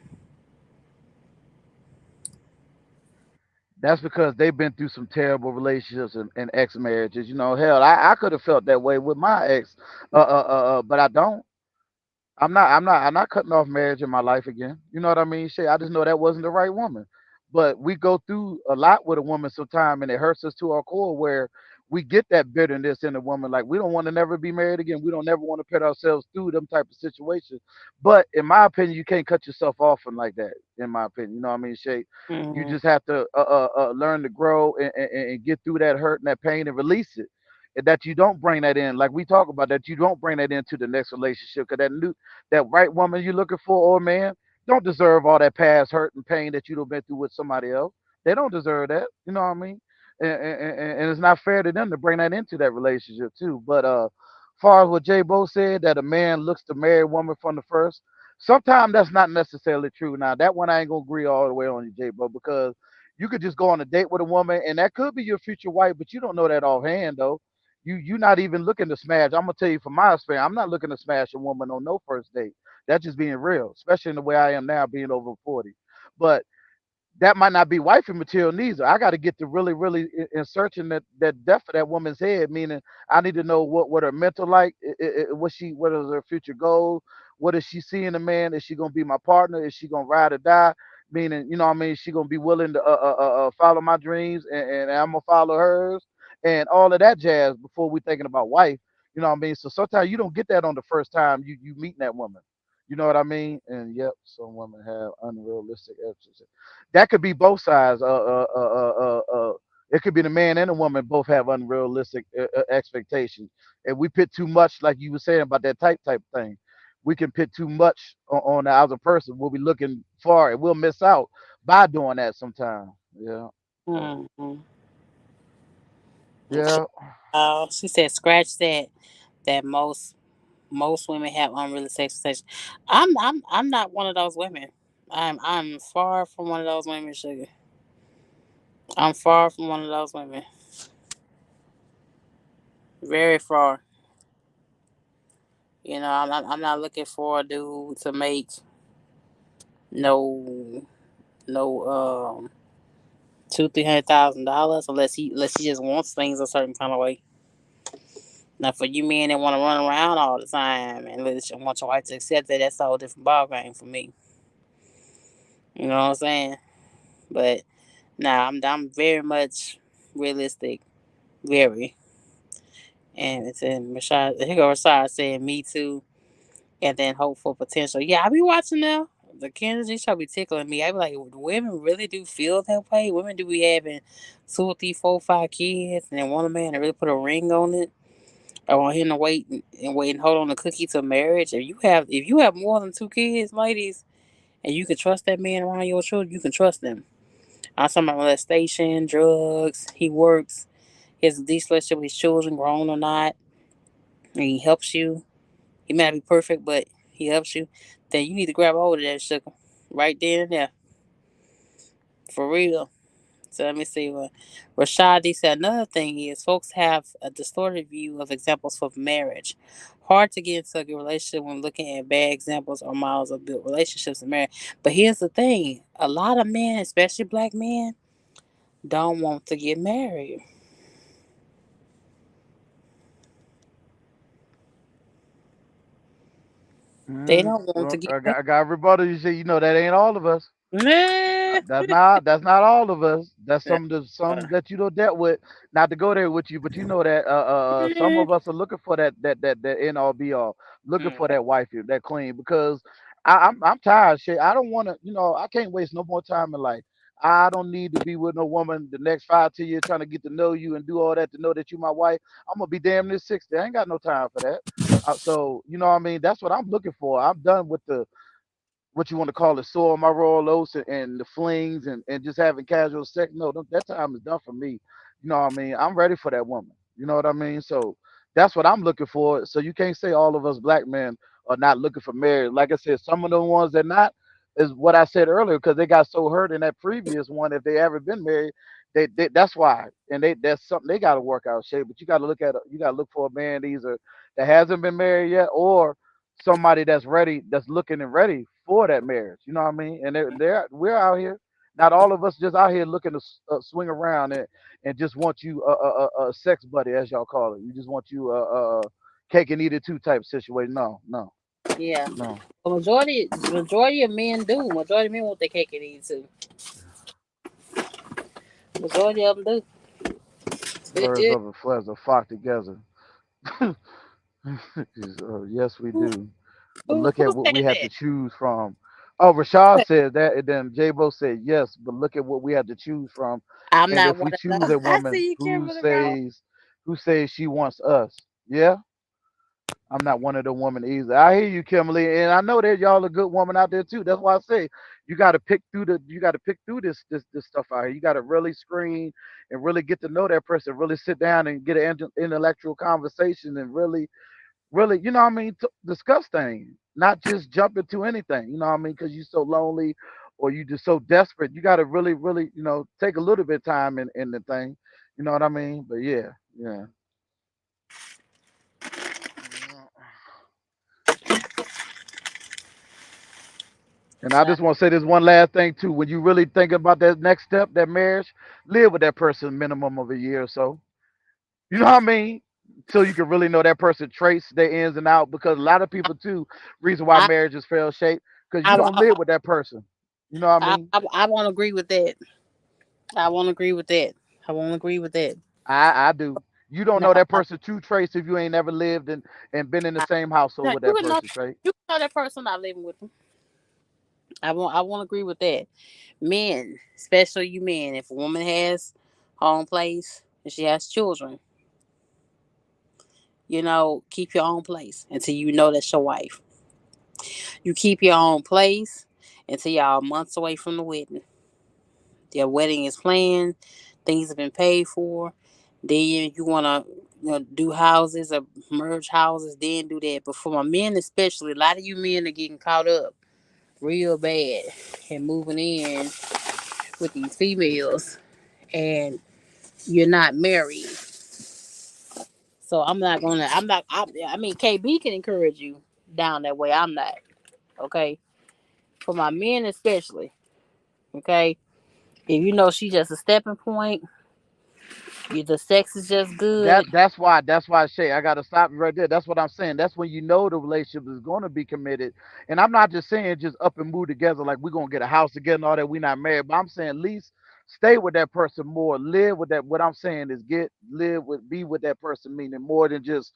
That's because they've been through some terrible relationships and ex marriages. You know, hell, I could have felt that way with my ex, but I don't. I'm not cutting off marriage in my life again. You know what I mean? Shit, I just know that wasn't the right woman. But we go through a lot with a woman sometime, and it hurts us to our core where we get that bitterness in a woman. Like we don't want to never be married again. We don't never want to put ourselves through them type of situations. But in my opinion, you can't cut yourself off from like that. In my opinion, you know what I mean, Shay? You Mm-hmm. just have to learn to grow and get through that hurt and that pain and release it. And that you don't bring that in, like we talk about, that you don't bring that into the next relationship. Because that right woman you're looking for, or man, don't deserve all that past hurt and pain that you've been through with somebody else. They don't deserve that. You know what I mean? And it's not fair to them to bring that into that relationship too. But far as what J Bo said, that a man looks to marry a woman from the first, sometimes that's not necessarily true. Now that one I ain't gonna agree all the way on you, J Bo, because you could just go on a date with a woman and that could be your future wife, but you don't know that offhand though. You're not even looking to smash. I'm gonna tell you from my experience, I'm not looking to smash a woman on no first date. That's just being real, especially in the way I am now, being over 40. But that might not be wifey material neither. I got to get to really, really in searching that depth of that woman's head. Meaning, I need to know what her mental like, what is her future goals, what is she seeing a man? Is she gonna be my partner? Is she gonna ride or die? Meaning, you know, what I mean, is she gonna be willing to follow my dreams and I'm gonna follow hers and all of that jazz before we thinking about wife. You know what I mean? So sometimes you don't get that on the first time you meeting that woman. You know what I mean? And yep, some women have unrealistic expectations. That could be both sides. It could be the man and the woman both have unrealistic expectations, and we put too much, like you were saying about that type thing. We can put too much on the other person. We'll be looking far, and we'll miss out by doing that sometimes. Yeah. So Mm-hmm. yeah. She said, scratch that. That most women have unrealistic expectations. I'm not one of those women. I'm far from one of those women, sugar. I'm far from one of those women. Very far. I'm not looking for a dude to make no no 200,000-300,000 unless he just wants things a certain kind of way. Now for you men that want to run around all the time and want your wife to accept that, that's a whole different ball game for me. You know what I'm saying? But nah, I'm very much realistic, very. And it's in Rashad. Here go Rashad saying me too, and then hope for potential. Yeah, I be watching now. The Kennedy show be tickling me. I be like, women really do feel that way. Women do be having 2, 3, 4, 5 kids, and then want a man to really put a ring on it. I want him to wait and hold on the cookie to marriage. If you have more than 2 kids, ladies, and you can trust that man around your children, you can trust them. I'm talking about molestation, drugs. He works. He has a decent relationship with his children, grown or not, and he helps you. He may not be perfect, but he helps you. Then you need to grab a hold of that sugar right then and there, for real. So let me see what Rashadi said. Another thing is folks have a distorted view of examples for marriage. Hard to get into a good relationship when looking at bad examples or models of built relationships in marriage. But here's the thing: a lot of men, especially black men, don't want to get married. They don't want to Well, get I married. got rebuttal. You say, you know, that ain't all of us. Nah. That's not all of us. That's Nah. some that you know dealt with. Not to go there with you, but you know that some of us are looking for that end all be all, looking for that wifey, that queen. Because I'm tired. Shit, I don't want to. You know, I can't waste no more time in life. I don't need to be with no woman the next 5 10 years trying to get to know you and do all that to know that you my wife. I'm gonna be damn near 60. I ain't got no time for that. So you know what I mean. That's what I'm looking for. I'm done with the what you want to call it, soil my royal oats and the flings and just having casual sex. No, that time is done for me. You know what I mean? I'm ready for that woman. You know what I mean? So that's what I'm looking for. So you can't say all of us black men are not looking for marriage. Like I said, some of the ones that not is what I said earlier because they got so hurt in that previous one. If they ever been married, they that's why. And that's something they got to work out, Shay. But you got to look for a man either that hasn't been married yet or somebody that's ready, that's looking and ready for that marriage. You know what I mean? And we're out here. Not all of us just out here looking to swing around and just want you a sex buddy, as y'all call it. You just want you cake and eat it too type situation. No, no, Yeah. no. The majority of men do. Majority of men want their cake and eat it too. Majority of them Birds do. of a feather flock together. Yes, we do. But look Who at what said we had to that? choose from. Oh, Rashad said that, and then J-Bo said yes, but look at what we had to choose from. I'm And not if one we of choose those. a I woman see you, Kimberly Brown. who says she wants us, yeah, I'm not one of the women either. I hear you, Kimberly, and I know that y'all a good woman out there too. That's why I say you got to pick through this stuff out here. You got to really screen and really get to know that person. Really sit down and get an intellectual conversation and really, you know what I mean, discuss things, not just jump into anything, you know what I mean, because you're so lonely or you just so desperate. You got to really, take a little bit of time in the thing, you know what I mean? But yeah, yeah. And I So just want to say this one last thing too. When you really think about that next step, that marriage, live with that person minimum of a year or so. You know what I mean? So you can really know that person traits, their ins and out. Because a lot of people too, reason why I marriages fail shape, because you I don't live with that person. You know what I mean? I won't agree with that. I won't agree with that. I won't agree with that. I do. You don't No, know that person true traits if you ain't never lived and been in the I, same household no, with that person, trait. you can know that person not living with them. I won't agree with that. Men, especially you men, if a woman has her own place and she has children, keep your own place until you know that's your wife. You keep your own place until y'all months away from the wedding. Their wedding is planned, things have been paid for. Then you wanna do houses or merge houses, then do that. But for my men especially, a lot of you men are getting caught up real bad and moving in with these females and you're not married. So I mean KB can encourage you down that way. I'm not. Okay. For my men especially. Okay. If you know she just a stepping point, the sex is just good. That's why Shay, I gotta stop you right there. That's what I'm saying. That's when you know the relationship is gonna be committed. And I'm not just saying just up and move together like we're gonna get a house together and all that. We not married, but I'm saying at least stay with that person more. Live with that. What I'm saying is be with that person, meaning more than just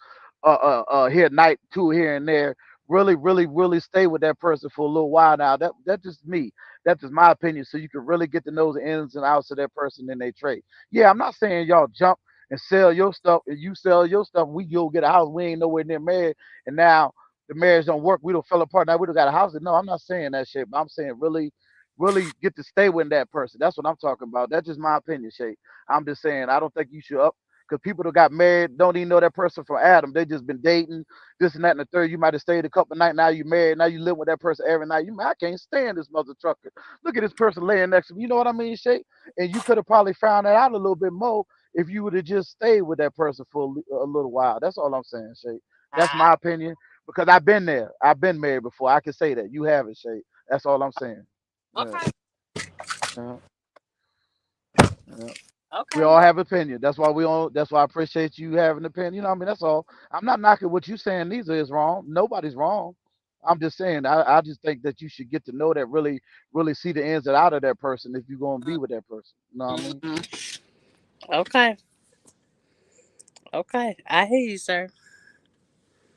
here night two here and there. Really stay with that person for a little while now. That's just me. That's just my opinion. So you can really get to know the ins and outs of that person and they trait. Yeah, I'm not saying y'all jump and sell your stuff and you sell your stuff, we go get a house. We ain't nowhere near married. And now the marriage don't work. We don't fell apart. Now we don't got a house. No, I'm not saying that shit, but I'm saying really get to stay with that person. That's what I'm talking about. That's just my opinion, Shay. I'm just saying I don't think you should up because people that got married don't even know that person from Adam. They just been dating, this and that and the third. You might have stayed a couple of nights. Now you married. Now you live with that person every night. I can't stand this mother trucker. Look at this person laying next to me. You know what I mean, Shay? And you could have probably found that out a little bit more if you would have just stayed with that person for a little while. That's all I'm saying, Shay. That's I, my opinion because I've been there. I've been married before. I can say that. You haven't, Shay. That's all I'm saying. Yeah. okay, Yeah. Yeah. We okay, all have opinion. That's why we all. That's why I appreciate you having an opinion. You know what I mean? That's all. I'm not knocking what you saying. Neither is wrong. Nobody's wrong. I'm just saying. I just think that you should get to know that really see the ins and out of that person if you're gonna be with that person. You know what I mean? hmm okay, okay. I hear you, sir.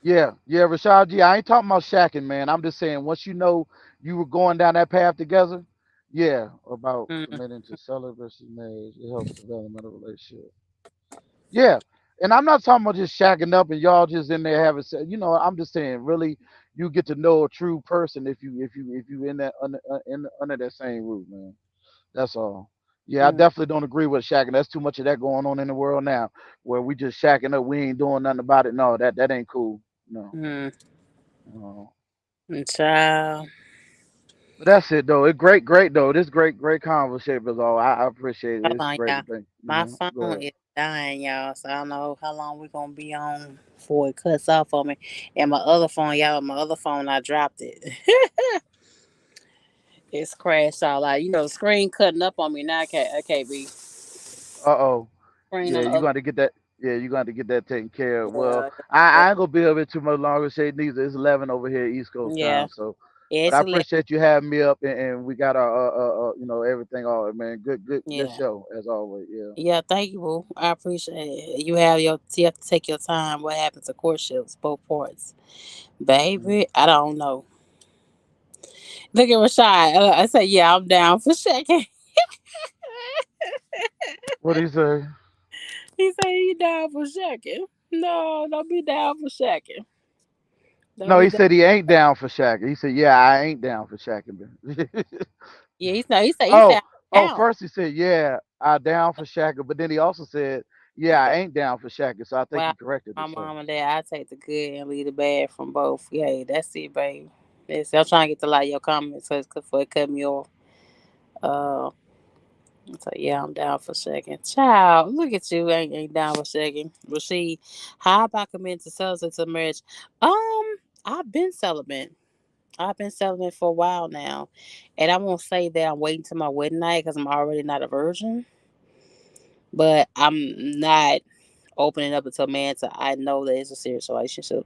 Yeah, Rashad G. I ain't talking about shacking, man. I'm just saying once you know you were going down that path together, yeah, about Mm-hmm. committing to celibate versus marriage, it helps development of a relationship. Yeah, and I'm not talking about just shacking up and y'all just in there having sex. You know, I'm just saying really you get to know a true person if you in that under that same roof, man. That's all. Yeah, I definitely don't agree with shacking. That's too much of that going on in the world now, where we just shacking up, we ain't doing nothing about it. No, that ain't cool. No. Mm-hmm. No. Child, But that's it though. It's great though. This great conversation is all. I appreciate it. hold It's on, great y'all. to think. My Go phone ahead. is dying, y'all. So I don't know how long we're gonna be on before it cuts off on me. And my other phone, y'all, my other phone, I dropped it. It's crashed all out. The screen cutting up on me now. I can't be Uh-oh. screen Yeah, on the you other. got to get that. Yeah, you got to get that taken care of. Well, Yeah, I ain't gonna be able to too much longer. Say neither. It's 11 over here East Coast yeah, time. So Yeah, But it's I hilarious. appreciate you having me up, and we got our everything all, man. Good Yeah. show as always. Yeah. Yeah, thank you, boo. I appreciate it. You have to take your time. What happens to courtships, both parts, Mhm. baby? I don't know. Look at Rashad. I say, yeah, I'm down for second. What do you say? He say he down for second. No, don't be down for second. Don't No, be he down. said he ain't down for shacking. He said, "Yeah, I ain't down for shacking." Yeah, he's not. He said oh, I'm oh, down. first he said, "Yeah, I down for shacking," but then he also said, "Yeah, I Yeah. ain't down for shacking." So I think Well, he corrected my himself. mom and dad, I take the good and leave the bad from both. Yeah, that's it, baby. I'm trying to get to like your comments before it cut me off. Uh, so yeah, I'm down for second. Child, look at you, ain't down for second. Rasheed, how about committing to celibate marriage? I've been celibate. I've been celibate for a while now, and I won't say that I'm waiting till my wedding night because I'm already not a virgin. But I'm not opening up until man till I know that it's a serious relationship.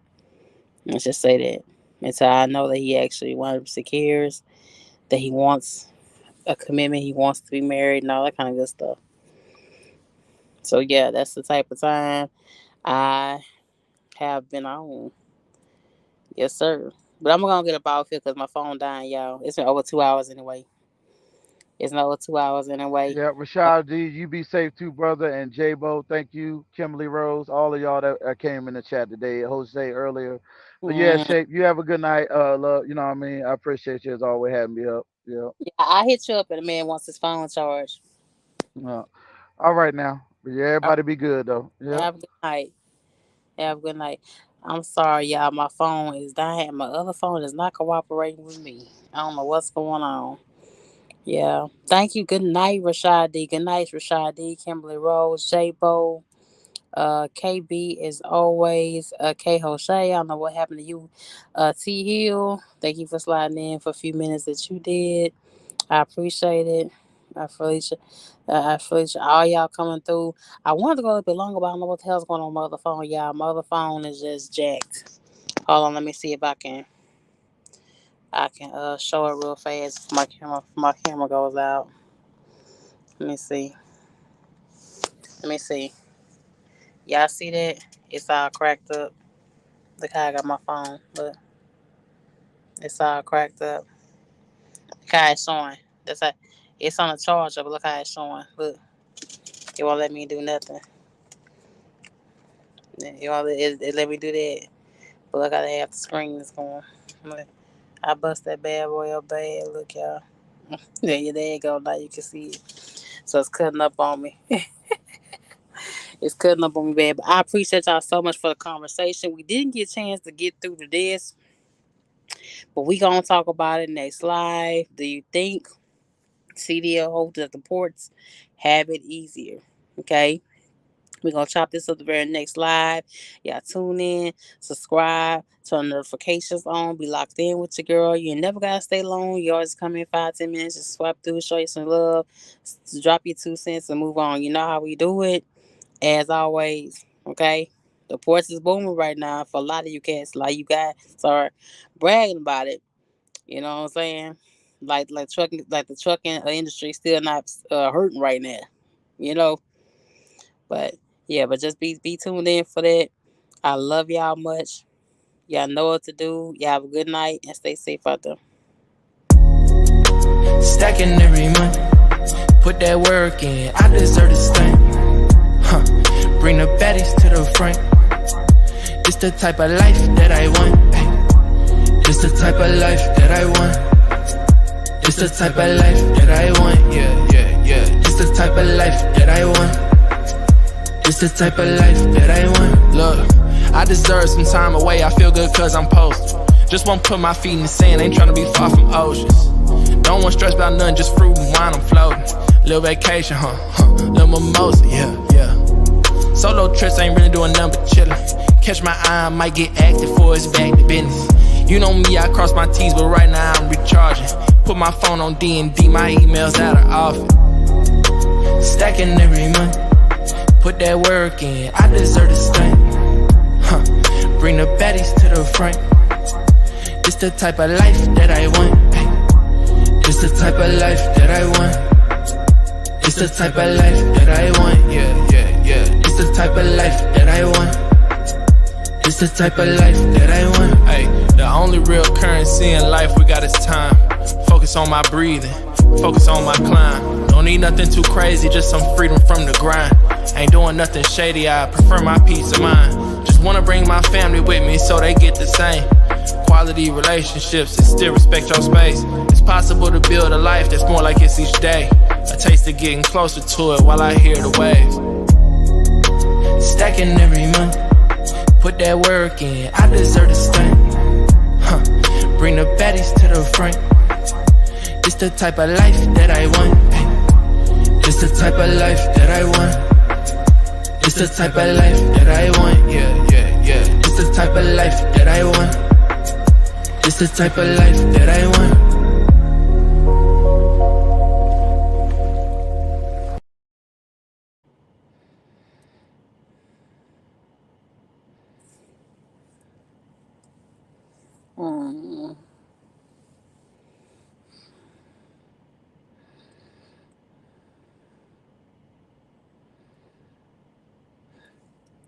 Let's just say that until I know that he actually 100% cares, that he wants a commitment, he wants to be married, and all that kind of good stuff. So yeah, that's the type of time I have been on. Yes, sir. But I'm gonna get a ball field because my phone dying, y'all. It's been over 2 hours anyway. It's been over 2 hours anyway. Yeah, Rashad D, you be safe too, brother. And J-Bo, thank you. Kimberly Rose, all of y'all that came in the chat today. Jose earlier. But yeah, Mm. Shape, you have a good night. Love, you know what I mean? I appreciate you as always having me up. Yeah. Yeah, I hit you up and the man wants his phone charged. Uh, all right now. But yeah, All everybody be good though. right, Yeah. have a good night. Have a good night. I'm sorry, y'all. My phone is dying. My other phone is not cooperating with me. I don't know what's going on. Yeah. Thank you. Good night, Rashad D. Good night, Rashad D. Kimberly Rose, J Bo, KB as always, K Jose. I don't know what happened to you. T Hill. Thank you for sliding in for a few minutes that you did. I appreciate it. Felicia, Felicia, all y'all coming through. I wanted to go a little bit longer, but I don't know what the hell's going on with my other phone, y'all. My other phone is just jacked. Hold on, let me see if I can show it real fast if my camera goes out. Let me see. Let me see. Y'all see that? It's all cracked up. Look how I got my phone. Look, it's all cracked up. Look how it's showing. That's how it's on a charger, but look how it's showing. Look, it won't let me do nothing. It let me do that. But look how they have the screen is going. Look, I bust that bad boy up bad. Look, y'all. There you go. Now you can see it. So it's cutting up on me. It's cutting up on me bad. But I appreciate y'all so much for the conversation. We didn't get a chance to get through to this, but we gonna talk about it next live. Do you think CDL holders at the ports have it easier? Okay. We're going to chop this up the very next live. Y'all tune in, subscribe, turn notifications on, be locked in with your girl. You ain't never got to stay long. You always come in 5-10 minutes, just swipe through, show you some love, drop your 2 cents and move on. You know how we do it, as always, okay? The ports is booming right now for a lot of you cats. Like you guys are bragging about it. You know what I'm saying? Like trucking, like the trucking industry still not hurting right now. You know, but yeah, but just be tuned in for that. I love y'all much. Y'all know what to do. Y'all have a good night and stay safe out there. Stacking every month, put that work in. I deserve this thing. Huh. Bring the baddies to the front. It's the type of life that I want. It's the type of life that I want. It's the type of life that I want. Yeah. It's the type of life that I want. It's the type of life that I want. Look, I deserve some time away. I feel good cause I'm posted. Just won't put my feet in the sand. Ain't tryna be far from oceans. Don't want stress about nothing, just fruit and wine, I'm floating. Little vacation, little mimosa, yeah. Solo trips ain't really doing nothing but chillin'. Catch my eye, I might get active for it's back to business. You know me, I cross my T's, but right now I'm recharging. Put my phone on D&D, my emails out of office. Stacking every month. Put that work in, I deserve this thing. Bring the baddies to the front. It's the type of life that I want. It's the type of life that I want. It's the type of life that I want. Yeah. It's the type of life that I want. It's the type of life that I want. Hey, the only real currency in life we got is time. Focus on my breathing. Focus on my climb. Don't need nothing too crazy, just some freedom from the grind. Ain't doing nothing shady, I prefer my peace of mind. Just wanna bring my family with me so they get the same. Quality relationships and still respect your space. It's possible to build a life that's more like it's each day. A taste of getting closer to it while I hear the waves. Stacking every month, put that work in, I deserve to stay. Bring the baddies to the front. It's the type of life that I want. It's the type of life that I want. It's the type of life that I want. Yeah. It's the type of life that I want. It's the type of life that I want.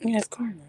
Yes, Carmen.